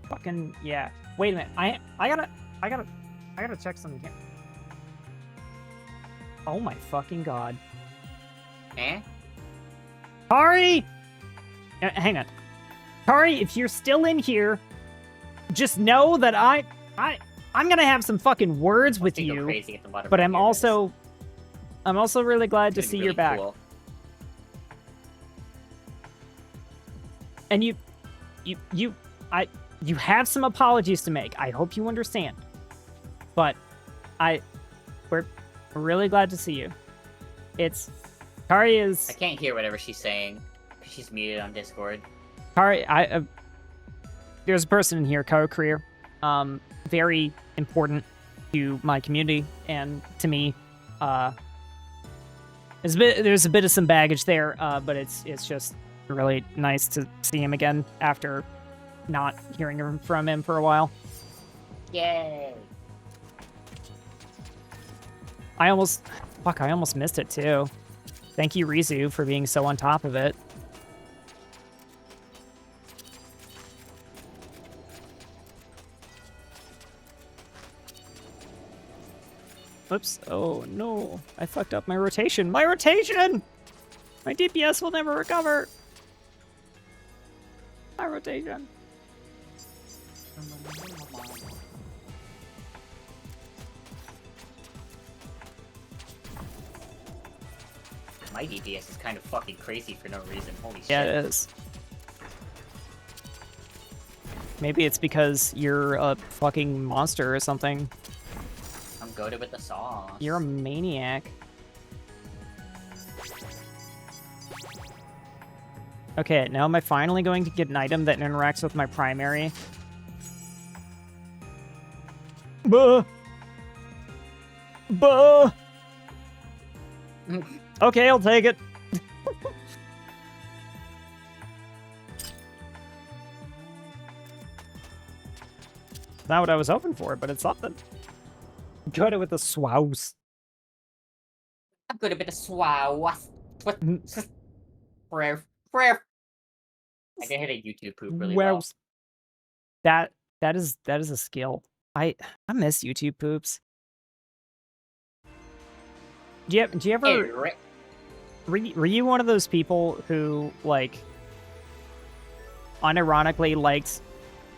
Fucking yeah. Wait a minute. I gotta check something here. Oh my fucking god. Eh? Kari! Hang on. Kari, if you're still in here, just know that I'm gonna have some fucking words with you. Crazy at the bottom but of I'm your also really glad to It's see really you're back. cool. And you have some apologies to make. I hope you understand. But we're really glad to see you. Kari is... I can't hear whatever she's saying because she's muted on Discord. Kari, there's a person in here, Kari Career. Very important to my community and to me. There's a bit of some baggage there, but it's just really nice to see him again after not hearing from him for a while. Yay! I almost missed it too. Thank you, Rizu, for being so on top of it. Oops. Oh no. I fucked up my rotation. My rotation! My DPS will never recover. My rotation. My DPS is kind of fucking crazy for no reason. Holy shit. Yeah, it is. Maybe it's because you're a fucking monster or something. I'm goated with the sauce. You're a maniac. Okay, now am I finally going to get an item that interacts with my primary? Buh! Buh! Okay, I'll take it. Not what I was hoping for, but it's something. Got it with the swouse. I'm good with the sauce. Prayer. I can hit a YouTube poop really well. That That is a skill. I miss YouTube poops. Do you Hey, ever were you one of those people who like unironically liked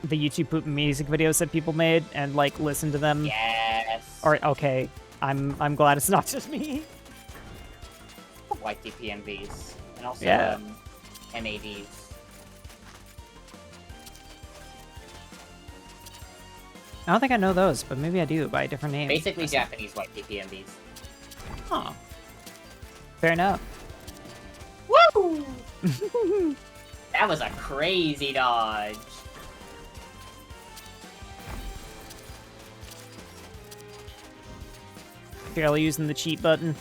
the YouTube poop music videos that people made and like listened to them? yes. Or okay, I'm glad it's not just me. YTPMVs and also Yeah. MAVs. I don't think I know those, but maybe I do by a different name. Basically Japanese YTPMVs. Huh. Fair enough. Woo! That was a crazy dodge. Barely using the cheat button.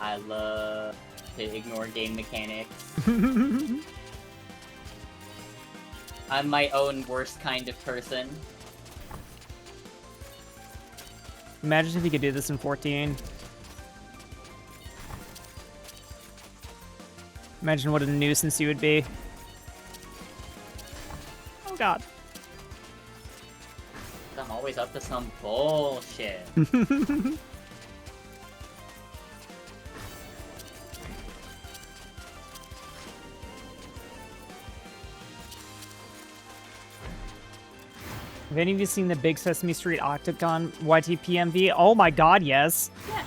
I love to ignore game mechanics. I'm my own worst kind of person. Imagine if you could do this in 14. Imagine what a nuisance you would be. Oh god. I'm always up to some bullshit. Have any of you seen the Big Sesame Street Octagon YTPMV? Oh my god, yes. Yeah.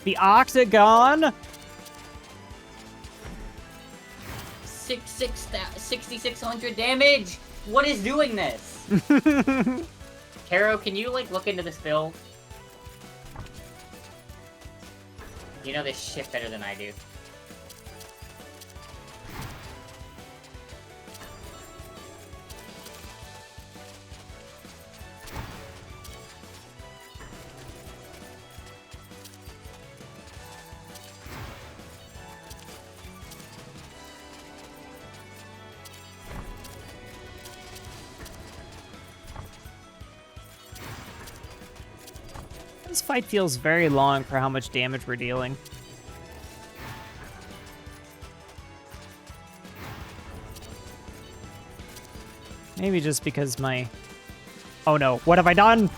The Octagon! 6,600 damage! What is doing this? Caro, can you, like, look into this build? You know this shit better than I do. This fight feels very long for how much damage we're dealing. Maybe just because my... Oh no, what have I done?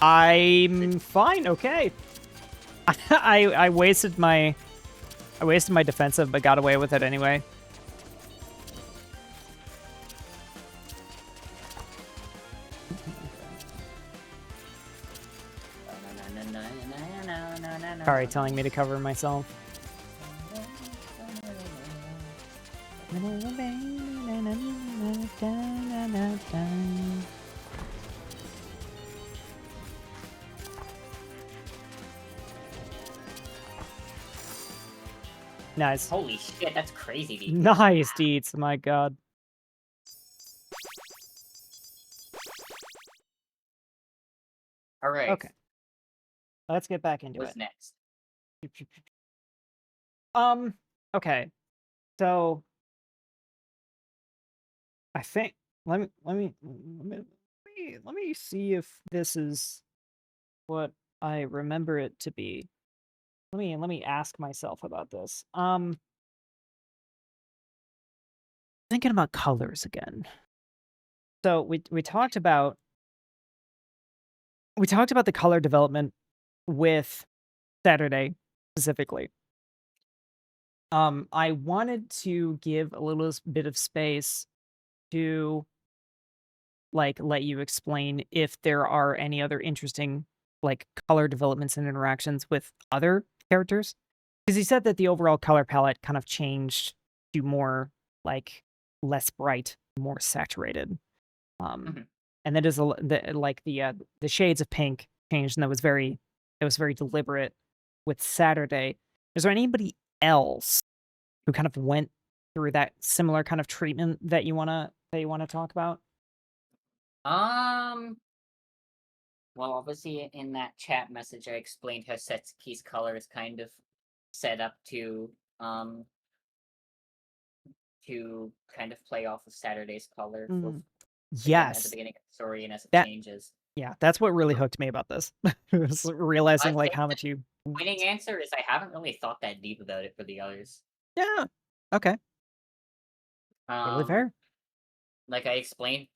I'm fine, okay. I wasted my defensive, but got away with it anyway. Sorry, telling me to cover myself. Nice. Holy shit, that's crazy, dude. Nice, Deets. My god. Alright. Okay. Let's get back into What's it. next? Okay. So I think let me see if this is what I remember it to be. Let me ask myself about this. Thinking about colors again. So we talked about the color development with Saturday specifically. I wanted to give a little bit of space to like let you explain if there are any other interesting like color developments and interactions with other characters. Because he said that the overall color palette kind of changed to more like less bright, more saturated. And that is the shades of pink changed, and that was very deliberate with Saturday. Is there anybody else who kind of went through that similar kind of treatment that you wanna talk about? Well, obviously in that chat message, I explained how Setsuki's color is kind of set up to kind of play off of Saturday's color again, at the Yes. beginning of the story and as it That- changes. Yeah, that's what really hooked me about this. Was realizing like think how much you. Winning answer is I haven't really thought that deep about it for the others. Yeah. Okay. Totally fair. like I explained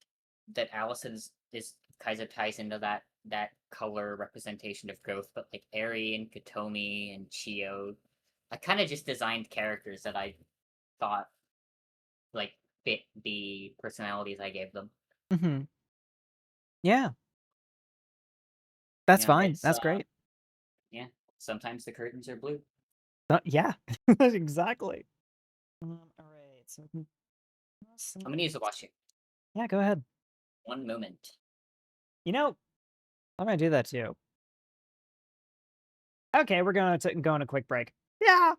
that Allison's is kind of ties into that color representation of growth, but like Eri and Katomi and Chio, I kind of just designed characters that I thought like fit the personalities I gave them. Mm-hmm. Yeah. That's You know, fine. it's That's great. yeah. Sometimes the curtains are blue. Yeah, exactly. All right. So, I'm gonna use the watch here. yeah, go ahead. One moment. You know, I'm gonna do that too. Okay, we're gonna go on a quick break. Yeah.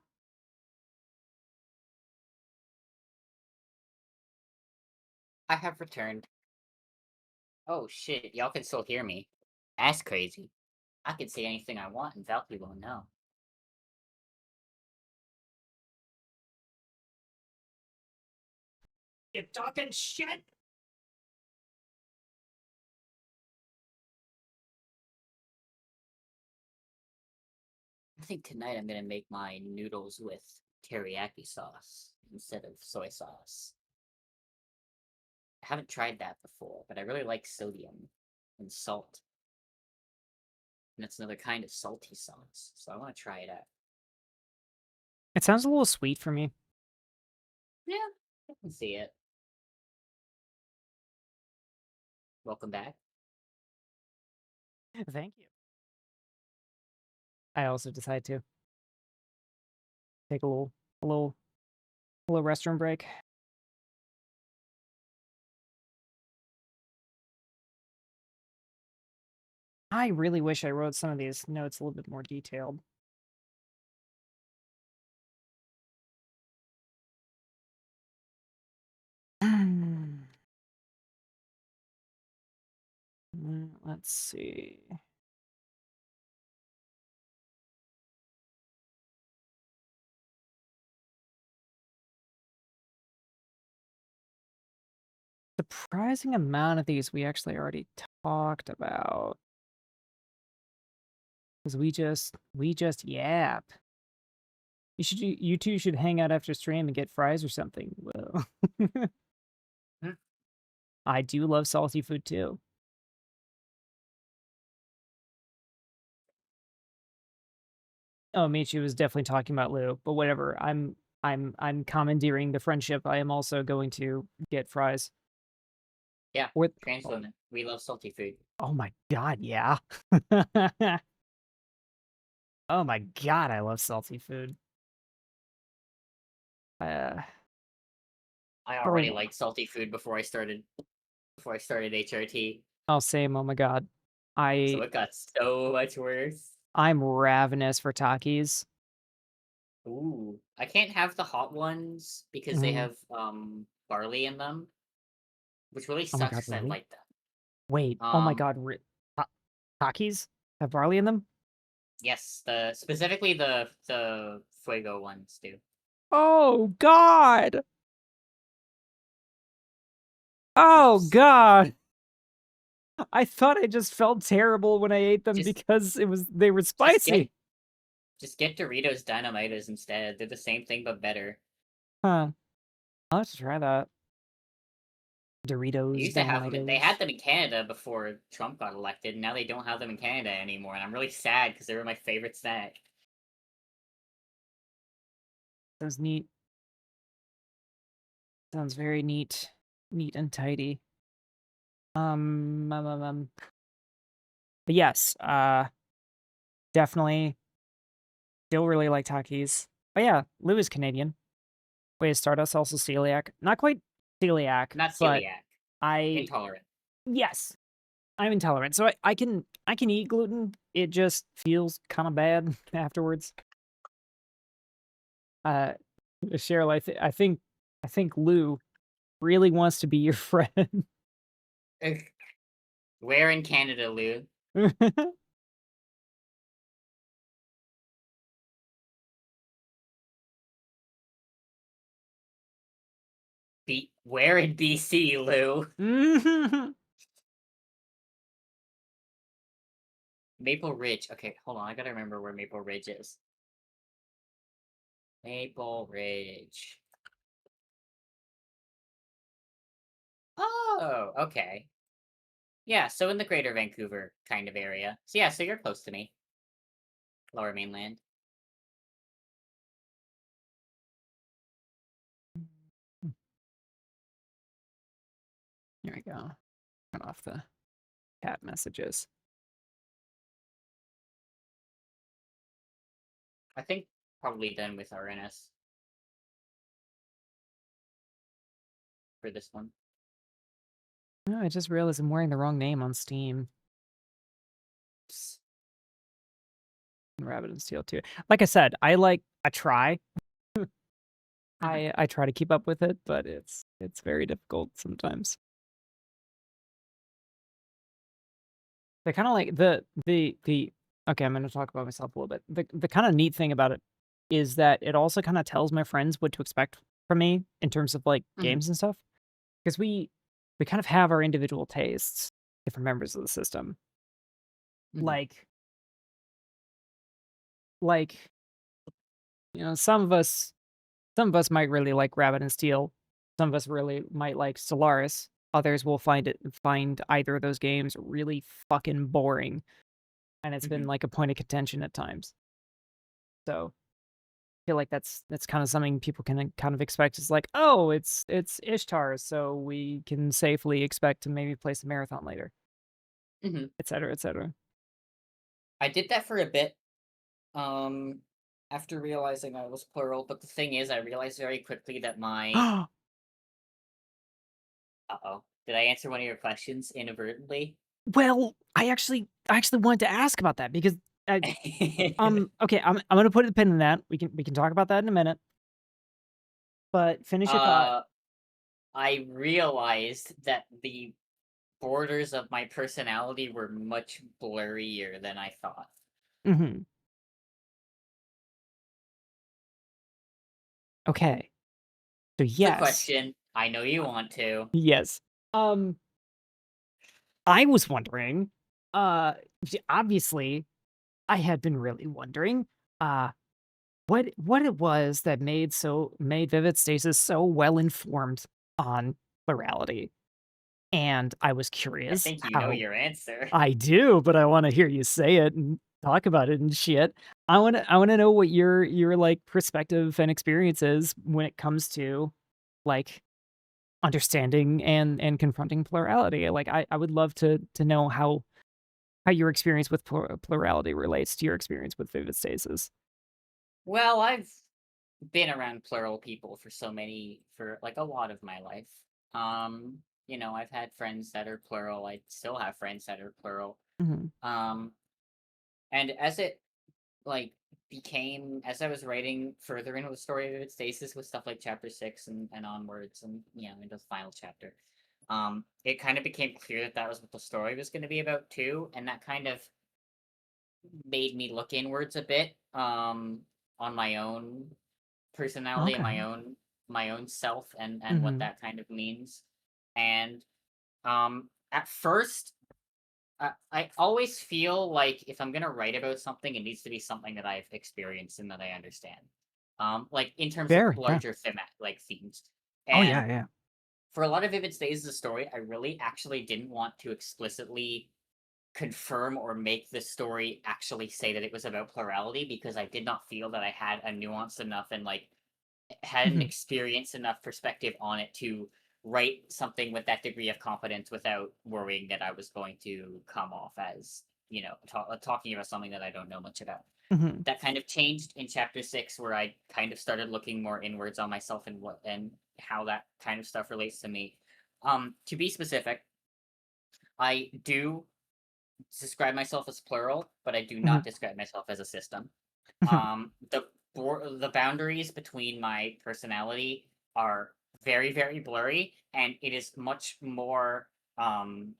I have returned. Oh shit, y'all can still hear me. That's crazy. I can say anything I want and Valkyrie won't know. You talking shit? I think tonight I'm gonna make my noodles with teriyaki sauce instead of soy sauce. I haven't tried that before, but I really like sodium and salt. And it's another kind of salty sauce, so I want to try it out. It sounds a little sweet for me. Yeah, I can see it. Welcome back. Thank you. I also decide to take a little restroom break. I really wish I wrote some of these notes a little bit more detailed. Let's see. Surprising amount of these we actually already talked about. Because we just yap. You two should hang out after stream and get fries or something. Well, Hmm. I do love salty food too. Oh, Michi was definitely talking about Lou, but whatever. I'm commandeering the friendship. I am also going to get fries. Yeah, Or trans oh, women. We love salty food. oh my god, yeah. Oh my god, I love salty food. Uh, I for already liked salty food before I started HRT, I'll say, oh my god, so it got so much worse. I'm ravenous for Takis. Ooh, I can't have the hot ones because they Mhm. have barley in them, which really Oh my sucks god, because I really? like them. Wait, oh my god, Takis have barley in them? Yes, specifically the fuego ones do. Oh god! Oh Oops. god! I thought I just felt terrible when I ate them Just because they were just get spicy. just get Doritos Dynamitas instead. They're the same thing but better. Huh. I'll have to try that. They Doritos, used to have them. They had Dynamitos. them in Canada before Trump got elected, and now they don't have them in Canada anymore. And I'm really sad because they were my favorite snack. Sounds neat. Sounds very neat. Neat and tidy. But yes, definitely still really like Takis. But yeah, Lou is Canadian. Wait, Stardust also celiac. Not quite celiac, Not but celiac, I intolerant. yes, I'm intolerant. So I can eat gluten. It just feels kind of bad afterwards. Uh Cheryl, I think Lou really wants to be your friend. Ugh. Where in Canada, Lou? Where in BC, Lou? Maple Ridge. Okay, hold on. I gotta remember where Maple Ridge is. Maple Ridge. Oh, okay. Yeah, so in the greater Vancouver kind of area. So yeah, so you're close to me. Lower mainland. Here we go. Turn off the chat messages. I think probably done with RNS for this one. No, I just realized I'm wearing the wrong name on Steam. Oops. Rabbit and Steel too. Like I said, I try. I try to keep up with it, but it's very difficult sometimes. They kind of like the okay, I'm going to talk about myself a little bit. The kind of neat thing about it is that it also kind of tells my friends what to expect from me in terms of like Mhm. games and stuff, because we kind of have our individual tastes, different members of the system. Mhm. Like you know, some of us might really like Rabbit and Steel. Some of us really might like Stellaris. Others will find either of those games really fucking boring, and it's been Mhm. like a point of contention at times. So I feel like that's kind of something people can kind of expect. Is like, oh, it's Ishtar, so we can safely expect to maybe play some marathon later, Mhm. etc., etc. I did that for a bit. After realizing I was plural, but the thing is, I realized very quickly that my uh-oh. Did I answer one of your questions inadvertently? Well, I actually wanted to ask about that because okay, I'm gonna put a pin in that. We can talk about that in a minute. But finish your thought. uh, I realized that the borders of my personality were much blurrier than I thought. Hmm. Okay. So The yes, question, I know you uh, want to. yes. Um, I was wondering. Uh, obviously, I had been really wondering. Uh, what it was that made Vivid Stasis so well informed on plurality, and I was I curious think you know how. your answer. I do, but I wanna hear you say it and talk about it and shit. I wanna know what your, like, perspective and experience is when it comes to, like, understanding and confronting plurality. Like, I would love to know how your experience with plurality relates to your experience with vivid stasis. Well, I've been around plural people for like a lot of my life. I've had friends that are plural. I still have friends that are plural. Mhm. Um, and as it like became as I was writing further into the story of its stasis with stuff like chapter 6 and onwards and into the final chapter, it kind of became clear that that was what the story was going to be about too, and that kind of made me look inwards a bit on my own personality and Okay. my own self and what Mhm. that kind of means. And at first, I always feel like if I'm gonna write about something, it needs to be something that I've experienced and that I understand. Like in terms of Fair, yeah. larger like themes. Oh, And yeah, yeah. for a lot of Vivid Stays the story, I really actually didn't want to explicitly confirm or make the story actually say that it was about plurality because I did not feel that I had a nuanced enough and like had an Mhm. experienced enough perspective on it to write something with that degree of confidence without worrying that I was going to come off as, talking about something that I don't know much about. Mhm. That kind of changed in chapter 6 where I kind of started looking more inwards on myself and how that kind of stuff relates to me. To be specific, I do describe myself as plural, but I do Mhm. not describe myself as a system. Mhm. The boundaries between my personality are very very blurry, and um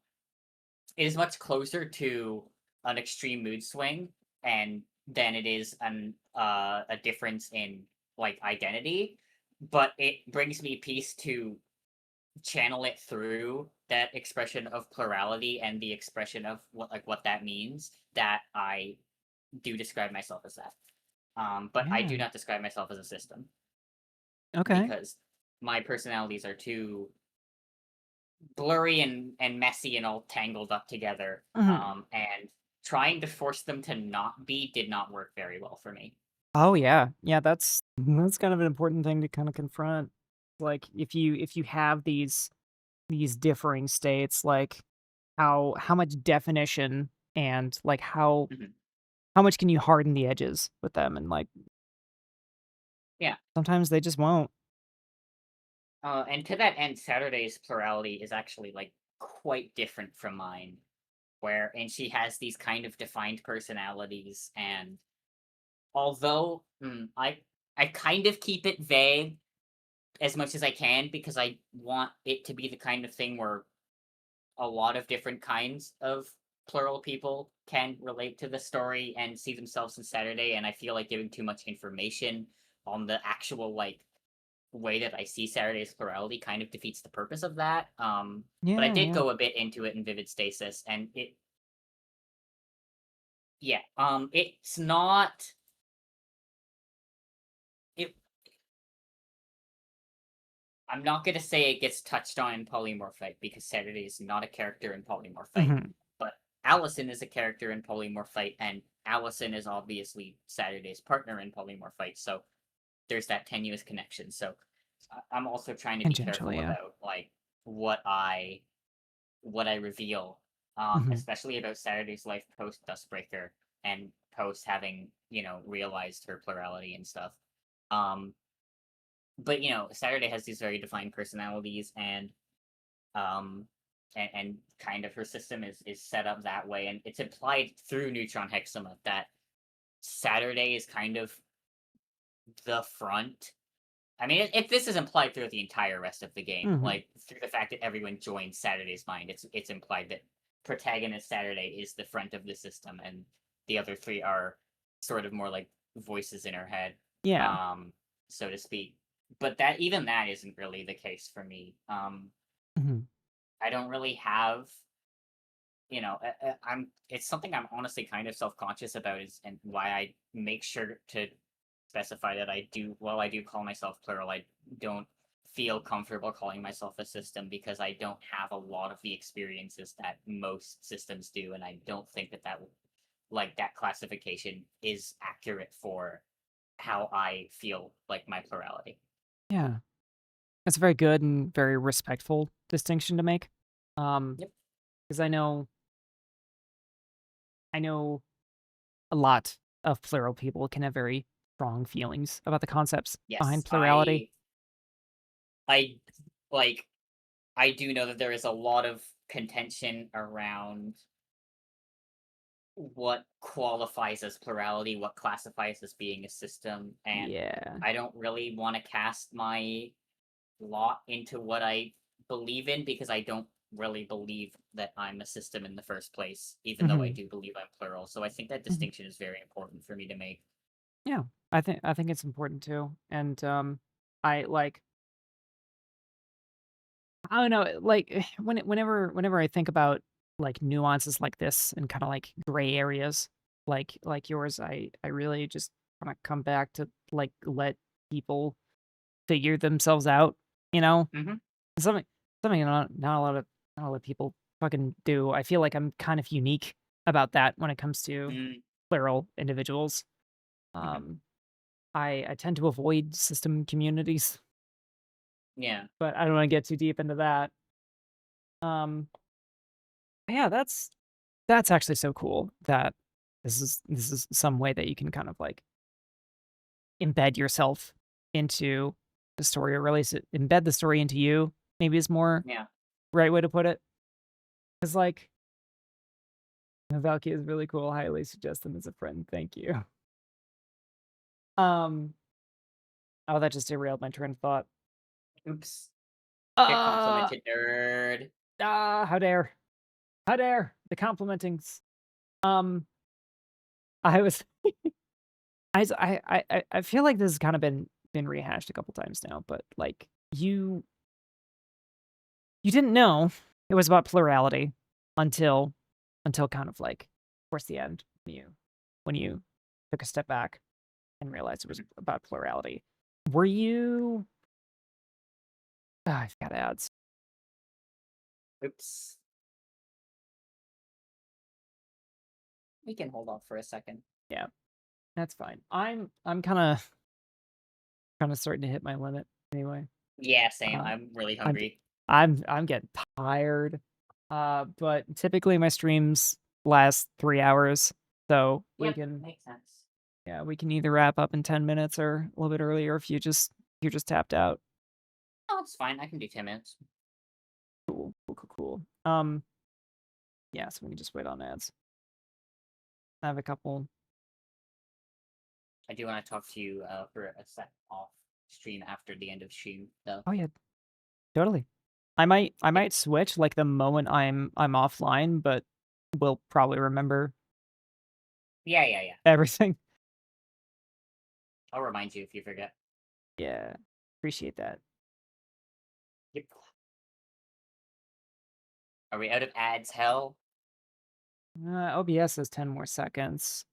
it is much closer to an extreme mood swing and than it is a difference in like identity, but it brings me peace to channel it through that expression of plurality and the expression of what that means that I do describe myself as that. But I do Yeah. not describe myself as a system Okay. because my personalities are too blurry and messy and all tangled up together. Mhm. And trying to force them to not be did not work very well for me. Oh, yeah. Yeah, that's kind of an important thing to kinda confront. Like, if you have these differing states, like, how much definition and, like, Mhm. how much can you harden the edges with them, and, like, Yeah. sometimes they just won't. And to that end, Saturday's plurality is actually like quite different from mine, where and she has these kind of defined personalities, and although I kind of keep it vague as much as I can because I want it to be the kind of thing where a lot of different kinds of plural people can relate to the story and see themselves in Saturday, and I feel like giving too much information on the actual like way that I see Saturday's plurality kind of defeats the purpose of that. But I Yeah, did yeah. go a bit into it in Vivid Stasis, and yeah, it's not it. I'm not gonna say it gets touched on in Polymorphite because Saturday is not a character in Polymorphite, Mhm. but Allison is a character in Polymorphite, and Allison is obviously Saturday's partner in Polymorphite, so there's that tenuous connection. So I'm also trying to be Tangentially, careful yeah. about like what I what I reveal, Mhm. especially about Saturday's life post Dustbreaker and post having realized her plurality and stuff. Um, but Saturday has these very defined personalities, um, and kind of her system is set up that way, and it's implied through Neutron Hexama that Saturday is kind of the front. I mean, if this is implied throughout the entire rest of the game, Mhm. like through the fact that everyone joins Saturday's mind, it's implied that protagonist Saturday is the front of the system, and the other three are sort of more like voices in her head, Yeah. um, so to speak. But that even that isn't really the case for me. Mhm. I don't really have, I'm. It's something I'm honestly kind of self conscious about, is and why I make sure to specify that I do, while I do call myself plural, I don't feel comfortable calling myself a system because I don't have a lot of the experiences that most systems do, and I don't think that classification is accurate for how I feel like my plurality. Yeah. That's a very good and very respectful distinction to make. Yep. Because I know a lot of plural people can have very strong feelings about the concepts behind Yes, plurality. I like I do know that there is a lot of contention around what qualifies as plurality, what classifies as being a system, and Yeah. I don't really want to cast my lot into what I believe in because I don't really believe that I'm a system in the first place, even though I Mhm. do believe I'm plural. So I think that Mhm. distinction is very important for me to make. Yeah. I think it's important too. And I like I don't know, like whenever I think about like nuances like this and kind of like gray areas like yours, I really just want to come back to like let people figure themselves out, you know? Hmm. Something something not a lot of people fucking do. I feel like I'm kind of unique about that when it comes to Mm, plural individuals. hmm. Um I tend to avoid system communities, Yeah. but I don't want to get too deep into that. Um yeah, that's actually so cool that this is some way that you can kind of like embed yourself into the story or release it embed the story into you, maybe is more Yeah. right way to put it. Cause like Valky is really cool. Highly suggest him as a friend. Thank you. Um oh that just derailed my train of thought. Oops. Get Uh complimented, nerd. how dare. How dare the complimentings. Um I was I feel like this has kind of been rehashed a couple times now, but like you didn't know it was about plurality until kind of like towards the end when you took a step back and realized it was Mhm. about plurality. Were you I've got ads. Oops. We can hold off for a second. Yeah, that's fine. I'm kind of starting to hit my limit anyway. Yeah, same. Um, I'm really I'm hungry. I'm getting tired. But typically my streams last 3 hours, so we Yep, can makes sense. yeah, we can either wrap up in 10 minutes or a little bit earlier if you're just tapped out. Oh, it's fine. I can do 10 minutes. Cool. Yeah, so we can just wait on ads. I have a couple. I do want to talk to you for a sec off stream after the end of stream, though. Oh yeah, totally. I might switch like the moment I'm offline, but we'll probably remember Yeah. everything. I'll remind you if you forget. Yeah, appreciate that. Yep. Are we out of ads, hell? OBS has 10 more seconds.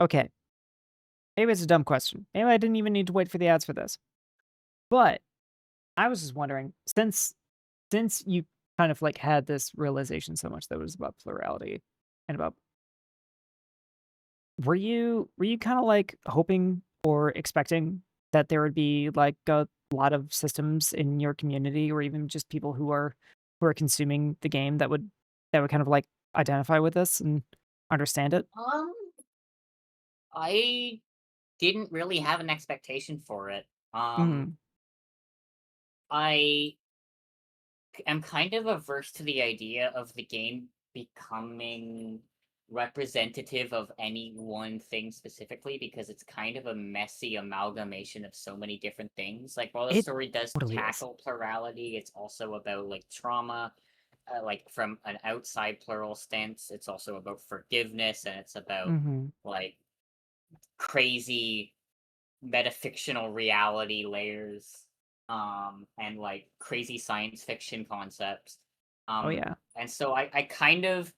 Okay. Maybe it's a dumb question. Maybe I didn't even need to wait for the ads for this. But I was just wondering, since you kind of like had this realization so much that it was about plurality and about were you kind of like hoping or expecting that there would be like a lot of systems in your community or even just people who are consuming the game that would kind of like identify with this and understand it? I didn't really have an expectation for it. Mhm. I am kind of averse to the idea of the game becoming representative of any one thing specifically because it's kind of a messy amalgamation of so many different things. Like while the It story does totally is. tackle plurality, it's also about like trauma, like from an outside plural stance. It's also about forgiveness and it's about Mhm. like crazy metafictional reality layers and like crazy science fiction concepts Oh yeah. and so I kind of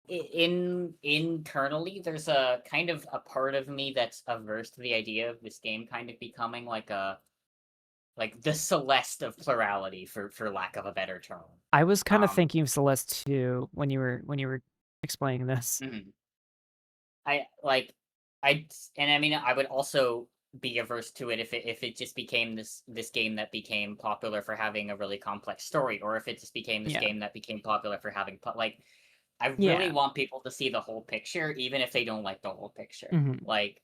internally there's a kind of a part of me that's averse to the idea of this game kind of becoming like a like the Celeste of plurality for lack of a better term. I was kind of um thinking of Celeste too when you were explaining this. mhm. I like I and I mean I would also be averse to it if it just became this game that became popular for having a really complex story, or if it just became this Yeah. game that became popular for having like I really Yeah. want people to see the whole picture, even if they don't like the whole picture. Mhm. Like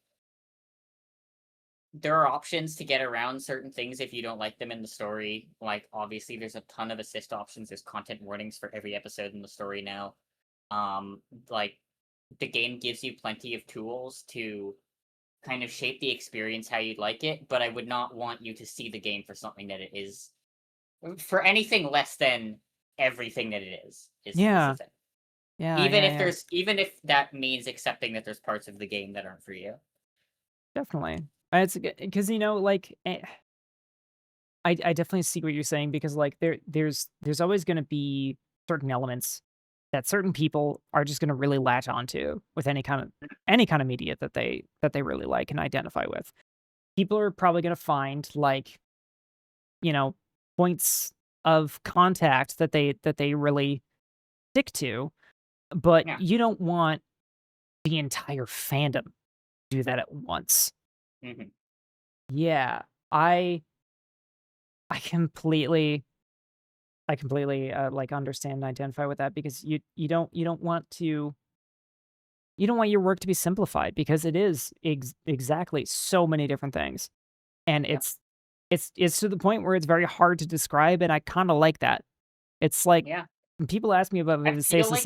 there are options to get around certain things if you don't like them in the story. Like obviously there's a ton of assist options. There's content warnings for every episode in the story now. Like the game gives you plenty of tools to kind of shape the experience how you'd like it, but I would not want you to see the game for something that it is for anything less than everything that it is the Yeah. thing. Yeah. Even if that means accepting that there's parts of the game that aren't for you. Definitely. It's because like I definitely see what you're saying because like there's always going to be certain elements that certain people are just going to really latch onto with any kind of media that they really like and identify with. People are probably going to find like, you know, points of contact that they really stick to, but Yeah. you don't want the entire fandom to do that at once. Hmm. Yeah, I I completely like understand and identify with that because you don't want your work to be simplified because it is exactly so many different things. And Yep. it's to the point where it's very hard to describe and I kind of like that. It's like Yeah. when people ask me about I Vivid feel Stasis, like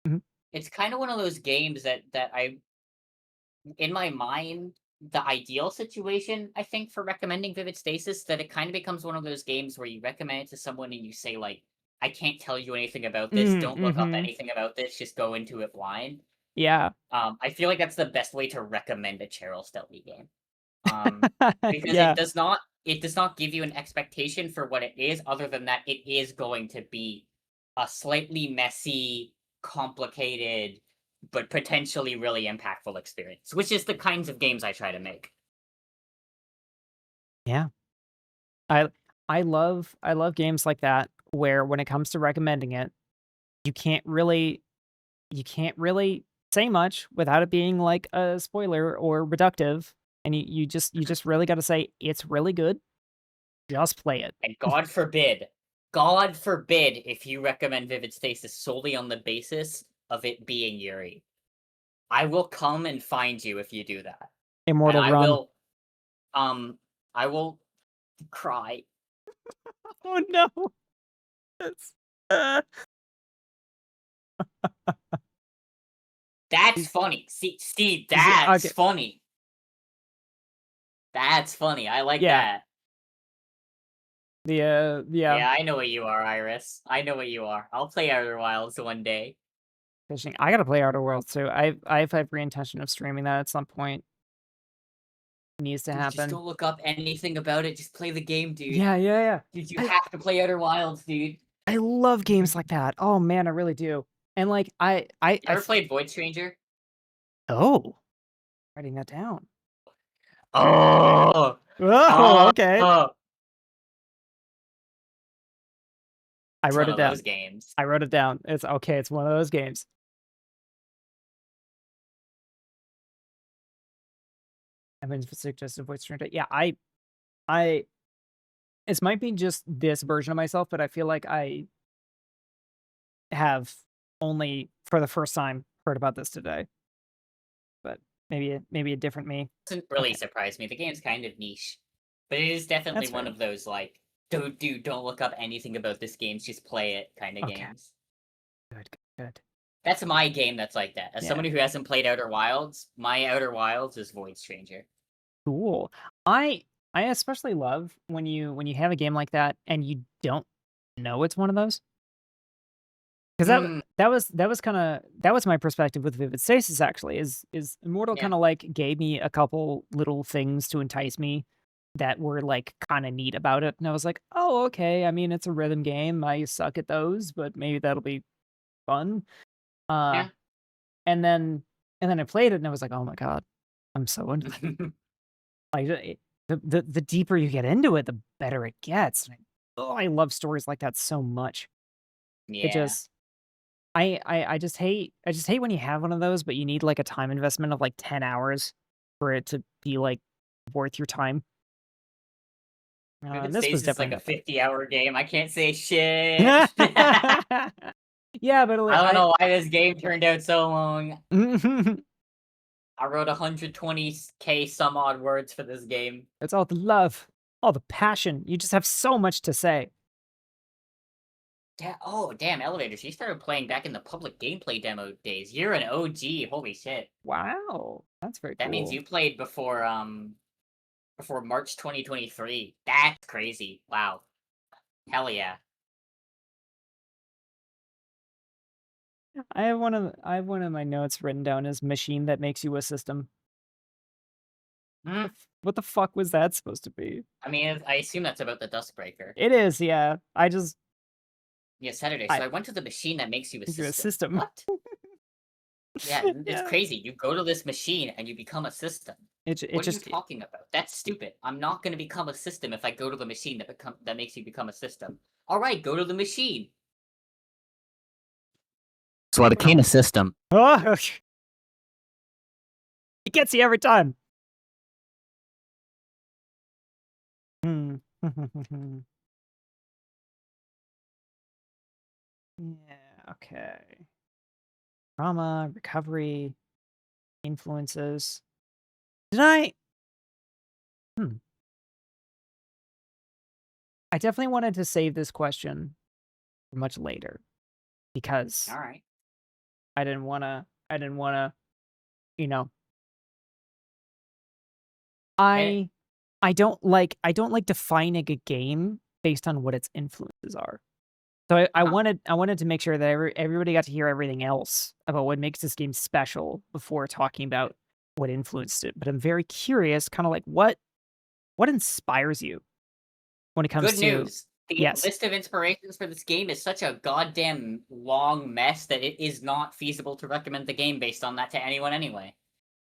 Mhm. it's kind of one of those games that I in my mind, the ideal situation, I think, for recommending Vivid Stasis, that it kind of becomes one of those games where you recommend it to someone and you say, like, I can't tell you anything about this. Don't look up Mhm. anything about this. Just go into it blind. Yeah. I feel like that's the best way to recommend a Cheryl Stelli game. Because Yeah. it does not give you an expectation for what it is, other than that it is going to be a slightly messy, complicated, but potentially really impactful experience, which is the kinds of games I try to make. Yeah. I love games like that where when it comes to recommending it, you can't really say much without it being like a spoiler or reductive. And you just really got to say it's really good. Just play it. And God forbid if you recommend Vivid Stasis solely on the basis of it being Yuri. I will come and find you if you do that. Immortal and Run. I will cry. Oh no. That's, That's funny. See, that's okay. funny. That's funny. I like Yeah. that. Yeah. Yeah, I know what you are, Iris. I know what you are. I'll play Outer Wilds one day. Fishing. I gotta play Outer Worlds too. I've every intention of streaming that at some point. It needs to Dude, happen. just don't look up anything about it. Just play the game, dude. Yeah. Dude, you have to play Outer Wilds, dude. I love games like that. Oh man, I really do. And like You ever played Void Stranger? Oh, writing that down. Oh, okay. Oh. I wrote it down. Those games. I wrote it down. It's okay. It's one of those games. I've been suggested Void Stranger. Yeah, I. This might be just this version of myself, but I feel like I have only for the first time heard about this today. But maybe a different me. Doesn't really surprise me. The game's kind of niche, but it is definitely That's one fair. of those like, don't look up anything about this game. Just play it kind of games. Good. That's my game that's like that. As Yeah. somebody who hasn't played Outer Wilds, my Outer Wilds is Void Stranger. Cool. I especially love when you have a game like that and you don't know it's one of those. Because that was my perspective with Vivid Stasis actually. Is Immortal Yeah. kind of like gave me a couple little things to entice me that were like kind of neat about it, and I was like, oh okay. I mean, it's a rhythm game. I suck at those, but maybe that'll be fun. Yeah. And then I played it and I was like, oh my god, I'm so into it. Like the deeper you get into it, the better it gets. And I love stories like that so much. Yeah. It just I just hate when you have one of those, but you need like a time investment of like 10 hours for it to be like worth your time. Vivid This was Stasis is like definitely a 50-hour game. I can't say shit. yeah, but I don't know why this game turned out so long. I wrote 120k some odd words for this game. It's all the love, all the passion. You just have so much to say. Oh, damn, Elevators. You started playing back in the public gameplay demo days. You're an OG. Holy shit. Wow. That's very cool. That means you played before March 2023. That's crazy. Wow. Hell yeah. I have one of my notes written down as machine that makes you a system. What the fuck was that supposed to be? I mean, I assume that's about the Duskbreaker. It is, yeah. Yeah, Saturday. So I went to the machine that makes you a system. What? Yeah, it's crazy. You go to this machine and you become a system. What are you talking about? That's stupid. I'm not going to become a system if I go to the machine that makes you become a system. All right, go to the machine. So I became a system. Oh, it gets you every time. Yeah, okay. Trauma, recovery, influences. Did I? I definitely wanted to save this question for much later because all right. I didn't want to, you know. I don't like defining a game based on what its influences are. So I wanted to make sure that everybody got to hear everything else about what makes this game special before talking about what influenced it. But I'm very curious, kind of like what inspires you when it comes Good news. The Yes. list of inspirations for this game is such a goddamn long mess that it is not feasible to recommend the game based on that to anyone anyway.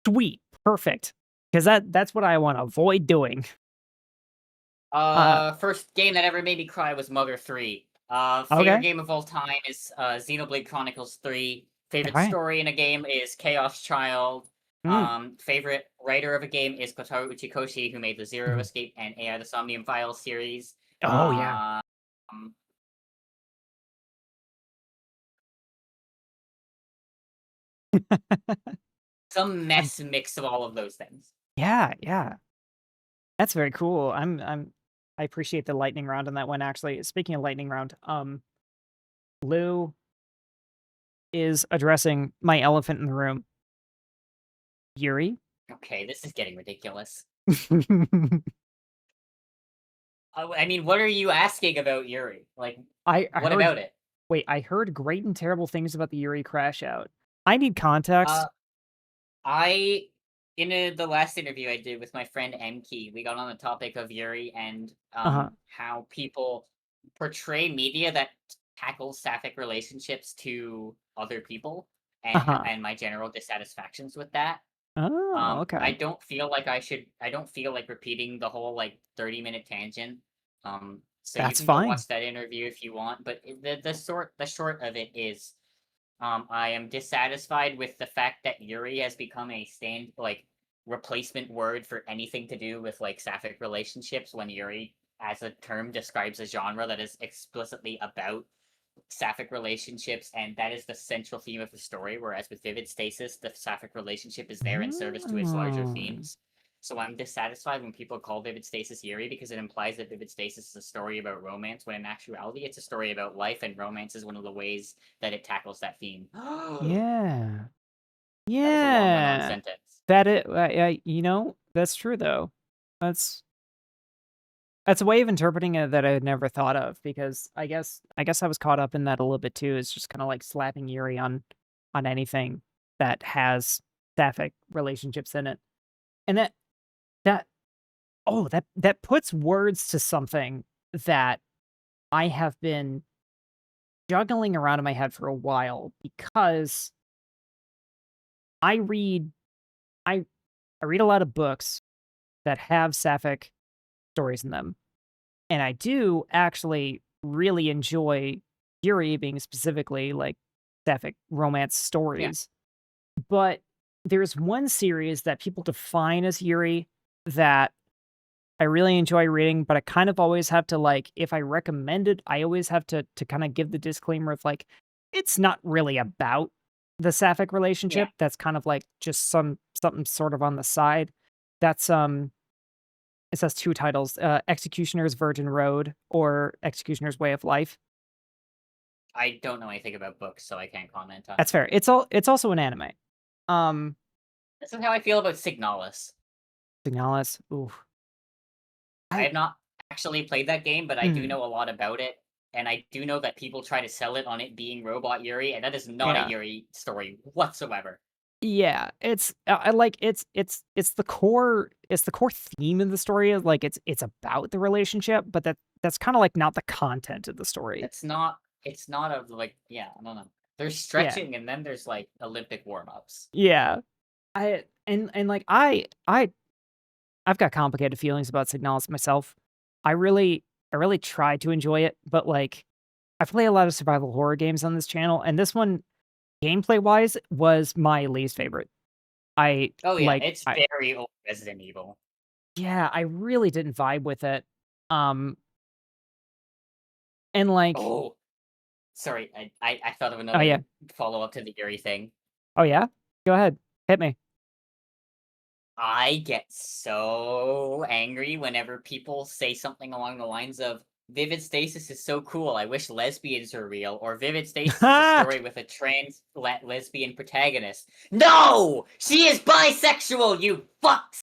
Sweet. Perfect. Because that's what I want to avoid doing. First game that ever made me cry was Mother 3. Favorite Okay. game of all time is Xenoblade Chronicles 3. Favorite Alright. story in a game is Chaos Child. Favorite writer of a game is Kotaro Uchikoshi, who made the Zero Escape and AI the Somnium Files series. Oh, yeah. Some mix of all of those things. Yeah, yeah. That's very cool. I appreciate the lightning round on that one, actually. Speaking of lightning round, Lou is addressing my elephant in the room. Yuri? Okay, this is getting ridiculous. I mean, what are you asking about Yuri? Like, I what heard, about it? wait, I heard great and terrible things about the Yuri crash out. I need context. In the last interview I did with my friend MK, we got on the topic of Yuri and how people portray media that tackles sapphic relationships to other people and my general dissatisfactions with that. Oh, okay. I don't feel like repeating the whole like 30-minute tangent. So That's you can go fine. watch that interview if you want, but the short of it is I am dissatisfied with the fact that Yuri has become a replacement word for anything to do with like sapphic relationships, when Yuri as a term describes a genre that is explicitly about sapphic relationships, and that is the central theme of the story, whereas with Vivid Stasis, the sapphic relationship is there in service to its larger themes. So I'm dissatisfied when people call Vivid Stasis Yuri, because it implies that Vivid Stasis is a story about romance, when in actuality it's a story about life, and romance is one of the ways that it tackles that theme. Yeah. Yeah. That was a long run-on sentence. That's true though. That's a way of interpreting it that I had never thought of, because I guess I was caught up in that a little bit too. It's just kind of like slapping Yuri on anything that has sapphic relationships in it. And that puts words to something that I have been juggling around in my head for a while, because I read I read a lot of books that have sapphic stories in them. And I do actually really enjoy Yuri being specifically like sapphic romance stories. Yeah. But there's one series that people define as Yuri that I really enjoy reading, but I kind of always have to, like, if I recommend it, I always have to kind of give the disclaimer of like, it's not really about the sapphic relationship. Yeah. That's kind of like just something sort of on the side. That's it says 2 titles, Executioner's Virgin Road or Executioner's Way of Life. I don't know anything about books, so I can't comment on That's fair. It's also an anime. This is how I feel about Signalis. Signalis, ooh. I have not actually played that game, but I do know a lot about it, and I do know that people try to sell it on it being Robot Yuri, and that is not a Yuri story whatsoever. Yeah, it's it's the core theme of the story. Like it's about the relationship, but that's kind of like not the content of the story. It's not of like, yeah, I don't know. There's stretching, and then there's like Olympic warm-ups. Yeah. I've got complicated feelings about Signalis myself. I really try to enjoy it, but like I play a lot of survival horror games on this channel, and this one, gameplay wise, was my least favorite. It's very old Resident Evil. Yeah, I really didn't vibe with it. And like, oh, sorry, I thought of another follow up to the Yuri thing. Oh yeah, go ahead, hit me. I get so angry whenever people say something along the lines of, Vivid Stasis is so cool, I wish lesbians were real, or Vivid Stasis is a story with a trans lesbian protagonist. No! She is bisexual, you fucks!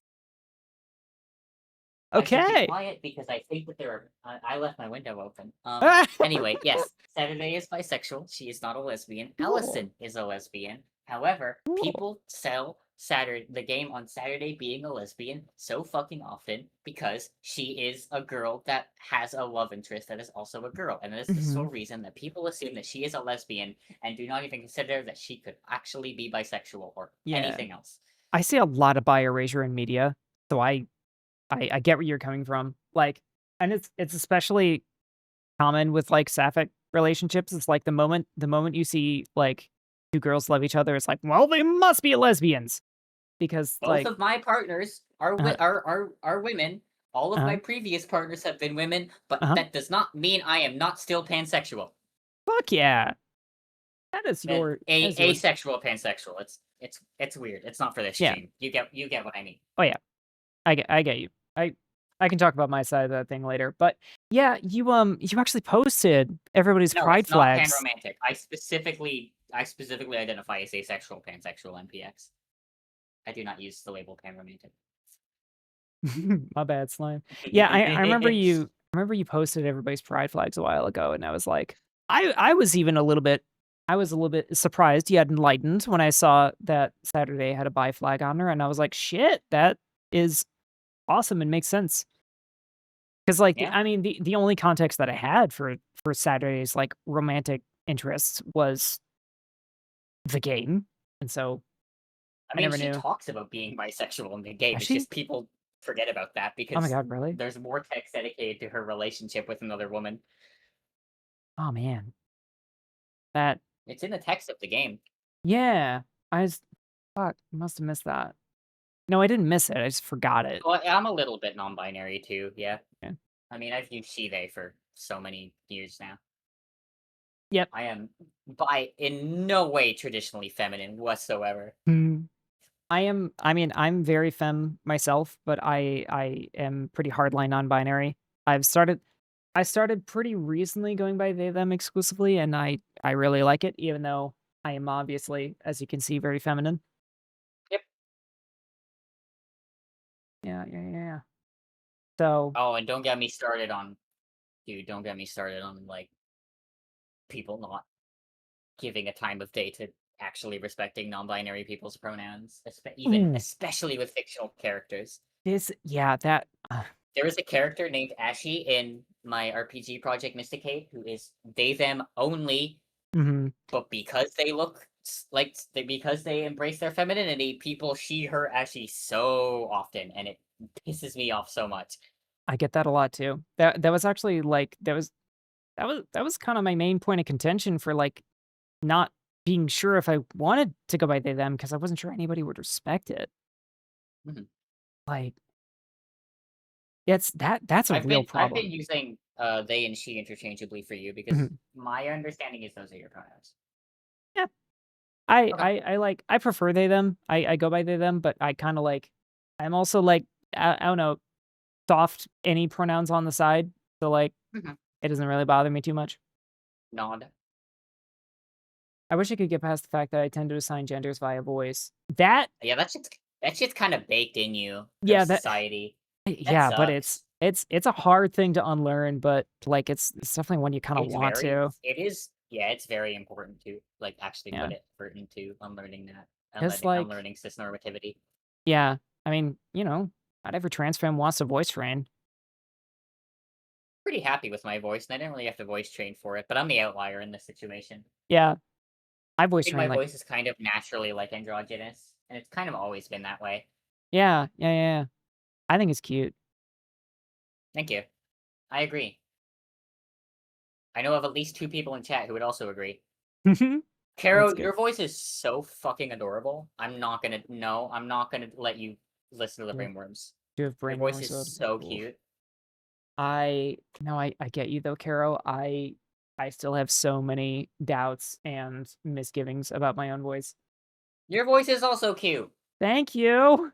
Okay. I should be quiet because I think that there are... I left my window open. Anyway, yes, Saturday is bisexual. She is not a lesbian. Cool. Allison is a lesbian. However, people sell the game on Saturday being a lesbian so fucking often because she is a girl that has a love interest that is also a girl, and that is the sole reason that people assume that she is a lesbian and do not even consider that she could actually be bisexual or anything else. I see a lot of bi erasure in media, so I get where you're coming from. Like, and it's especially common with like sapphic relationships. It's like the moment you see like two girls love each other, it's like, well, they must be lesbians because Both like of my partners are uh, are women. All of my uh, previous partners have been women, but uh, that does not mean I am not still pansexual. fuck yeah, that is your Asexual pansexual. It's weird. It's not for this yeah. stream. You get what I mean. Oh yeah, I get you. I can talk about my side of that thing later, but yeah, you actually posted everybody's No, pride it's not flags. panromantic. I specifically identify as asexual pansexual NPX. I do not use the label panromantic. My bad, slime. Yeah, I remember you posted everybody's pride flags a while ago, and I was like, I was even a little bit surprised yet enlightened when I saw that Saturday had a bi flag on her, and I was like, shit, that is awesome and makes sense. Because like Yeah. I mean the only context that I had for Saturday's like romantic interests was the game, and so I I mean, never she knew. talks about being bisexual in the game. Has It's she? just people forget about that Oh my because god, really? there's more text dedicated to her relationship with another woman. Oh man, that It's in the text of the game. yeah. I just fuck, must have missed that. No, I didn't miss it. I just forgot it. Well, I'm a little bit non-binary too. Yeah. Yeah. I mean, I've used she/they for so many years now. Yep. I am in no way traditionally feminine whatsoever. I mean, I'm very femme myself, but I am pretty hardline non-binary. I started pretty recently going by they them exclusively, and I really like it, even though I am obviously, as you can see, very feminine. Yep. Yeah. So, Oh, and don't get me started on, dude. Don't get me started on like people not giving a time of day to actually respecting non-binary people's pronouns, ooh, especially with fictional characters. that There is a character named Ashy in my RPG project Mysticate who is they them only, mhm. but because they look because they embrace their femininity, people she her Ashy so often, and it pisses me off so much. I get that a lot too. That was actually like that was kind of my main point of contention for like not being sure if I wanted to go by they them because I wasn't sure anybody would respect it. Mhm. Like that's a real I've been problem. using they and she interchangeably for you because Mhm. my understanding is those are your pronouns. Yeah. Okay. I like I prefer they them. I go by they them, but I kind of like I'm also like I don't know, soft any pronouns on the side. So like Mhm. it doesn't really bother me too much. Nod. I wish I could get past the fact that I tend to assign genders via voice. That Yeah, that shit's kind of baked in you from yeah, that society. That yeah, but sucks. it's a hard thing to unlearn, but like it's definitely one you kind of want to. It is yeah, it's very important to like actually Yeah. put effort into unlearning that, Cuz like unlearning cisnormativity. yeah, I mean, not every trans fan wants to voice train. Pretty happy with my voice, and I didn't really have to voice train for it, but I'm the outlier in this situation. Yeah, I I voice think train my like voice is kind of naturally like androgynous, and it's kind of always been that way. yeah. I think it's cute. Thank you. I agree. I know of at least 2 people in chat who would also agree. That's Caro, good. your voice is so fucking adorable. I'm not gonna let you listen to the Do you have, brainworms. do you have Your brain voice worms? is so Oof. cute. I get you though, Caro. I still have so many doubts and misgivings about my own voice. Your voice is also cute. Thank you.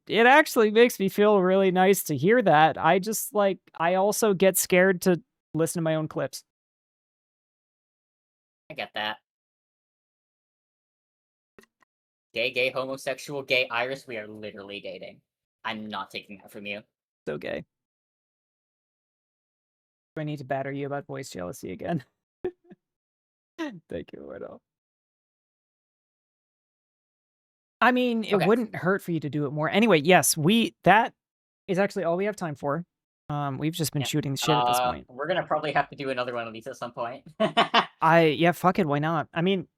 It actually makes me feel really nice to hear that. I just like I also get scared to listen to my own clips. I get that. Gay, homosexual, gay, Iris, we are literally dating. I'm not taking that from you. It's okay. Do I need to batter you about voice jealousy again? Thank you, Widow. I mean, it Okay. wouldn't hurt for you to do it more. Anyway, yes, that is actually all we have time for. We've just been Yeah. shooting the shit at this point. We're gonna probably have to do another one of these at some point. Yeah, fuck it, why not? I mean,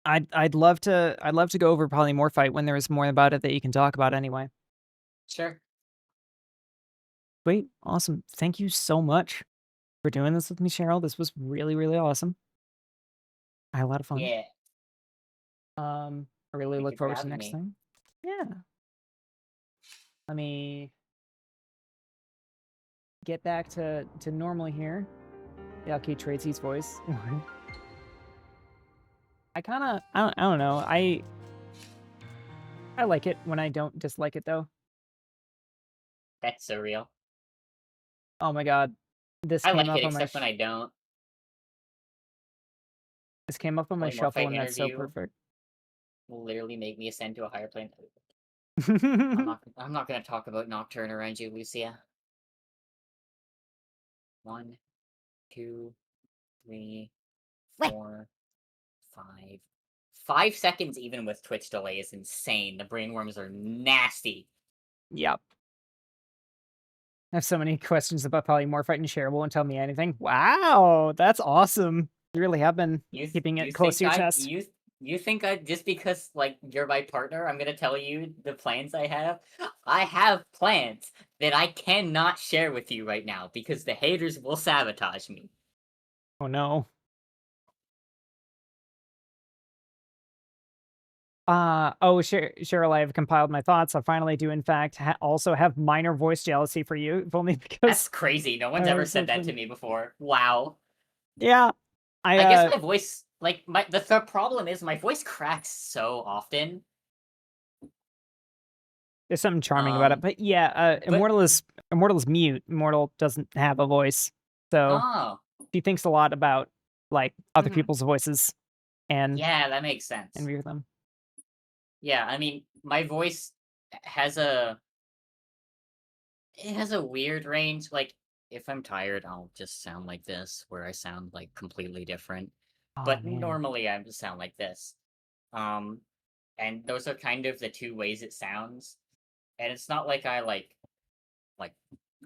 I'd love to go over polymorphite when there is more about it that you can talk about anyway. Sure. Sweet, awesome. Thank you so much for doing this with me, Cheryl. This was really, really awesome. I had a lot of fun. Yeah. I really Thank look you for forward to having next me. time. Yeah. Let me get back to normal here. Yeah, okay, Tracy's voice. I don't know. I like it when I don't dislike it though. That's surreal. Oh my god. This I came like up it, on my except when I don't. this came up on my shuffle Polymorphite and that's so interview perfect. will literally make me ascend to a higher plane. Yeah. I'm not gonna talk about Nocturne around you, Lucia. 1, 2, 3, 4, 5. 5 seconds even with Twitch delay is insane. The brainworms are nasty. Yep. I have so many questions about polymorphite and Cheryl won't tell me anything. Wow, that's awesome. You really have been keeping it close to your chest. You think I just because like you're my partner, I'm gonna tell you the plans I have? I have plans that I cannot share with you right now because the haters will sabotage me. Oh no. Cheryl, I have compiled my thoughts. I finally do, in fact, also have minor voice jealousy for you, if only That's because crazy. No one's I ever have said such that to a me before. Wow. yeah. I guess my voice, like the problem is my voice cracks so often. There's something charming about it, but yeah, Immortal is mute. Immortal doesn't have a voice, so Oh, she thinks a lot about like other mhm. people's voices and Yeah, that makes sense. view them. Yeah, I mean, my voice has it has a weird range. Like, if I'm tired, I'll just sound like this, where I sound like completely different. Oh, But man. normally I just sound like this. And those are kind of the two ways it sounds. And it's not like I like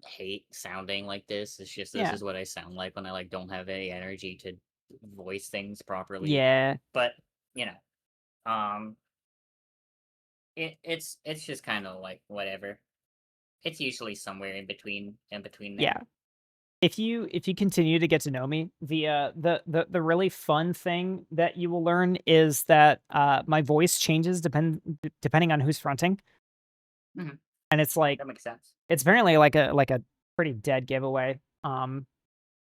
hate sounding like this. It's just this is what I sound like when I like don't have any energy to voice things properly. Yeah. But you know, it's just kind of like whatever. It's usually somewhere in between there. Yeah. If you continue to get to know me, the really fun thing that you will learn is that my voice changes depending on who's fronting. Mhm. And it's like That makes sense. it's apparently like a pretty dead giveaway. I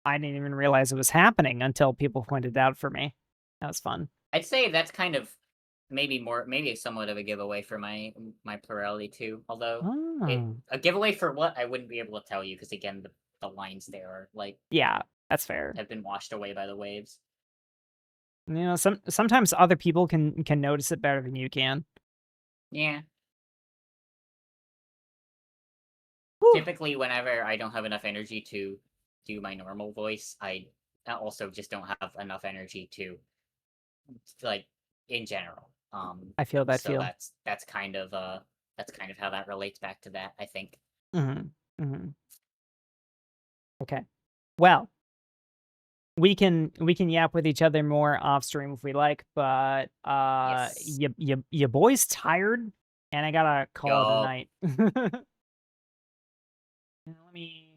didn't even realize it was happening until people pointed it out for me. That was fun. I'd say that's kind of maybe somewhat of a giveaway for my plurality too. Although Oh. a giveaway for what I wouldn't be able to tell you because again the lines there are like Yeah, that's fair. have been washed away by the waves. You know, sometimes other people can notice it better than you can. Yeah. Whew. Typically, whenever I don't have enough energy to do my normal voice, I also just don't have enough energy to like in general. I feel that so feel. that's kind of how that relates back to that, I think. Okay. Well, we can yap with each other more off stream if we like, but Yes. your boy's tired, and I gotta call it a night. Let me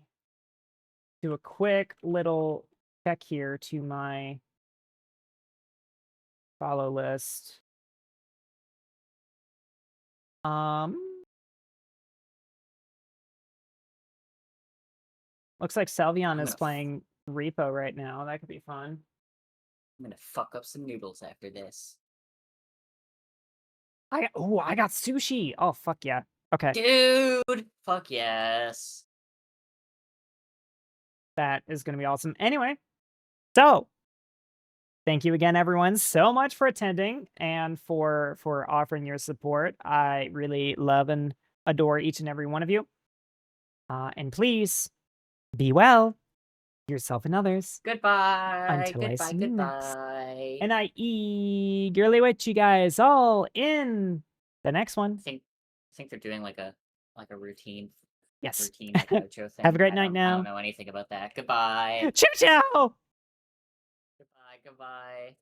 do a quick little check here to my follow list. Looks like Salvion is playing Repo right now. That could be fun. I'm gonna fuck up some noodles after this. I got sushi. Oh fuck yeah. Okay. Dude, fuck yes. That is gonna be awesome. Anyway, so thank you again, everyone, so much for attending and for offering your support. I really love and adore each and every one of you. And please be well, yourself and others. Goodbye. Until I see you next. Goodbye. And I eagerly wait you guys all in The next one. I think they're doing like a routine Yes. like outro thing. Have a great I night don't now. know anything about that. Goodbye. Ciao, ciao! Goodbye.